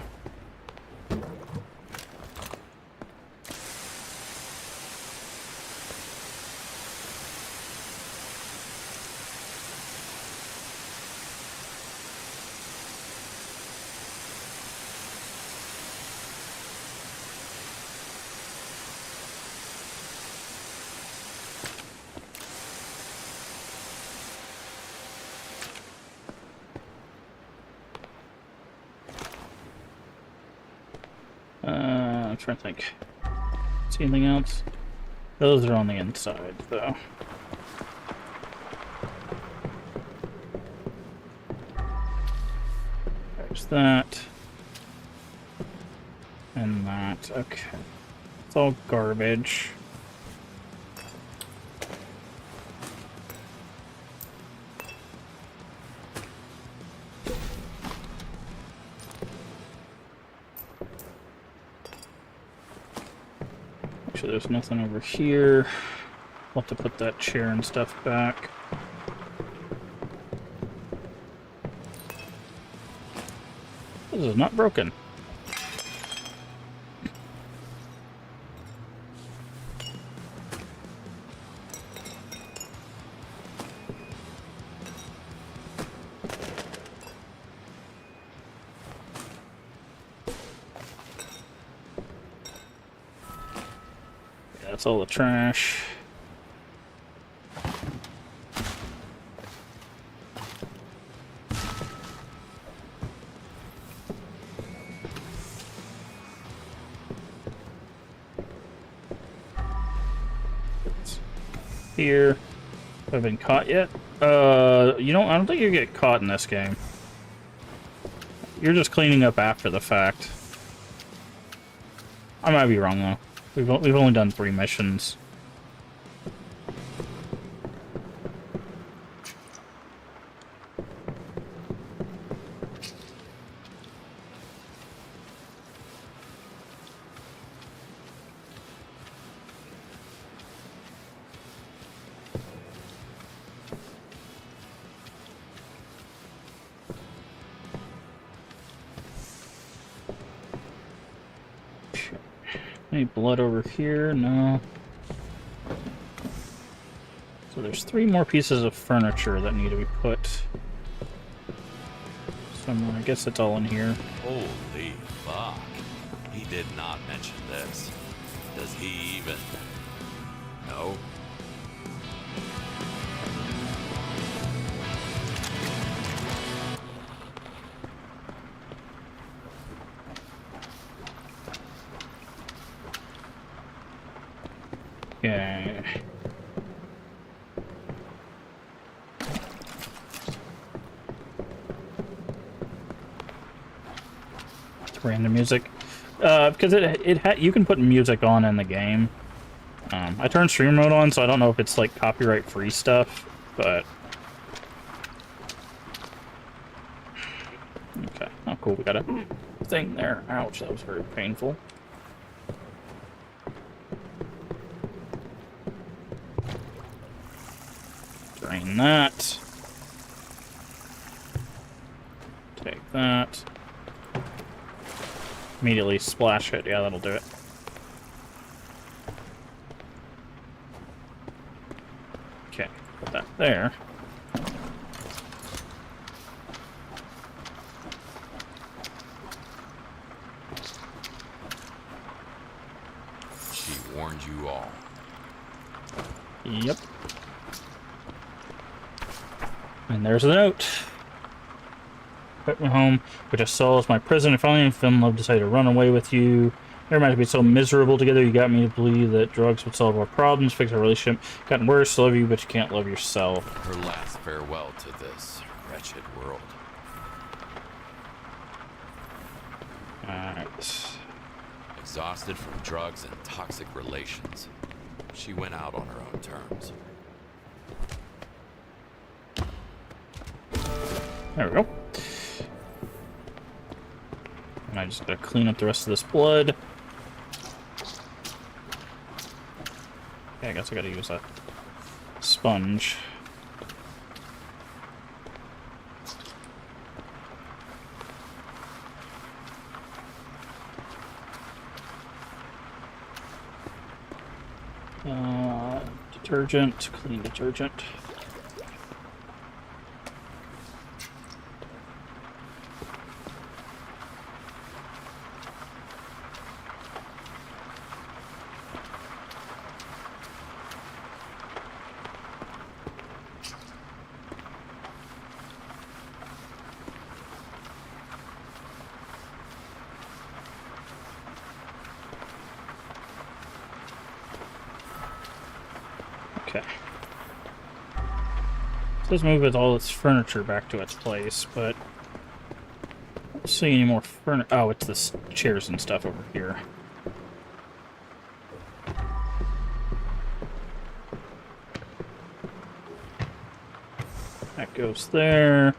I'm trying to think. See anything else? Those are on the inside, though. There's that. And that. Okay. It's all garbage. Actually, there's nothing over here. I'll have to put that chair and stuff back. This is not broken. Yeah, that's all the trash. Here. Have I been caught yet? You know, I don't think you get caught in this game. You're just cleaning up after the fact. I might be wrong though. We've only done 3 missions. Any blood over here? No. So there's 3 more pieces of furniture that need to be put somewhere. I guess it's all in here. Holy fuck. He did not mention this. Does he even... No? Okay. It's random music. Because you can put music on in the game. I turned stream mode on, so I don't know if it's like copyright free stuff, but okay. Oh, cool. We got a thing there. Ouch, that was very painful. Drain that. Take that. Immediately splash it. Yeah, that'll do it. Okay, put that there. She warned you all. Yep. And there's the note. Quit my home, which I saw as my prison. I finally fell in love, decided to run away with you. Never mind to be so miserable together. You got me to believe that drugs would solve our problems, fix our relationship. Gotten worse, love you, but you can't love yourself. Her last farewell to this wretched world. Alright. Exhausted from drugs and toxic relations, she went out on her own terms. There we go. And I just gotta clean up the rest of this blood. Okay, I guess I gotta use a sponge. Detergent, clean detergent. Okay. It does move all its furniture back to its place, but I don't see any more furniture. Oh, it's the chairs and stuff over here. That goes there.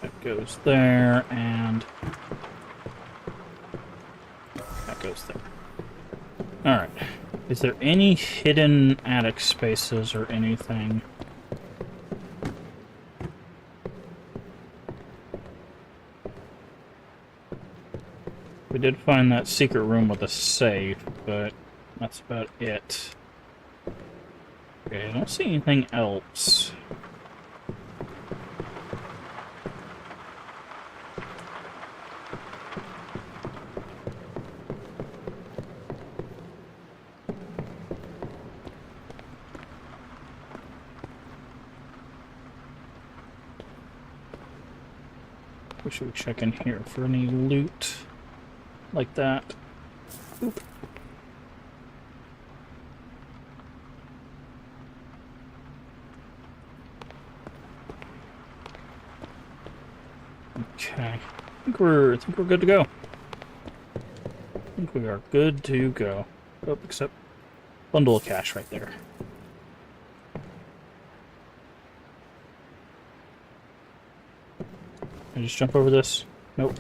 That goes there, and that goes there. Alright. Is there any hidden attic spaces or anything? We did find that secret room with a safe, but that's about it. Okay, I don't see anything else. We should check in here for any loot like that. Oop. Okay, I think we're good to go. I think we are good to go. Oh, except bundle of cash right there. Can I just jump over this? Nope.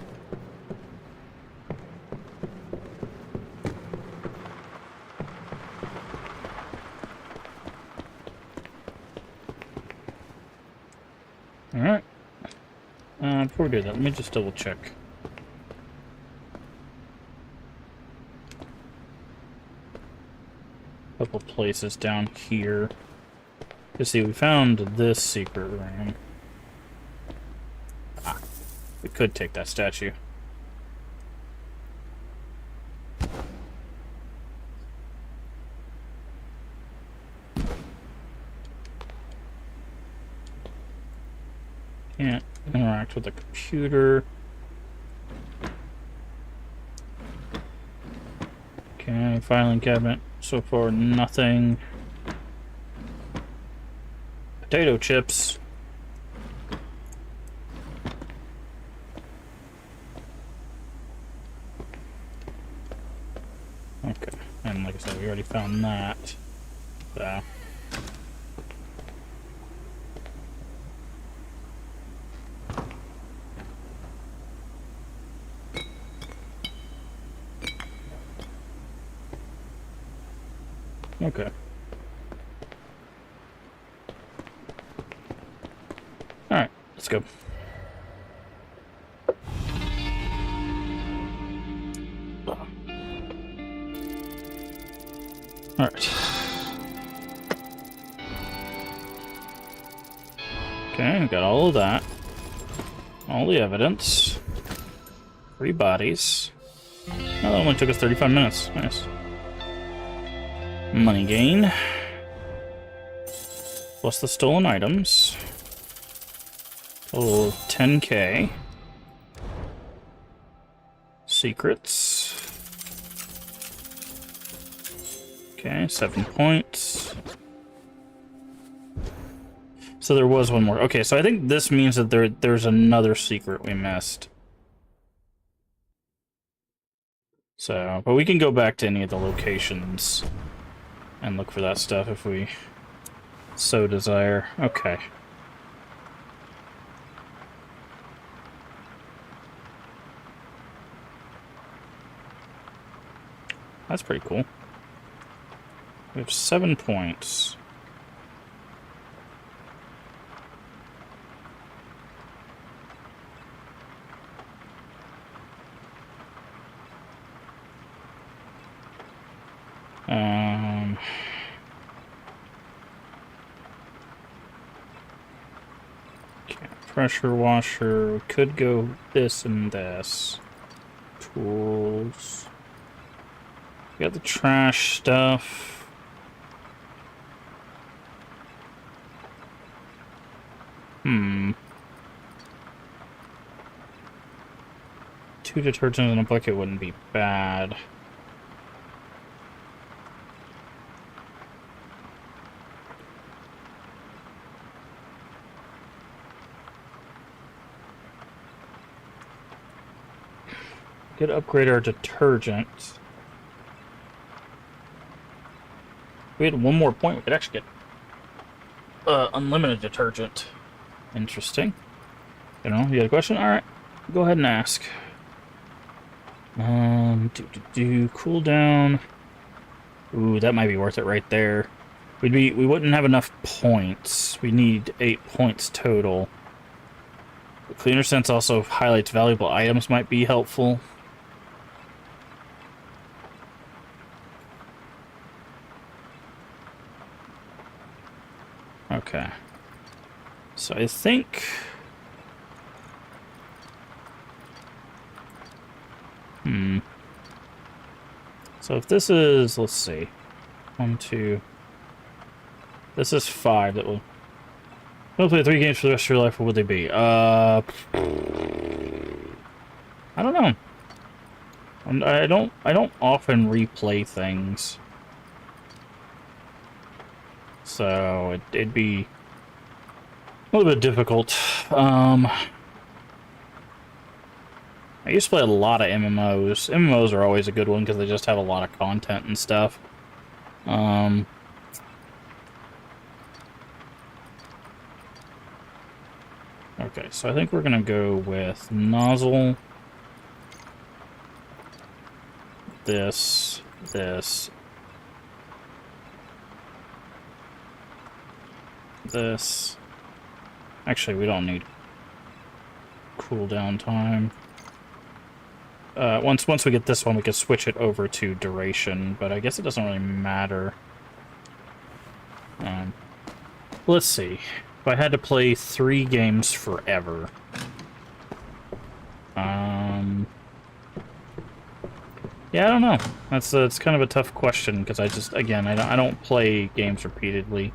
Alright. Before we do that, let me just double check. A couple places down here. You see, we found this secret room. Ah, we could take that statue. Can't interact with the computer. Okay, filing cabinet. So far, nothing. Potato chips. Okay, and like I said, we already found that. So. Okay. Alright, let's go. Alright. Okay, we got all of that. All the evidence. 3 bodies. Oh, that only took us 35 minutes. Nice. Money gain. Plus the stolen items. Total of 10K. Secrets. Okay, 7 points. So there was one more. Okay, so I think this means that there's another secret we missed. So, but we can go back to any of the locations and look for that stuff if we so desire. Okay. That's pretty cool. We have 7 points. Okay, pressure washer. We could go this and this. Tools. We got the trash stuff. Hmm. 2 detergents in a bucket wouldn't be bad. Get upgrade our detergent. If we had one more point, we could actually get unlimited detergent. Interesting. You know, you got a question? Alright. Go ahead and ask. Cooldown. Ooh, that might be worth it right there. We wouldn't have enough points. We need 8 points total. The cleaner sense also highlights valuable items might be helpful. Okay. So I think... So if this is, let's see, 1, 2, this is 5 that will... We'll play 3 games for the rest of your life, what would they be? I don't know. I don't often replay things. So it'd be a little bit difficult. I used to play a lot of MMOs. MMOs are always a good one because they just have a lot of content and stuff. Okay, so I think we're gonna go with nozzle. This. This. Actually, we don't need cooldown time. Once we get this one, we can switch it over to duration, but I guess it doesn't really matter. Let's see. If I had to play 3 games forever... Yeah, I don't know. That's kind of a tough question, because I just, again, I don't play games repeatedly.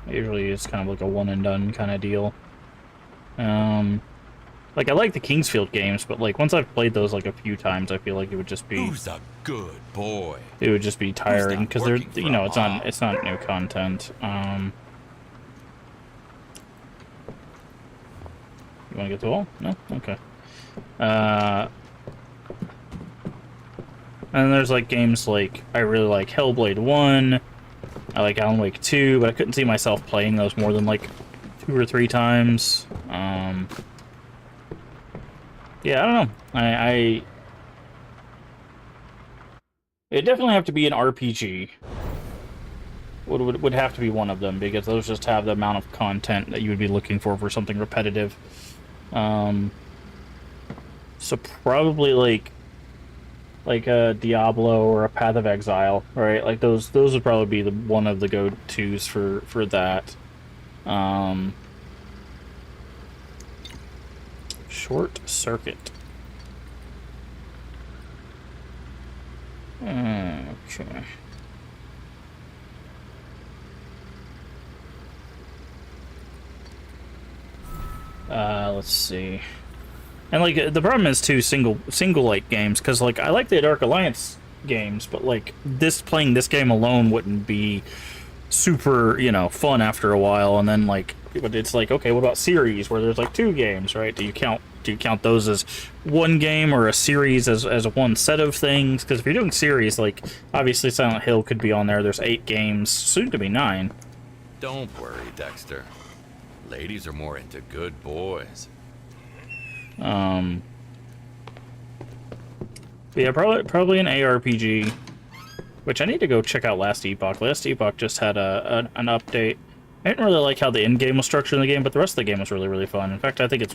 Usually it's kind of like a one-and-done kind of deal. Like, I like the Kingsfield games, but, like, once I've played those, like, a few times, I feel like it would just be... Who's a good boy? It would just be tiring, because they're, you know, it's mom? not new content. You want to get the wall? No? Okay. And there's, like, games like... I really like Hellblade 1. I like Alan Wake 2, but I couldn't see myself playing those more than, like, 2 or 3 times. Yeah, I don't know. It'd definitely have to be an RPG. Would have to be one of them, because those just have the amount of content that you would be looking for something repetitive. So probably like a Diablo or a Path of Exile, right? Like those would probably be one of the go-tos for that. Short Circuit. Okay. Let's see. And like the problem is too single like games, because like I like the Dark Alliance games, but like playing this game alone wouldn't be super, you know, fun after a while. And then like, but it's like, okay, what about series where there's like 2 games, right? Do you count those as one game or a series as one set of things? Because if you're doing series, like obviously Silent Hill could be on there. There's 8 games, soon to be 9. Don't worry, Dexter. Ladies are more into good boys. Yeah, probably an ARPG, which I need to go check out Last Epoch. Last Epoch just had an update. I didn't really like how the end game was structured in the game, but the rest of the game was really, really fun. In fact, I think it's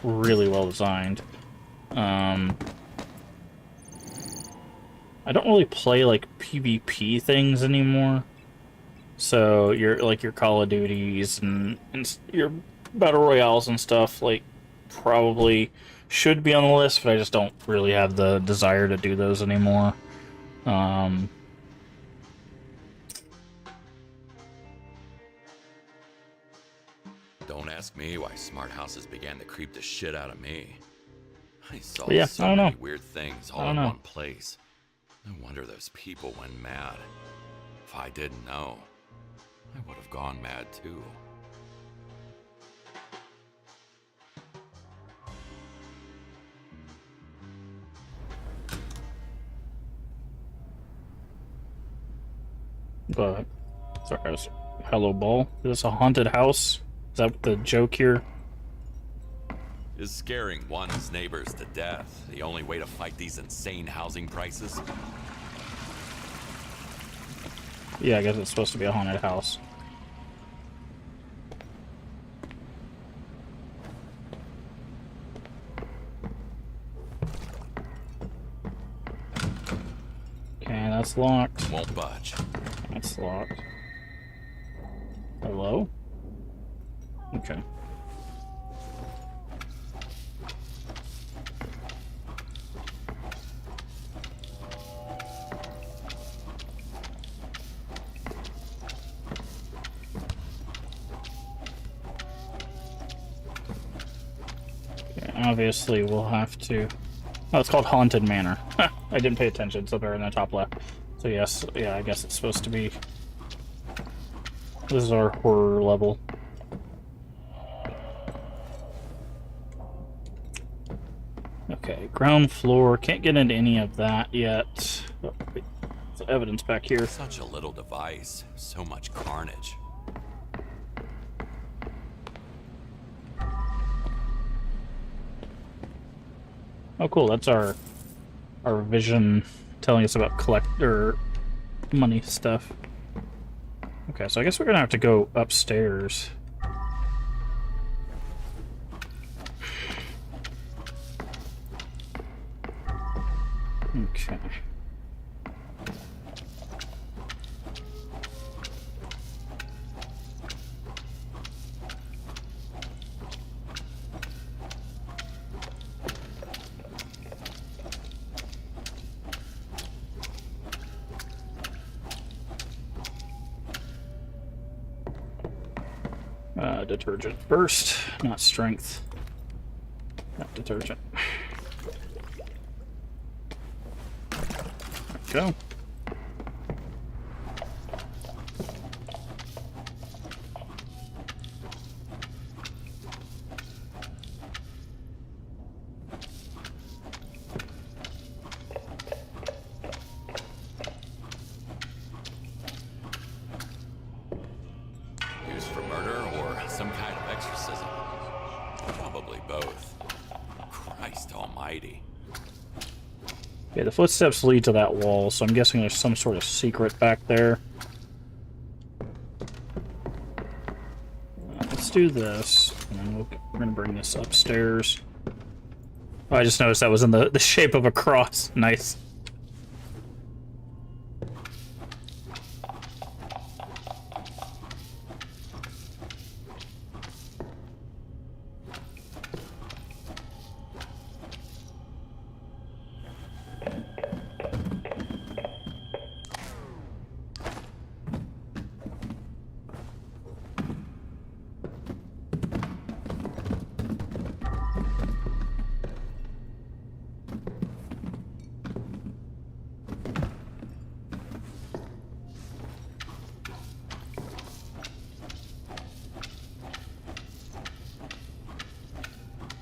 really well designed. I don't really play like PvP things anymore. So your Call of Duties and your Battle Royales and stuff, like, probably should be on the list, but I just don't really have the desire to do those anymore. Don't ask me why smart houses began to creep the shit out of me. I saw Yeah, so I don't many know. weird things I all don't in know. one place. No wonder those people went mad. If I didn't know, I would have gone mad too. but sorry, I was hello ball. Is this a haunted house? Is that the joke here? Is scaring one's neighbors to death the only way to fight these insane housing prices? Yeah, I guess it's supposed to be a haunted house. Okay, that's locked. Won't budge. That's locked. Hello? Okay. Obviously, we'll have to... Oh, it's called Haunted Manor. I didn't pay attention. It's up there in the top left. So yes, yeah, I guess it's supposed to be... This is our horror level. Okay, ground floor. Can't get into any of that yet. Oh, wait. There's evidence back here. Such a little device. So much carnage. Oh, cool. That's our vision telling us about collector money stuff. Okay, so I guess we're gonna have to go upstairs. Okay. Detergent first, not strength. Not detergent. There we go. Used for murder or some kind of exorcism? Probably both. Christ almighty. Okay, the footsteps lead to that wall, so I'm guessing there's some sort of secret back there. Let's do this, and then we're gonna bring this upstairs. Oh, I just noticed that was in the shape of a cross. Nice.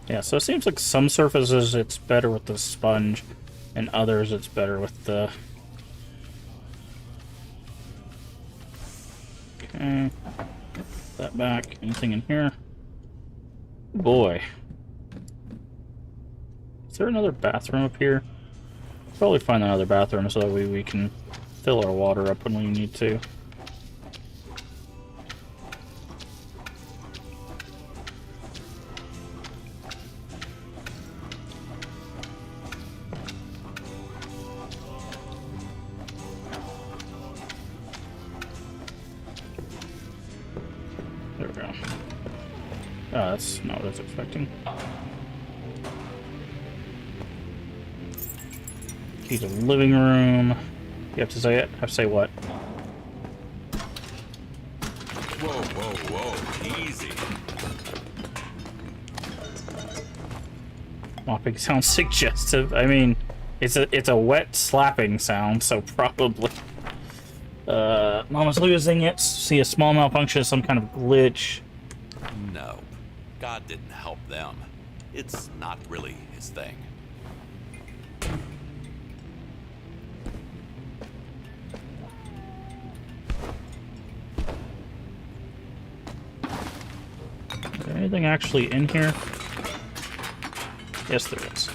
Yeah, so it seems like some surfaces it's better with the sponge, and others it's better with the... Okay. Put that back. Anything in here? Boy. Is there another bathroom up here? Probably find another bathroom so that we can fill our water up when we need to. There we go. Oh, that's not what I was expecting. Key to the living room. You have to say it? I have to say what? Whoa, whoa, whoa. Easy. Mopping sounds suggestive. I mean, it's a wet slapping sound, so probably. Mama's losing it. See a small malfunction, some kind of glitch. No. God didn't help them. It's not really his thing. anything actually in here? Yes, there is.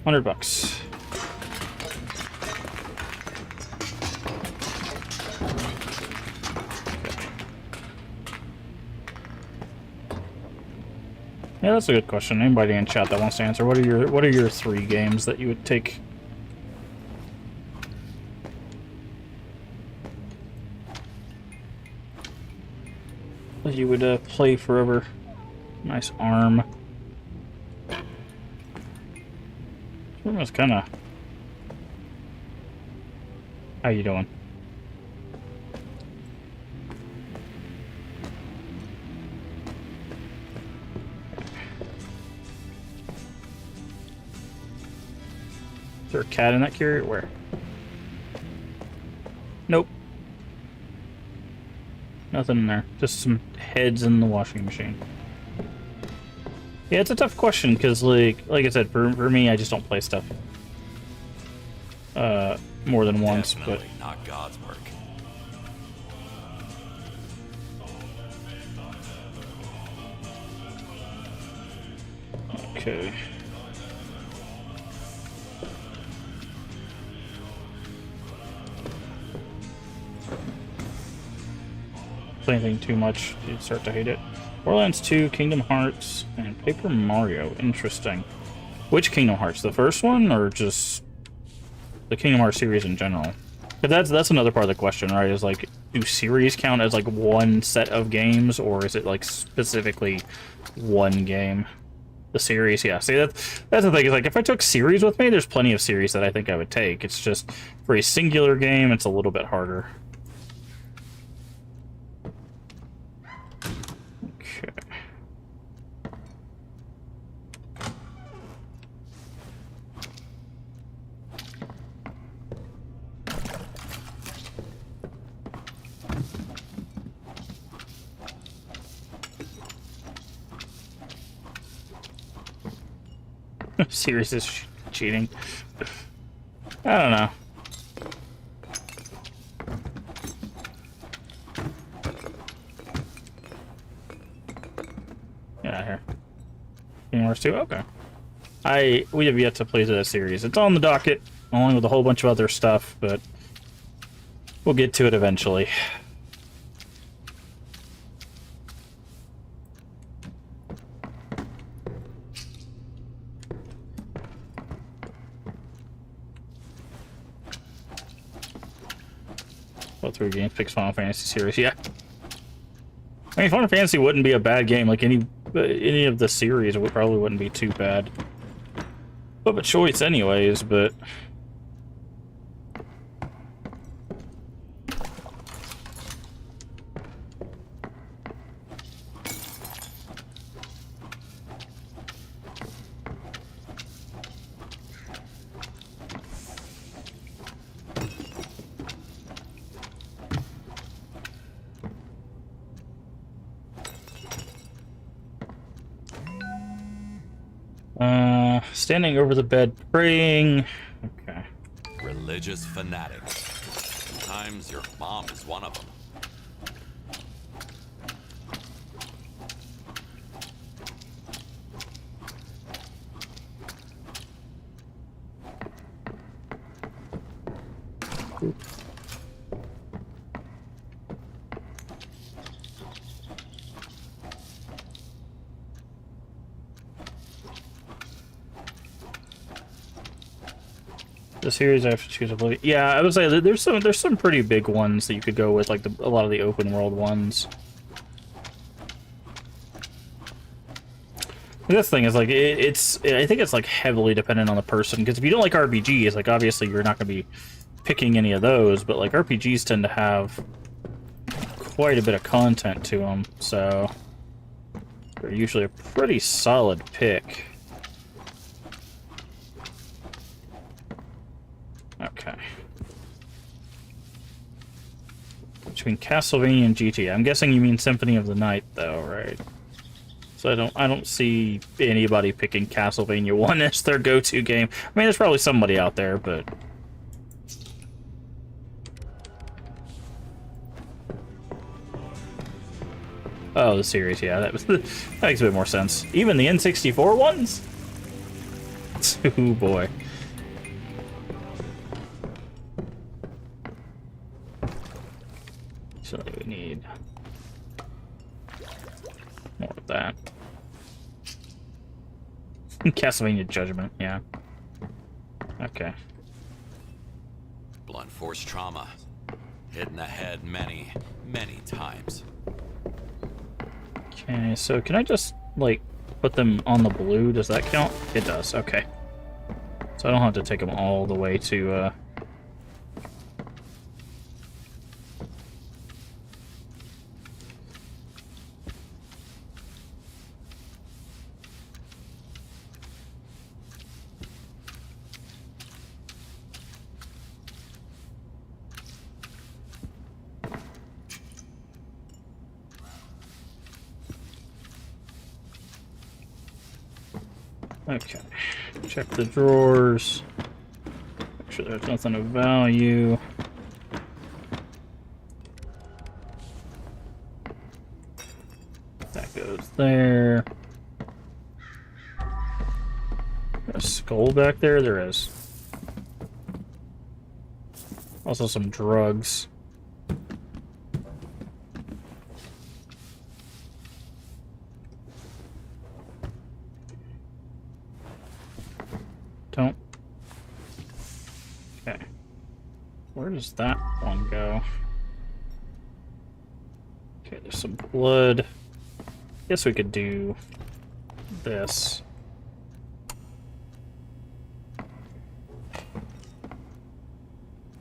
$100. Yeah, that's a good question. Anybody in chat that wants to answer, what are your 3 games that you would take? That you would play forever? Nice arm. This was kind of. How you doing? Is there a cat in that carrier? Where? Nope. Nothing in there. Just some heads in the washing machine. Yeah, it's a tough question because, like I said, for me, I just don't play stuff more than once. Definitely not God's work. Okay. Play anything too much, you'd start to hate it. Borderlands 2, Kingdom Hearts, and Paper Mario. Interesting. Which Kingdom Hearts? The first one, or just the Kingdom Hearts series in general? But that's another part of the question, right? Is like, do series count as like one set of games, or is it like specifically one game? The series, yeah. See, that's the thing. Is like, if I took series with me, there's plenty of series that I think I would take. It's just for a singular game, it's a little bit harder. Okay. Series is cheating. I don't know. Yeah, here. Kingdom Hearts 2? Okay. We have yet to play the series. It's on the docket, along with a whole bunch of other stuff, but we'll get to it eventually. Both 3 games picks Final Fantasy series, yeah. I mean, Final Fantasy wouldn't be a bad game. Like any of the series, it probably wouldn't be too bad. But a choice, anyways. But standing over the bed praying. Okay. Religious fanatics. Sometimes your mom is one of them. The series I have to choose a play. Yeah, I would say that there's some pretty big ones that you could go with, like a lot of the open world ones. This thing is like I think it's like heavily dependent on the person, because if you don't like RPGs, like obviously you're not going to be picking any of those, but like RPGs tend to have quite a bit of content to them, so they're usually a pretty solid pick. Okay. Between Castlevania and GTA. I'm guessing you mean Symphony of the Night, though, right? So I don't see anybody picking Castlevania 1 as their go-to game. I mean, there's probably somebody out there, but Oh, the series, yeah, that makes a bit more sense. Even the N64 ones? Oh boy. So we need more of that. Castlevania Judgment, yeah. Okay. Blunt force trauma. Hit in the head many, many times. Okay, so can I just, like, put them on the blue? Does that count? It does, okay. So I don't have to take them all the way to, Okay, check the drawers. Make sure there's nothing of value. That goes there. A skull back there? There is. Also some drugs. Don't. Okay. Where does that one go? Okay, there's some blood. Guess we could do this.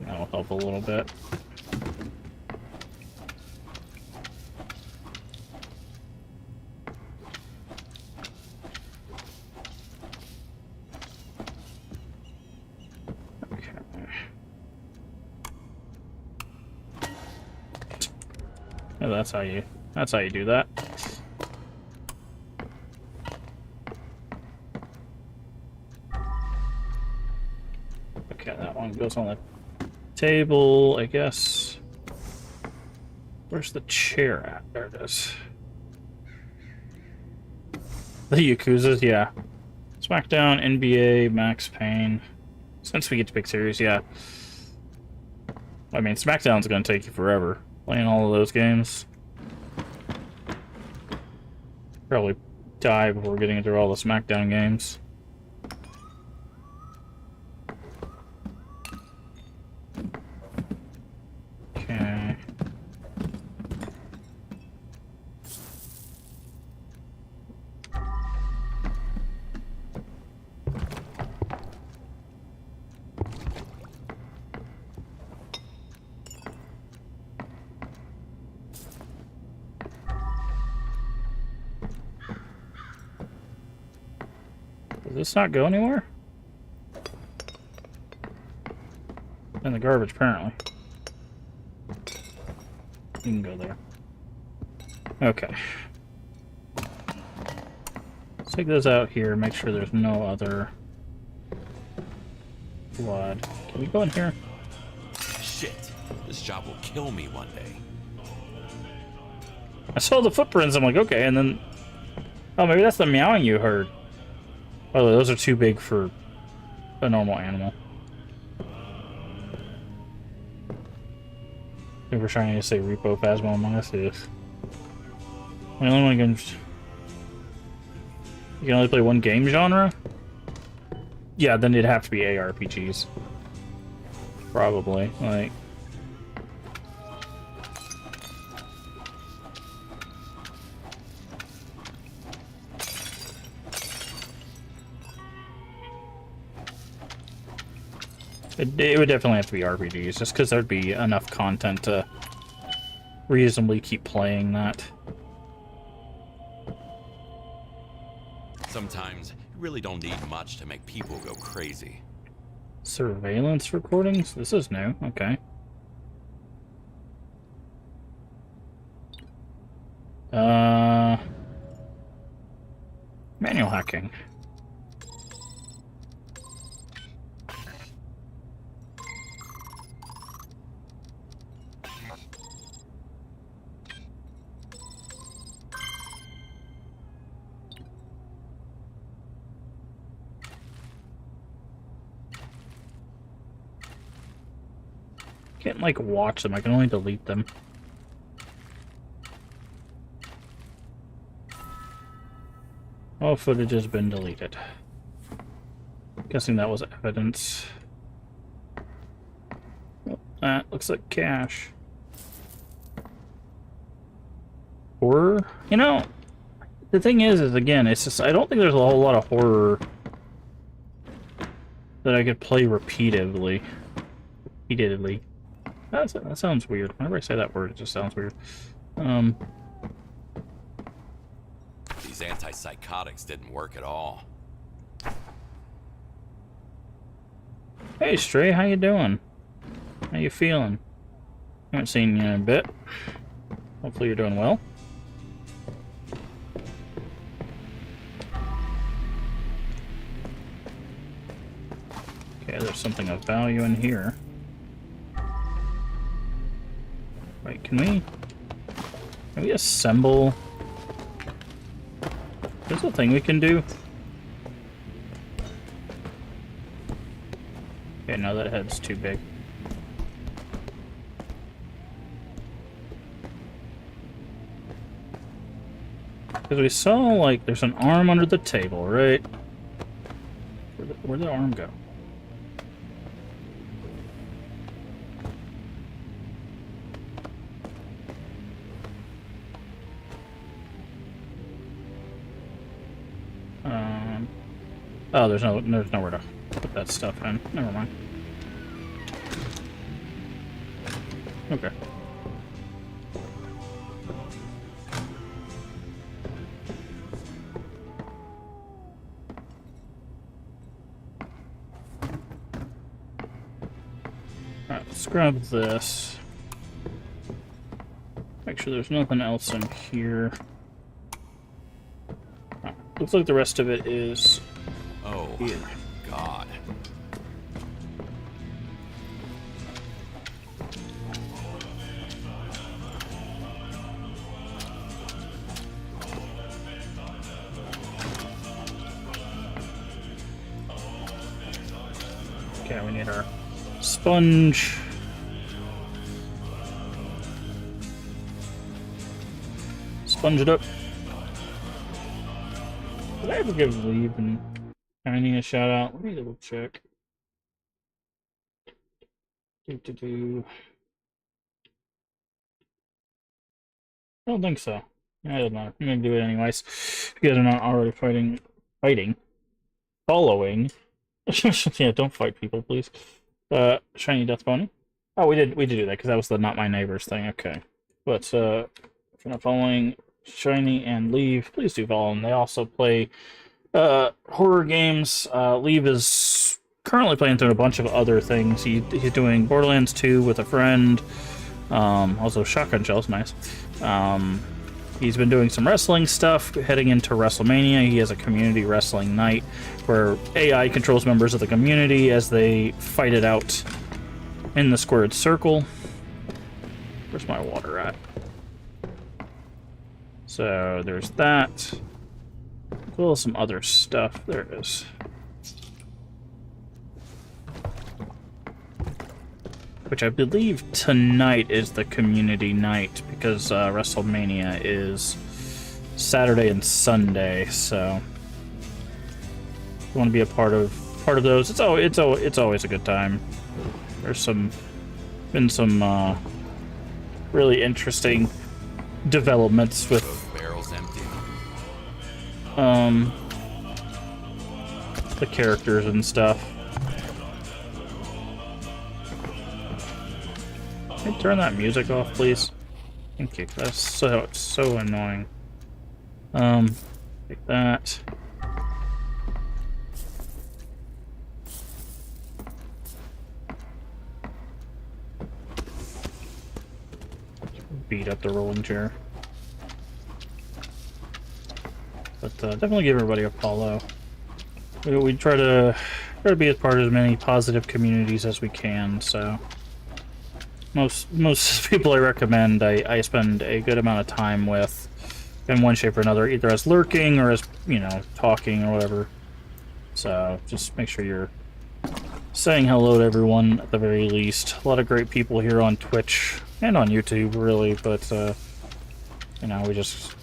That'll help a little bit. Yeah, that's how you do that. Okay, that one goes on the table, I guess. Where's the chair at? There it is. The Yakuzas, yeah. SmackDown, NBA, Max Payne. Since we get to pick series, yeah. I mean, SmackDown's gonna take you forever. Playing all of those games. Probably die before getting through all the SmackDown games. Okay. Does this not go anywhere? In the garbage, apparently. You can go there. Okay. Let's take those out here, make sure there's no other blood. Can we go in here? Shit, this job will kill me one day. I saw the footprints, I'm like, okay, and then... Oh, maybe that's the meowing you heard. By the way, those are too big for a normal animal. I think we're trying to say Repo Phasma Among Us is. The only one can... You can only play one game genre? Yeah, then it'd have to be ARPGs. Probably, like... It would definitely have to be RPGs, just because there'd be enough content to reasonably keep playing that. Sometimes you really don't need much to make people go crazy. Surveillance recordings? This is new, okay. Manual hacking. can't, like, watch them. I can only delete them. All footage has been deleted. Guessing that was evidence. Oh, that looks like cash. Horror? You know, the thing is again, it's just, I don't think there's a whole lot of horror that I could play repeatedly. That sounds weird. Whenever I say that word, it just sounds weird. These antipsychotics didn't work at all. Hey, Stray, how you doing? How you feeling? Haven't seen you in a bit. Hopefully you're doing well. Okay, there's something of value in here. Wait, can we assemble? There's a thing we can do. Okay, no, that head's too big. Because we saw, like, there's an arm under the table, right? Where'd the arm go? Oh, there's nowhere to put that stuff in. Never mind. Okay. Alright, let's grab this. Make sure there's nothing else in here. Looks like the rest of it is... Oh, here. God. Okay, we need our sponge. Sponge it up. Did I ever give Leave and Tiny a shout out? Let me double check. I don't think so. Yeah, it doesn't matter. I'm gonna do it anyways. If you guys are not already following. Yeah, don't fight people, please. Shiny Death Pony. Oh, we did do that because that was the Not My Neighbors thing. Okay, but if you're not following Shiny and Leave, please do follow them. They also play horror games. Leave is currently playing through a bunch of other things. He's doing Borderlands 2 with a friend. Also Shotgun Shells, nice. He's been doing some wrestling stuff, heading into WrestleMania. He has a community wrestling night where AI controls members of the community as they fight it out in the squared circle. Where's my water at? So there's that. As well as some other stuff. There it is. Which I believe tonight is the community night because WrestleMania is Saturday and Sunday. So if you want to be a part of those, it's always a good time. There's been some really interesting developments with Both barrels empty. the characters and stuff. Can you turn that music off, please? Thank you. That's so annoying. Take that. Beat up the rolling chair. But definitely give everybody a follow. We try to be a part of as many positive communities as we can, so most people I recommend I spend a good amount of time with in one shape or another, either as lurking or as, you know, talking or whatever. So just make sure you're saying hello to everyone at the very least. A lot of great people here on Twitch and on YouTube, really, but you know, we just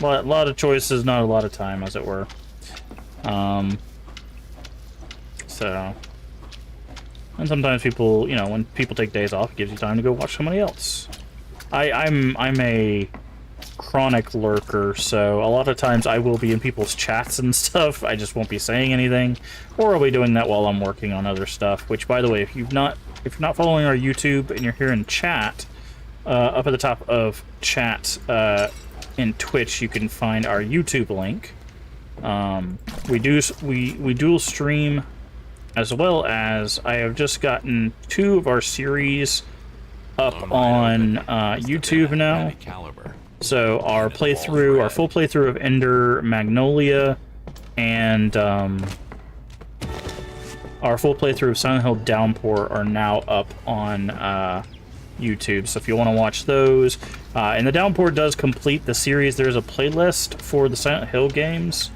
a lot of choices, not a lot of time, as it were. So, and sometimes people, you know, when people take days off, it gives you time to go watch somebody else. I'm a chronic lurker, so a lot of times I will be in people's chats and stuff. I just won't be saying anything, or I'll be doing that while I'm working on other stuff. Which, by the way, if you're not following our YouTube and you're here in chat, up at the top of chat in Twitch, you can find our YouTube link. We dual stream, as well as I have just gotten 2 of our series up on YouTube now. So our playthrough, our full playthrough of Ender Magnolia, and our full playthrough of Silent Hill Downpour are now up on YouTube. So if you want to watch those, and the Downpour does complete the series. There's a playlist for the Silent Hill games.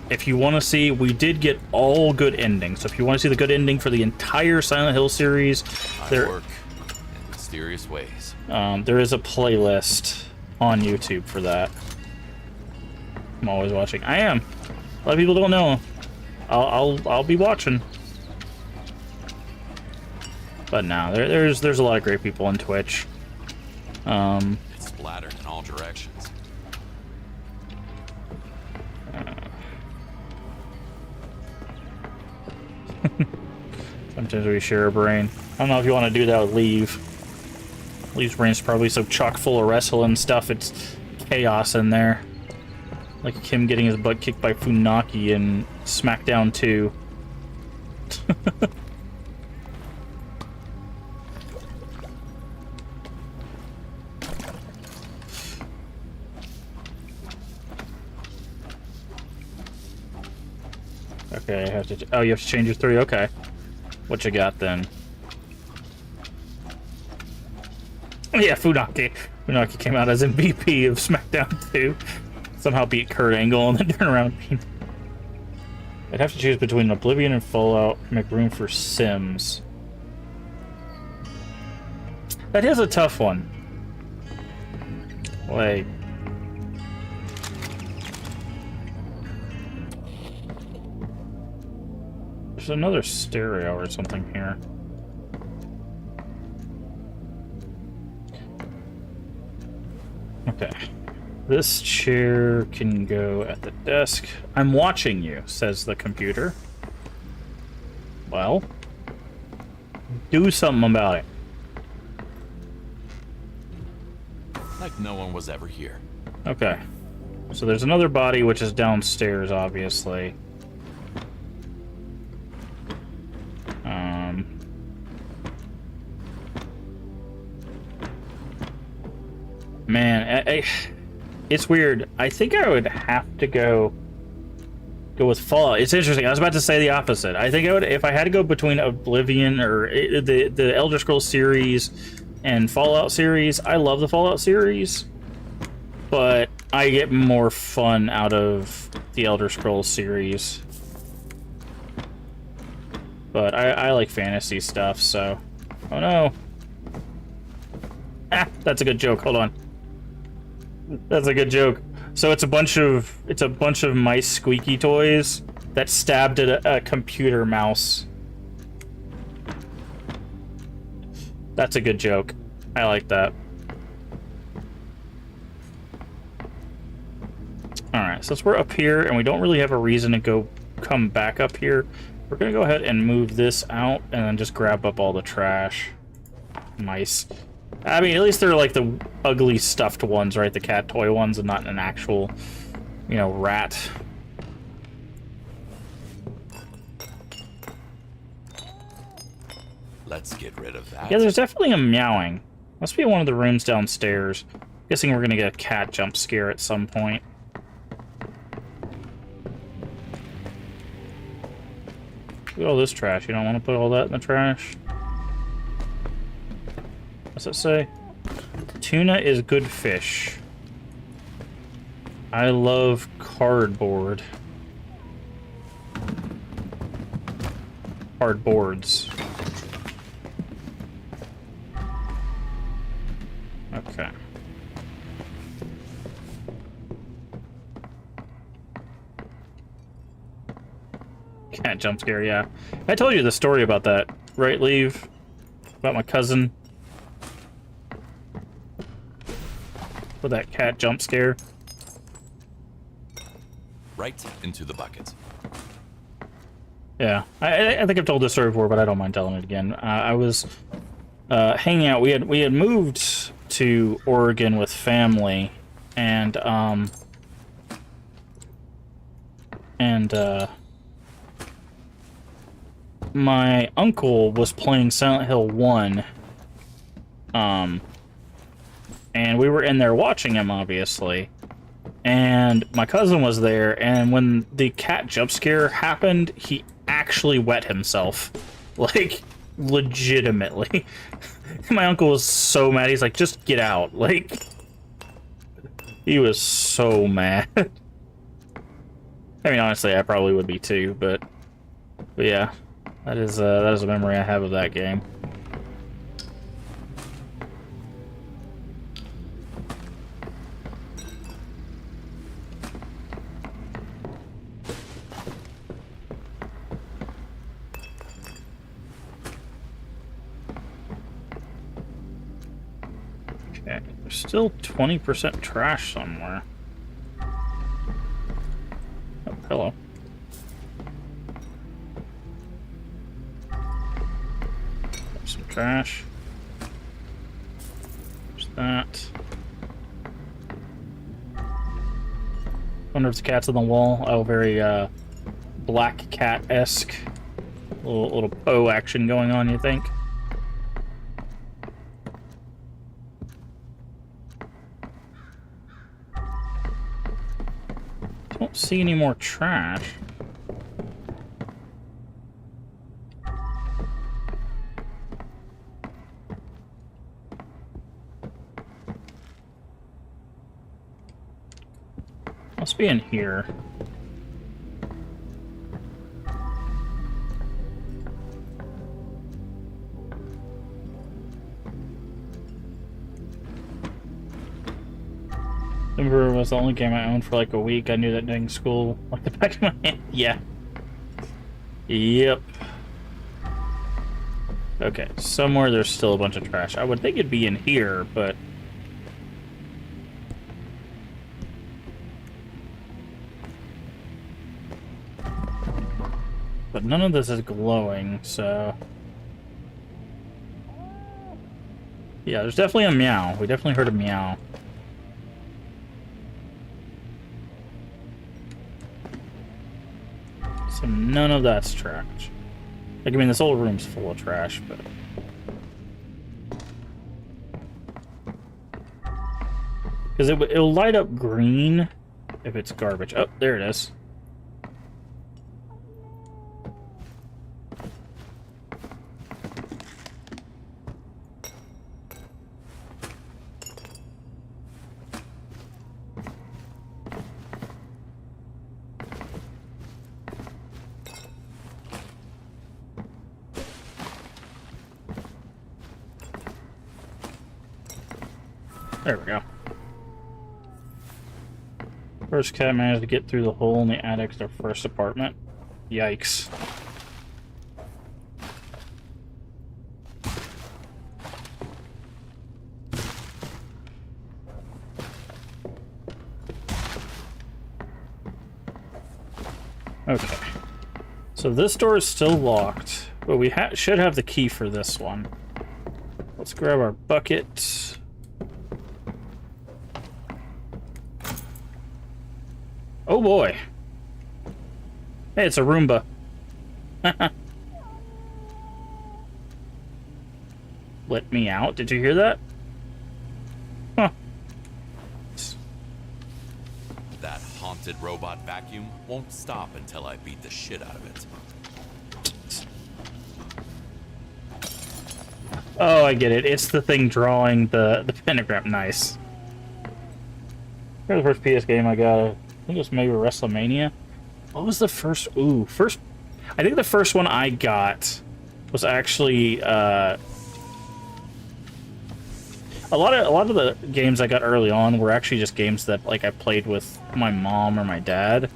If you want to see, we did get all good endings. So if you want to see the good ending for the entire Silent Hill series, there work in mysterious ways. There is a playlist on YouTube for that. I'm always watching. I am. A lot of people don't know. I'll be watching. But no, there's a lot of great people on Twitch. It's splattered in all directions. Sometimes we share a brain. I don't know if you want to do that with Leave. Leave's brain's probably so chock full of wrestling stuff, it's chaos in there. Like him getting his butt kicked by Funaki in SmackDown 2. Okay, I have to. Oh, you have to change your 3. Okay, what you got then? Yeah, Funaki. Funaki came out as MVP of SmackDown 2. Somehow beat Kurt Angle and then turn around and beat. I'd have to choose between Oblivion and Fallout. Make room for Sims. That is a tough one. Like. There's another stereo or something here. Okay. This chair can go at the desk. I'm watching you, says the computer. Well, do something about it. Like no one was ever here. Okay. So there's another body which is downstairs, obviously. Man, it's weird. I think I would have to go with Fallout. It's interesting. I was about to say the opposite. I think I would, if I had to go between Oblivion or the Elder Scrolls series and Fallout series. I love the Fallout series, but I get more fun out of the Elder Scrolls series. But I like fantasy stuff, so... Oh no. Ah, that's a good joke. Hold on. That's a good joke. So it's a bunch of mice squeaky toys that stabbed at a computer mouse. That's a good joke. I like that. Alright, since we're up here and we don't really have a reason to come back up here, we're gonna go ahead and move this out and then just grab up all the trash. Mice. I mean, at least they're like the ugly stuffed ones, right? The cat toy ones and not an actual, you know, rat. Let's get rid of that. Yeah, there's definitely a meowing. Must be in one of the rooms downstairs. Guessing we're gonna get a cat jump scare at some point. Look at all this trash. You don't want to put all that in the trash? What's it say? Tuna is good fish. I love cardboard. Cardboards. Okay. Cat jump scare, yeah. I told you the story about that, right, Leave? About my cousin. With that cat jump scare. Right into the bucket. Yeah, I think I've told this story before, but I don't mind telling it again. I was hanging out. We had moved to Oregon with family, and my uncle was playing Silent Hill 1, and we were in there watching him, obviously. And my cousin was there, and when the cat jump scare happened, he actually wet himself. Like, legitimately. My uncle was so mad, he's like, just get out. Like, he was so mad. I mean, honestly, I probably would be too, but yeah, that is a memory I have of that game. Okay, there's still 20% trash somewhere. Oh, hello. Some trash. There's that. Wonder if the cat's on the wall. Oh, very Black Cat-esque. Little Poe action going on, you think? Don't see any more trash. Must be in here. Remember, it was the only game I owned for like a week. I knew that dang school like the back of my hand. Yeah. Yep. Okay, somewhere there's still a bunch of trash. I would think it'd be in here, but... But none of this is glowing, so... Yeah, there's definitely a meow. We definitely heard a meow. So none of that's trash. Like, I mean, this whole room's full of trash, but... Because it'll light up green if it's garbage. Oh, there it is. There we go. First cat managed to get through the hole in the attic to their first apartment. Yikes. Okay. So this door is still locked, but we should have the key for this one. Let's grab our bucket. Oh boy. Hey, it's a Roomba. Let me out. Did you hear that? Huh. That haunted robot vacuum won't stop until I beat the shit out of it. Oh, I get it. It's the thing drawing the pentagram. Nice. Here's the first PS game I got. I think it was maybe WrestleMania. What was the first? First. I think the first one I got was actually a lot of the games I got early on were actually just games that like I played with my mom or my dad.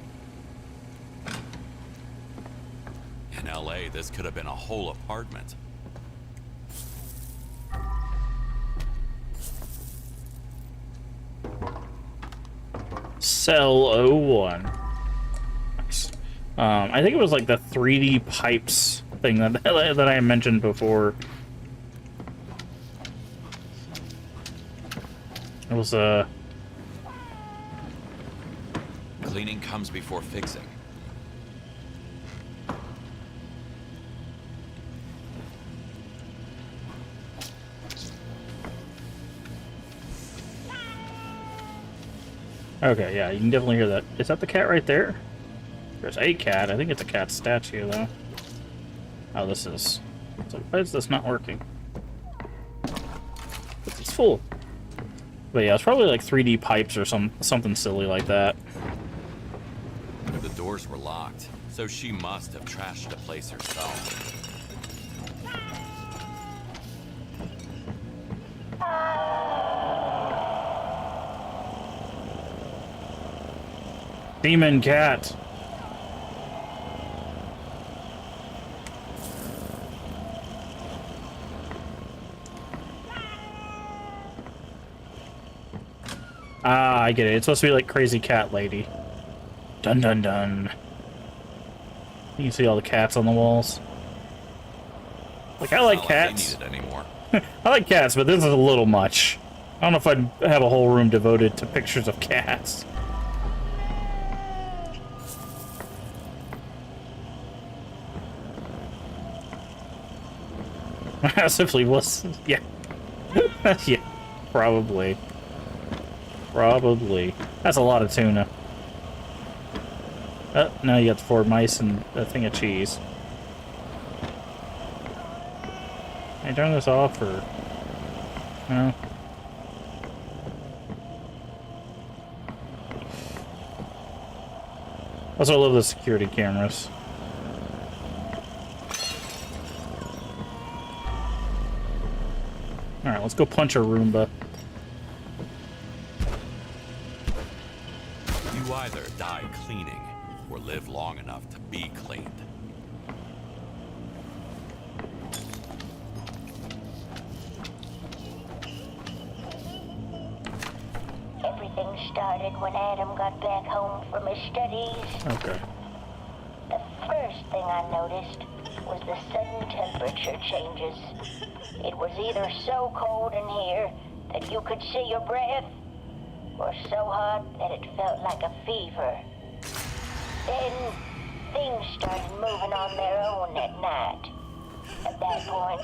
In LA, this could have been a whole apartment. Cell 01. Nice. I think it was like the 3D pipes thing that that I mentioned before. It was Cleaning comes before fixing. Okay, yeah, you can definitely hear that. Is that the cat right there? There's a cat. I think it's a cat statue, though. Oh, this is... It's like, why is this not working? It's full. But yeah, it's probably like 3D pipes or something silly like that. The doors were locked, so she must have trashed the place herself. Demon cat. Ah, I get it. It's supposed to be like Crazy Cat Lady. Dun dun dun. You can see all the cats on the walls. Like, I like Not cats. Like they need it anymore. I like cats, but this is a little much. I don't know if I'd have a whole room devoted to pictures of cats. Simply was, yeah. Yeah, probably. Probably. That's a lot of tuna. Oh, now you got the 4 mice and a thing of cheese. Can I turn this off, or... No? Also, I love the security cameras. Alright, let's go punch a Roomba. You either die cleaning or live long enough to be cleaned. Everything started when Adam got back home from his studies. Okay. The first thing I noticed was the sudden temperature changes. It was either so cold in here that you could see your breath, or so hot that it felt like a fever. Then, things started moving on their own at night. At that point,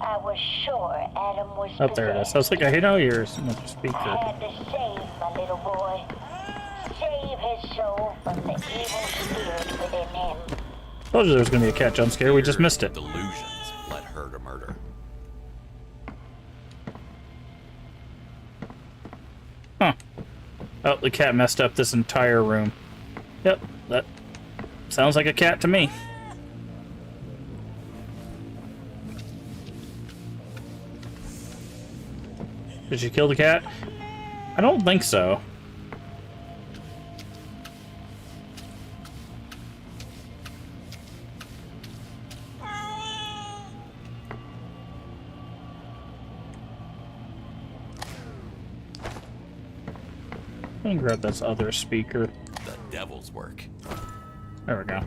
I was sure Adam was Oh, there it is. I was like, I know yours. I Speaker. had to save my little boy. Save his soul from the evil spirit within him. Told you there was gonna be a cat jump scare. We just missed it. Delusions led her to murder. Huh. Oh, the cat messed up this entire room. Yep, that sounds like a cat to me. Did she kill the cat? I don't think so. Let me grab this other speaker. The devil's work. There we go.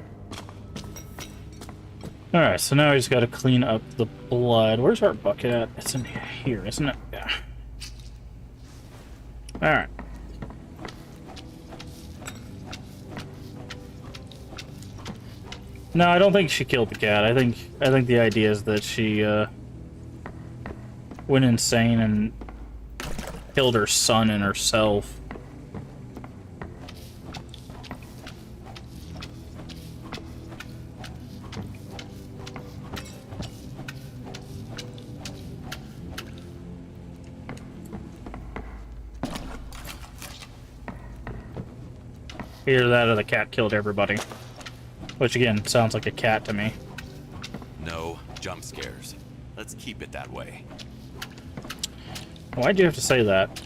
Alright, so now we just gotta clean up the blood. Where's our bucket at? It's in here, isn't it? Yeah. Alright. No, I don't think she killed the cat. I think the idea is that she went insane and killed her son and herself. Either that or the cat killed everybody. Which, again, sounds like a cat to me. No jump scares. Let's keep it that way. Why'd you have to say that?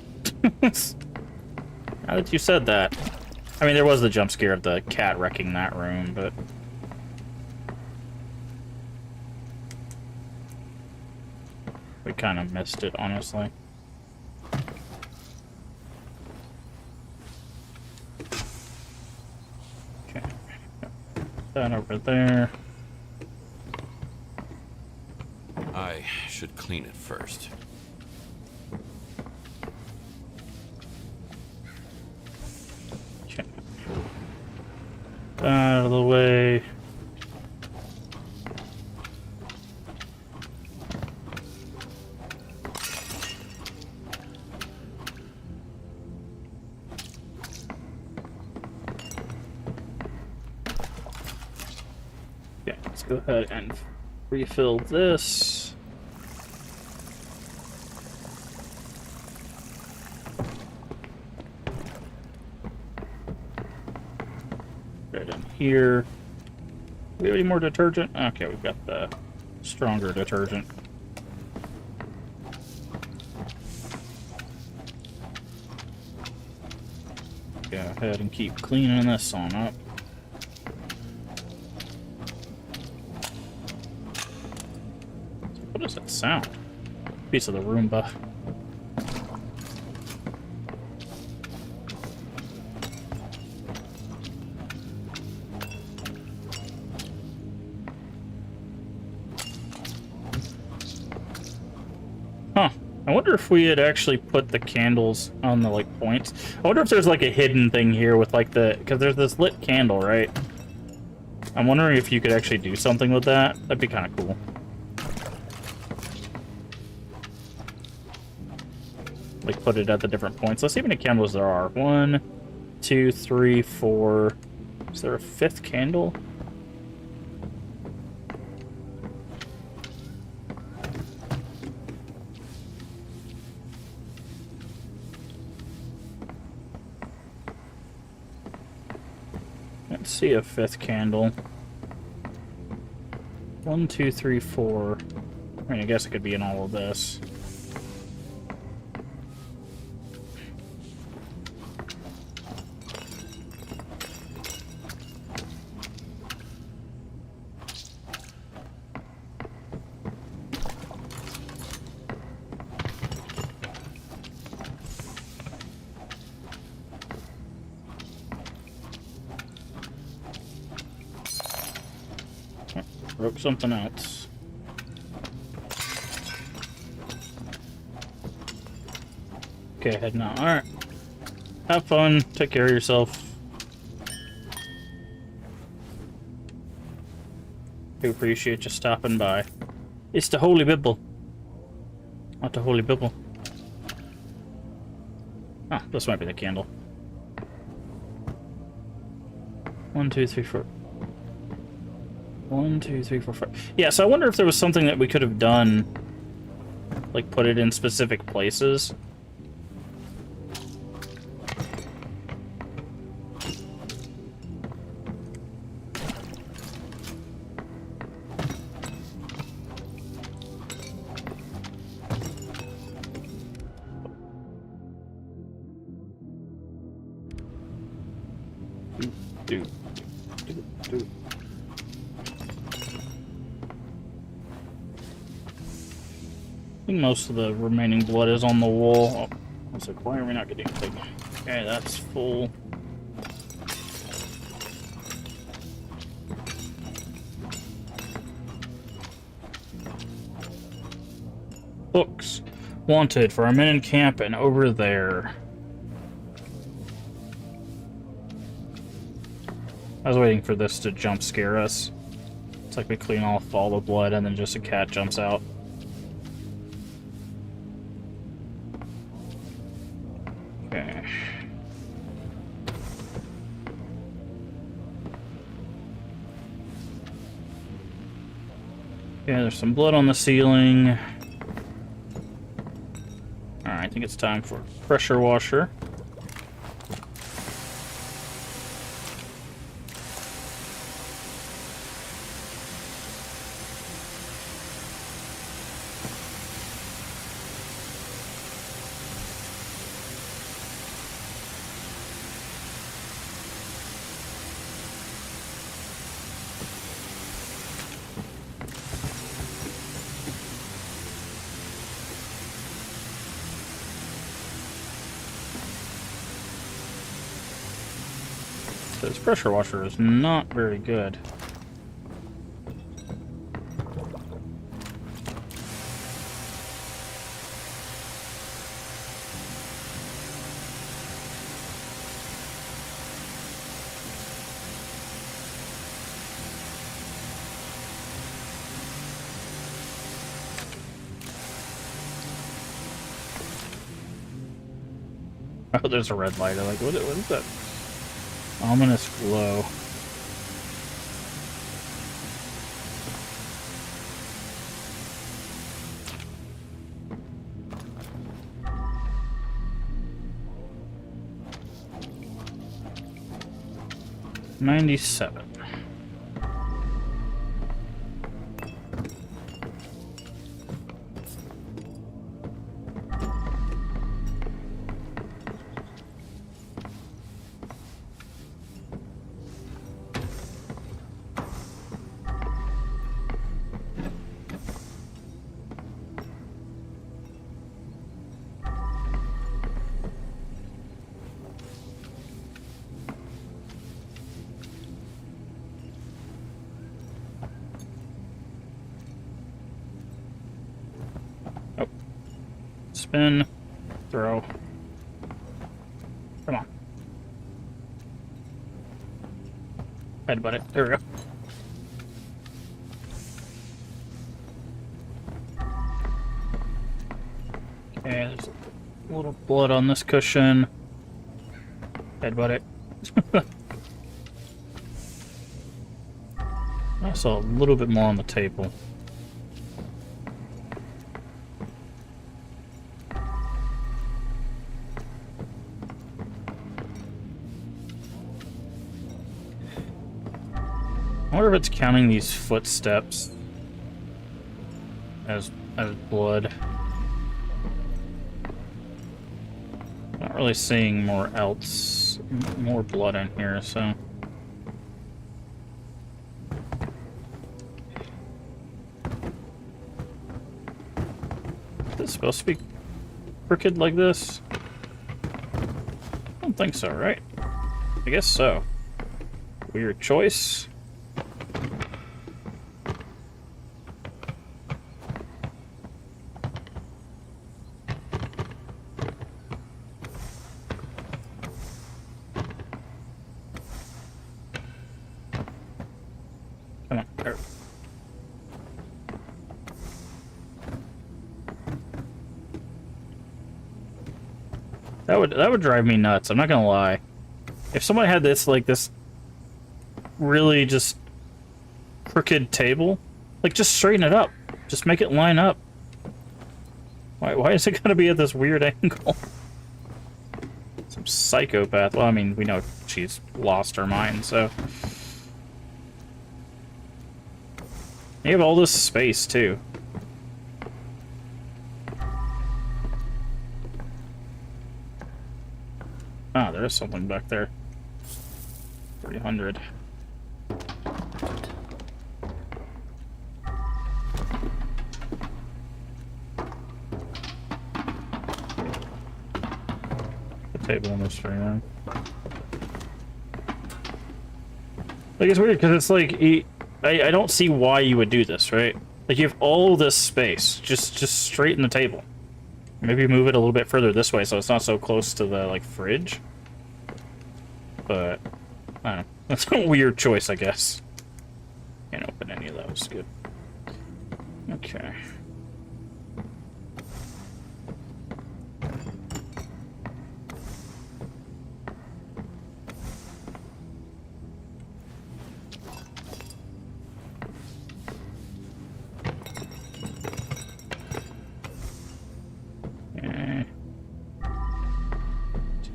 Now that you said that. I mean, there was the jump scare of the cat wrecking that room, but... we kind of missed it, honestly. Okay. That over there. I should clean it first. Okay. Out of the way. Yeah, let's go ahead and refill this. Right in here. Do we have any more detergent? Okay, we've got the stronger detergent. Go ahead and keep cleaning this on up. What does that sound? Piece of the Roomba. Huh. I wonder if we had actually put the candles on the, like, points. I wonder if there's, like, a hidden thing here with, like, the... because there's this lit candle, right? I'm wondering if you could actually do something with that. That'd be kind of cool. Like, put it at the different points. Let's see how many candles there are. 1, 2, 3, 4. Is there a 5th candle? Let's see a 5th candle. 1, 2, 3, 4. I mean, I guess it could be in all of this. Broke something else. Okay, heading out. Alright. Have fun. Take care of yourself. I appreciate you stopping by. It's the Holy Bible. Not the Holy Bible. Ah, this might be the candle. 1, 2, 3, 4. 1, 2, 3, 4, 5. Yeah, so I wonder if there was something that we could have done, like put it in specific places. Do. I think most of the remaining blood is on the wall. Oh, I was like, why are we not getting anything? Okay, that's full. Books. Wanted for our men in camp and over there. I was waiting for this to jump scare us. It's like we clean off all the blood and then just a cat jumps out. Okay. Yeah, there's some blood on the ceiling. Alright, I think it's time for a pressure washer. This pressure washer is not very good. Oh, there's a red light. I'm like, what is that? Ominous glow. $97. Spin, throw. Come on. Headbutt it. There we go. Okay, there's a little blood on this cushion. Headbutt it. I saw a little bit more on the table. I wonder if it's counting these footsteps as blood. Not really seeing more blood in here, so. Is this supposed to be crooked like this? I don't think so, right? I guess so. Weird choice. Come on, there. That would drive me nuts. I'm not gonna lie. If someone had this really just crooked table, like just straighten it up, just make it line up. Why is it gonna be at this weird angle? Some psychopath. Well, I mean, we know she's lost her mind, so. You have all this space, too. Ah, there's something back there. 300. The table on this room. Like, it's weird, because it's like... I don't see why you would do this, right? Like, you have all this space. Just straighten the table. Maybe move it a little bit further this way so it's not so close to the, like, fridge. But, I don't know. That's a weird choice, I guess. Can't open any of those. Good. Okay.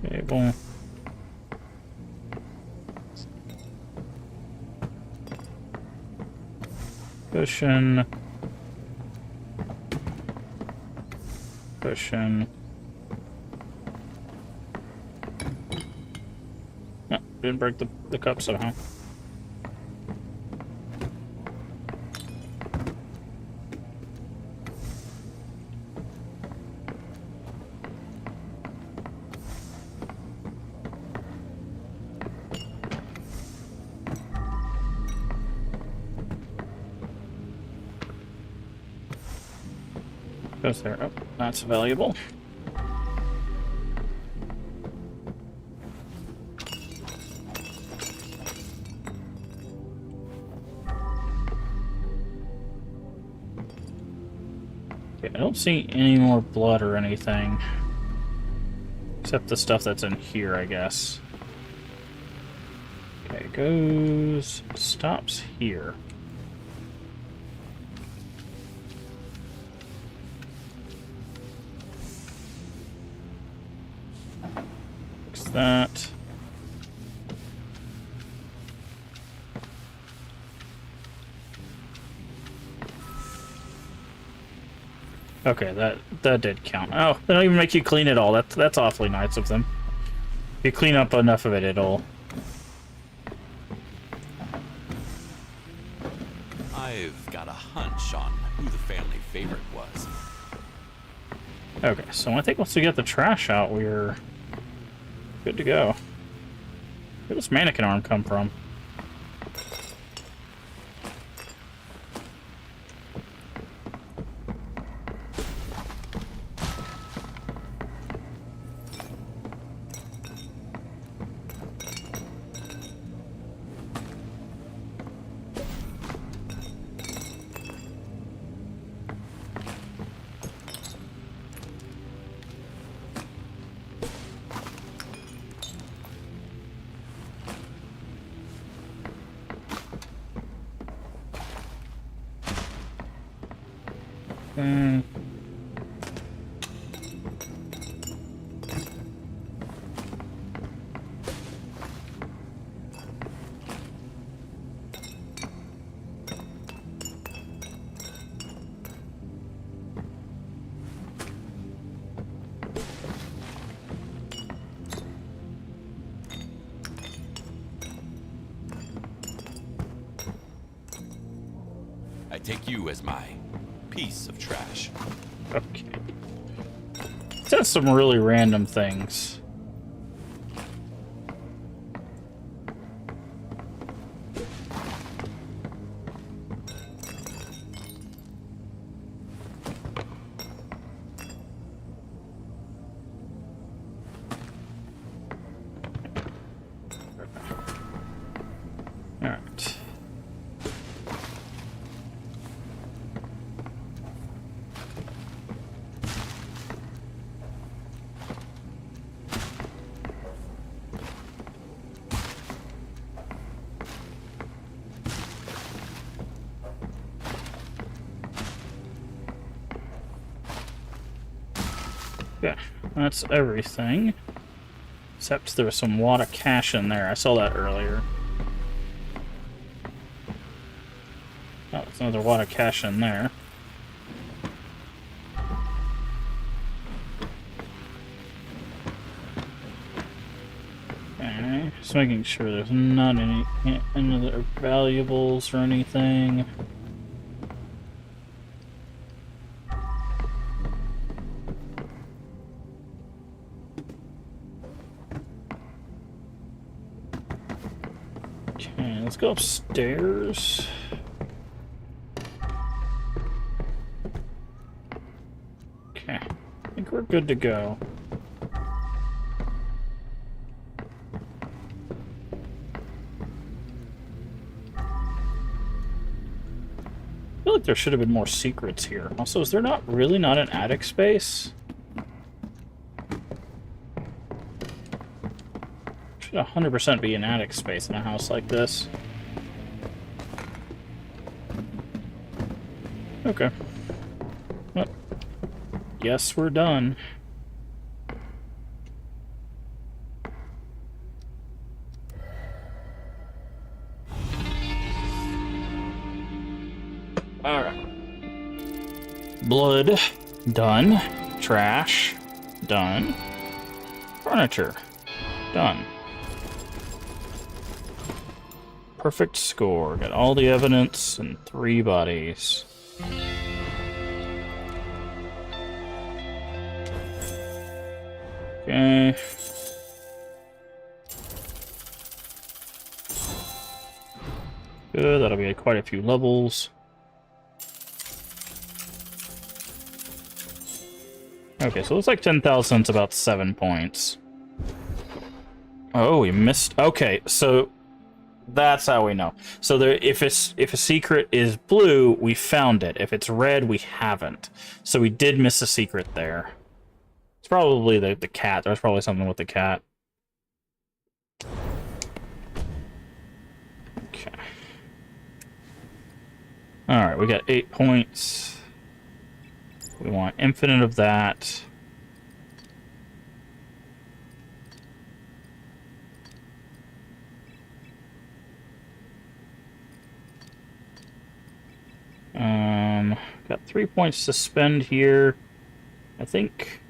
Table. Cushion. Cushion. No, didn't break the cup somehow. Goes there. Oh, that's valuable. Okay, I don't see any more blood or anything. Except the stuff that's in here, I guess. Okay, goes... stops here. Fix that. Okay, that did count. Oh, they don't even make you clean it all. That's awfully nice of them. If you clean up enough of it, it'll... I've got a hunch on who the family favorite was. Okay, so I think once we get the trash out, we're good to go. Where did this mannequin arm come from? I take you as my piece of trash. Okay. It says some really random things. All right. Yeah, that's everything. Except there was some wad of cash in there. I saw that earlier. Oh, there's another wad of cash in there. Okay, just making sure there's not any other valuables or anything. Okay, let's go upstairs. Okay, I think we're good to go. I feel like there should have been more secrets here. Also, is there really not an attic space? Should 100% be an attic space in a house like this. Okay. Well, guess we're done. Alright. Blood. Done. Trash. Done. Furniture. Done. Perfect score. Got all the evidence and 3 bodies. Okay. Good, that'll be quite a few levels. Okay, so it looks like 10,000 is about 7 points. Oh, we missed. Okay, so that's how we know. So there, if a secret is blue, we found it. If it's red, we haven't. So we did miss a secret there. It's probably the cat. There's probably something with the cat. Okay. Alright, we got 8 points. We want infinite of that. Got 3 points to spend here. I think.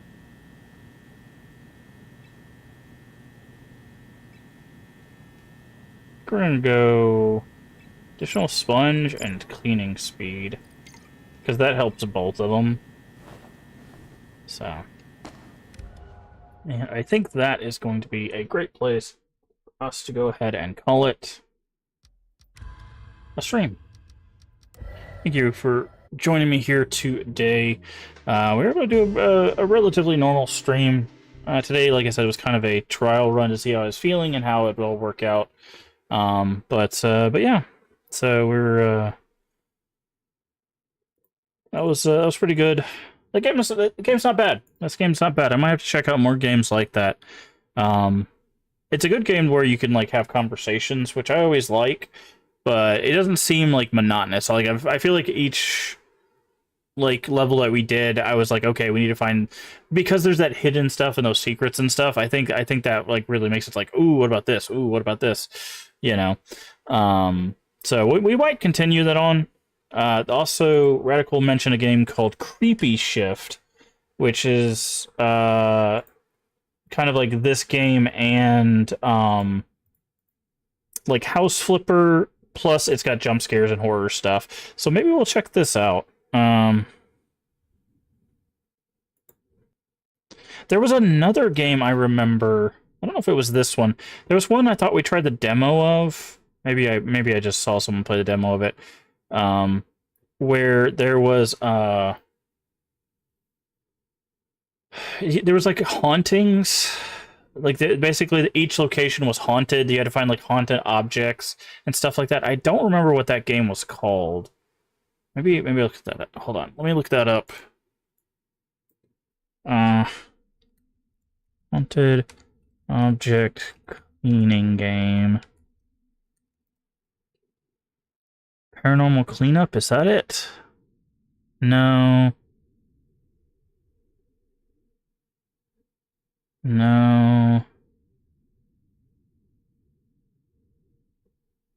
We're gonna go additional sponge and cleaning speed, because that helps both of them. So, and I think that is going to be a great place for us to go ahead and call it a stream. Thank you for joining me here today. We were able to do a relatively normal stream today. Like I said, it was kind of a trial run to see how I was feeling and how it will work out. But yeah, so we're that was pretty good. The game's not bad. This game's not bad. I might have to check out more games like that. It's a good game where you can like have conversations, which I always like, but it doesn't seem like monotonous. Like I feel like each like level that we did, I was like, okay, we need to find, because there's that hidden stuff and those secrets and stuff. I think that like really makes it like, ooh, what about this? Ooh, what about this? You know. So we might continue that on. Also, Radical mentioned a game called Creepy Shift, which is kind of like this game and like House Flipper, plus it's got jump scares and horror stuff. So maybe we'll check this out. There was another game I remember. I don't know if it was this one. There was one I thought we tried the demo of. Maybe I just saw someone play the demo of it. Where there was like hauntings. Like basically each location was haunted. You had to find like haunted objects and stuff like that. I don't remember what that game was called. Maybe look at that up. Hold on. Let me look that up. Haunted object cleaning game. Paranormal cleanup, is that it? No. No.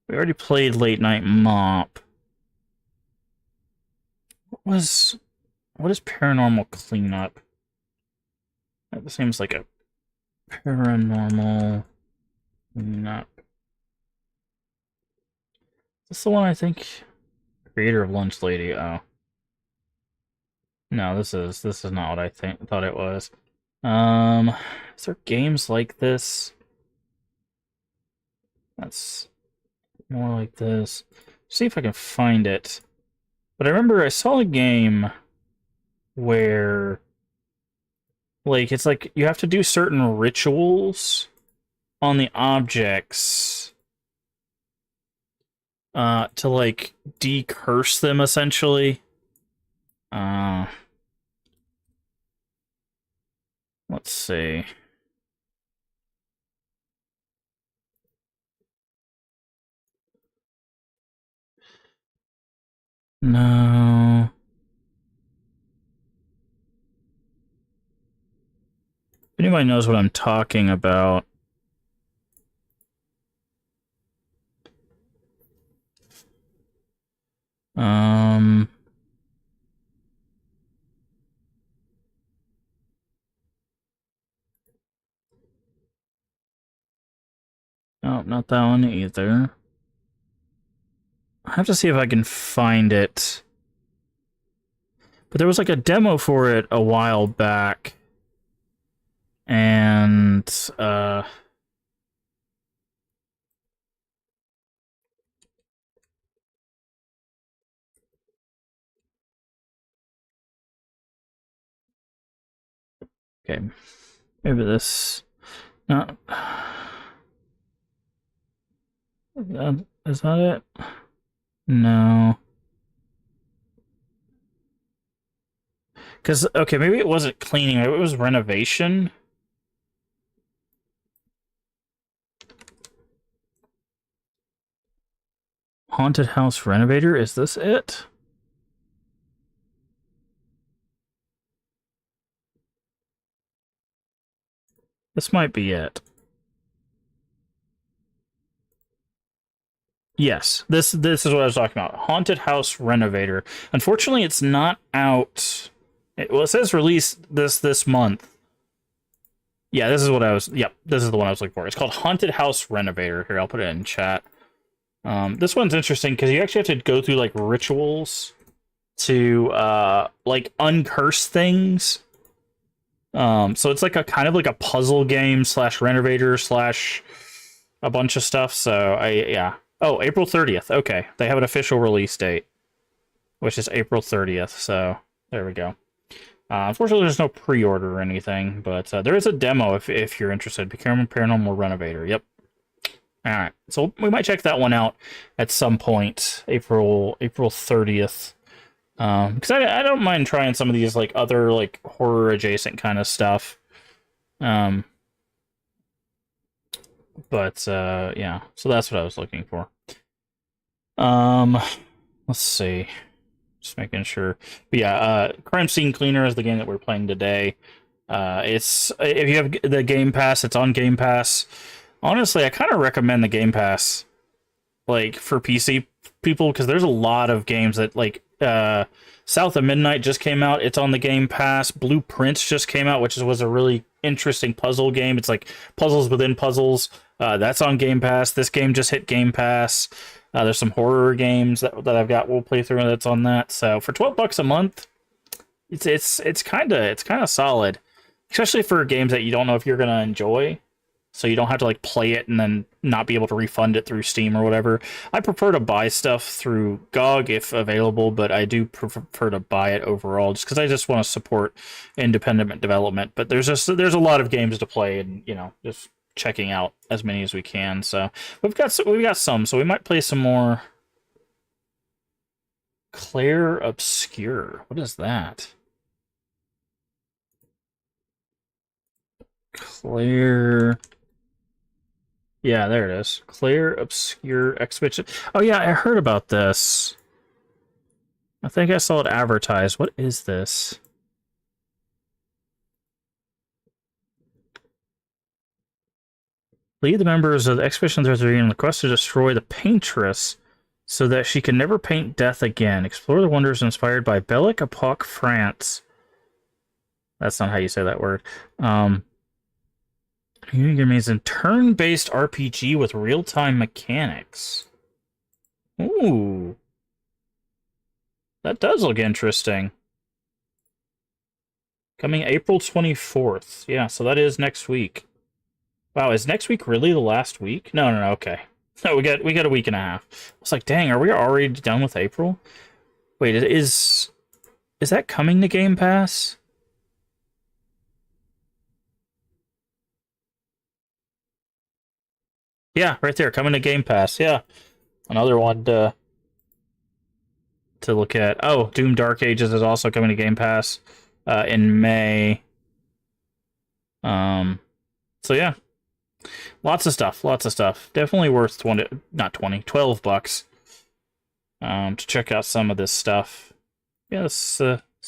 We already played Late Night Mop. What is paranormal cleanup? That seems like a paranormal cleanup. Is this the one I think? Creator of Lunch Lady. Oh. No, this is not what I thought it was. Is there games like this? That's more like this. See if I can find it. But I remember I saw a game where like it's like you have to do certain rituals on the objects to like decurse them essentially. Let's see. No. If anybody knows what I'm talking about. Oh, not that one either. I have to see if I can find it. But there was like a demo for it a while back. And Okay, maybe this. Not. Is that it? No. Because, okay, maybe it wasn't cleaning, maybe it was renovation. Haunted house renovator, is this it? This might be it. Yes, this is what I was talking about. Haunted house renovator. Unfortunately, it's not out. Well, it says release this month. Yeah, this is what I was. Yep, this is the one I was looking for. It's called Haunted House Renovator. Here, I'll put it in chat. This one's interesting because you actually have to go through like rituals to like uncurse things. So it's like a kind of like a puzzle game slash renovator slash a bunch of stuff. So yeah. Oh, April 30th. Okay, they have an official release date, which is April 30th. So there we go. Unfortunately, there's no pre-order or anything, but there is a demo if you're interested. Become Paranormal Renovator. Yep. All right. So we might check that one out at some point, April 30th. Because I don't mind trying some of these like other like horror adjacent kind of stuff. But yeah. So that's what I was looking for. Let's see. Just making sure. But yeah, Crime Scene Cleaner is the game that we're playing today. It's if you have the Game Pass, it's on Game Pass. Honestly, I kind of recommend the Game Pass, like for PC people, because there's a lot of games that like South of Midnight just came out. It's on the Game Pass. Blueprints just came out, which was a really interesting puzzle game. It's like puzzles within puzzles. That's on Game Pass. This game just hit Game Pass. There's some horror games that I've got. We'll play through that's on that. So for $12 a month, it's kind of solid, especially for games that you don't know if you're gonna enjoy. So you don't have to like play it and then not be able to refund it through Steam or whatever. I prefer to buy stuff through GOG if available, but I do prefer to buy it overall just because I just want to support independent development. But there's a lot of games to play, and you know, just checking out as many as we can. So we've got some, so we might play some more. Claire Obscure. What is that? Claire. Yeah, there it is. Claire Obscure Expedition. Oh yeah, I heard about this. I think I saw it advertised. What is this? Lead the members of the Expedition 33 in the quest to destroy the Paintress so that she can never paint death again. Explore the wonders inspired by Belle Epoque, France. That's not how you say that word. It means a turn-based RPG with real-time mechanics. Ooh. That does look interesting. Coming April 24th. Yeah, so that is next week. Wow, is next week really the last week? No, okay. No, we got a week and a half. I was like, dang, are we already done with April? Wait, is that coming to Game Pass? Yeah, right there, coming to Game Pass. Yeah, another one to look at. Oh, Doom Dark Ages is also coming to Game Pass in May. So yeah, lots of stuff. Definitely worth $12 to check out some of this stuff. Yeah, this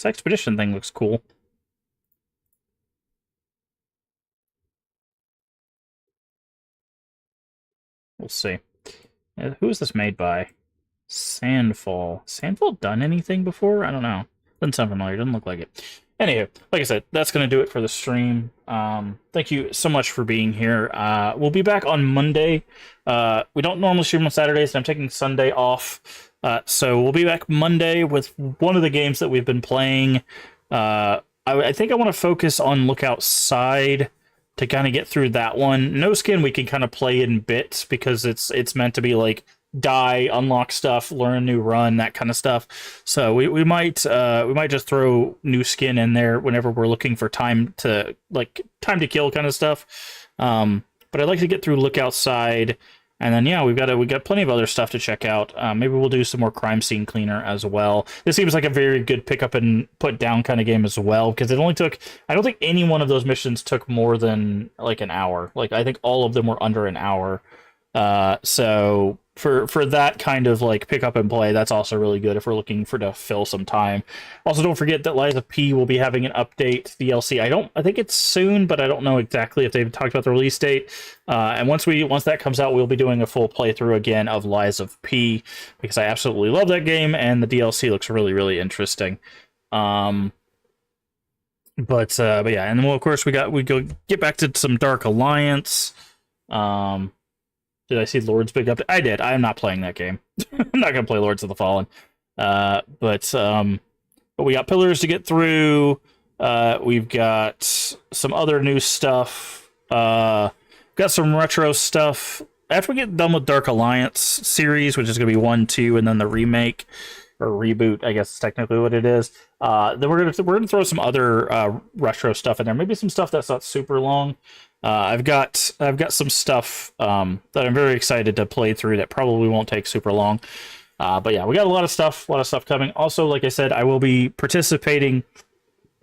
Expedition thing looks cool. We'll see. Who is this made by? Sandfall. Sandfall done anything before? I don't know. Doesn't sound familiar. Doesn't look like it. Anywho, like I said, that's going to do it for the stream. Thank you so much for being here. We'll be back on Monday. We don't normally stream on Saturdays, and I'm taking Sunday off. So we'll be back Monday with one of the games that we've been playing. I think I want to focus on Look Outside to kind of get through that one. No Skin we can kind of play in bits because it's meant to be like die, unlock stuff, learn a new run, that kind of stuff. So we might just throw new skin in there whenever we're looking for time to kill kind of stuff. But I'd like to get through Look Outside, and then yeah, we got plenty of other stuff to check out. Maybe we'll do some more Crime Scene Cleaner as well. This seems like a very good pick up and put down kind of game as well, because it only took, I don't think any one of those missions took more than like an hour. Like I think all of them were under an hour. So for that kind of like pick up and play, that's also really good if we're looking to fill some time. Also, don't forget that Lies of P will be having an update DLC. I think it's soon, but I don't know exactly if they've talked about the release date. And once that comes out, we'll be doing a full playthrough again of Lies of P, because I absolutely love that game and the DLC looks really, really interesting. But yeah, and then of course we go get back to some Dark Alliance. Did I see Lord's big update? I did. I am not playing that game. I'm not gonna play Lords of the Fallen. But we got Pillars to get through. We've got some other new stuff. Got some retro stuff. After we get done with Dark Alliance series, which is gonna be 1, 2, and then the remake or reboot, I guess is technically what it is. Then we're gonna throw some other retro stuff in there. Maybe some stuff that's not super long. I've got some stuff that I'm very excited to play through that probably won't take super long. But yeah, we got a lot of stuff coming. Also, like I said, I will be participating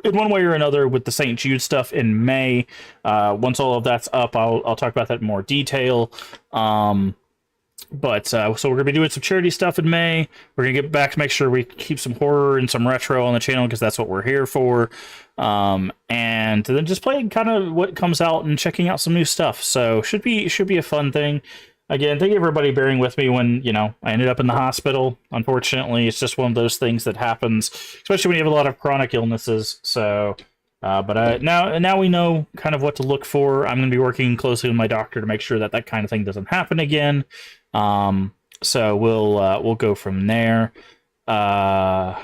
in one way or another with the St. Jude stuff in May. Once all of that's up, I'll talk about that in more detail. So we're gonna be doing some charity stuff in May. We're gonna get back to make sure we keep some horror and some retro on the channel, because that's what we're here for. And then just playing kind of what comes out and checking out some new stuff. So should be a fun thing. Again, thank you everybody bearing with me when, I ended up in the hospital. Unfortunately, it's just one of those things that happens, especially when you have a lot of chronic illnesses. So, now we know kind of what to look for. I'm going to be working closely with my doctor to make sure that kind of thing doesn't happen again. So we'll go from there. Yeah,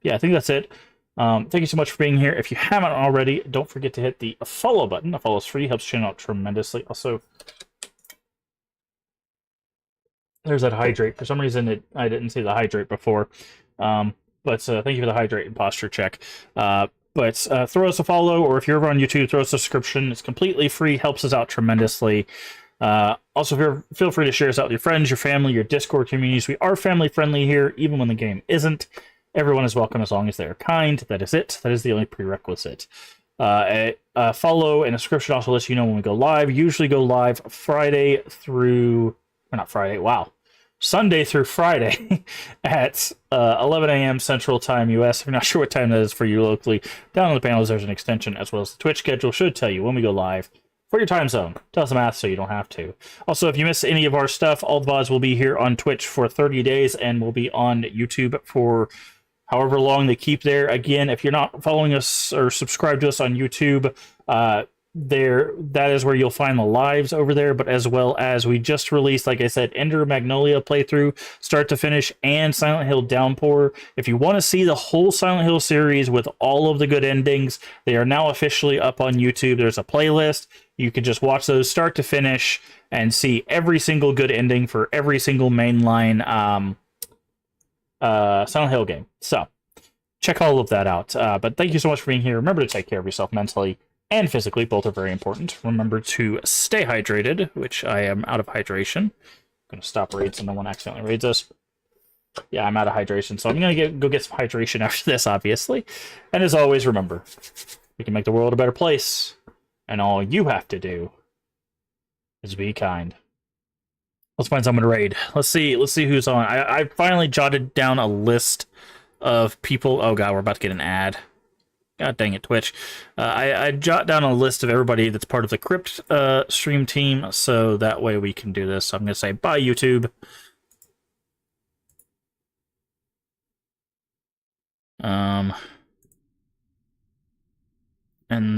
I think that's it. Thank you so much for being here. If you haven't already, don't forget to hit the follow button. The follow is free, helps the channel out tremendously. Also, there's that hydrate. For some reason, I didn't see the hydrate before. But thank you for the hydrate and posture check. Throw us a follow, or if you're over on YouTube, throw us a subscription. It's completely free, helps us out tremendously. Also, feel free to share us out with your friends, your family, your Discord communities. We are family friendly here, even when the game isn't. Everyone is welcome as long as they are kind. That is it. That is the only prerequisite. A follow and a subscription also lets you know when we go live. Usually go live Sunday through Friday at 11 a.m. Central Time US. If you're not sure what time that is for you locally, down on the panels there's an extension, as well as the Twitch schedule should tell you when we go live for your time zone. Tell us the math so you don't have to. Also, if you miss any of our stuff, all the VODs will be here on Twitch for 30 days and will be on YouTube for however long they keep there. Again, if you're not following us or subscribed to us on YouTube, that is where you'll find the lives over there. But as well as we just released, like I said, Ender Magnolia playthrough, start to finish, and Silent Hill Downpour. If you want to see the whole Silent Hill series with all of the good endings, they are now officially up on YouTube. There's a playlist. You can just watch those start to finish and see every single good ending for every single mainline Silent Hill game. So check all of that out. But thank you so much for being here. Remember to take care of yourself mentally and physically. Both are very important. Remember to stay hydrated, which I am out of hydration. I'm going to stop raids so no one accidentally raids us. Yeah, I'm out of hydration, so I'm going to go get some hydration after this, obviously. And as always, remember, we can make the world a better place, and all you have to do is be kind. Let's find someone to raid. Let's see who's on. I finally jotted down a list of people. Oh god, we're about to get an ad. God dang it, Twitch. I jot down a list of everybody that's part of the Crypt stream team, so that way we can do this. So I'm going to say bye, YouTube. And then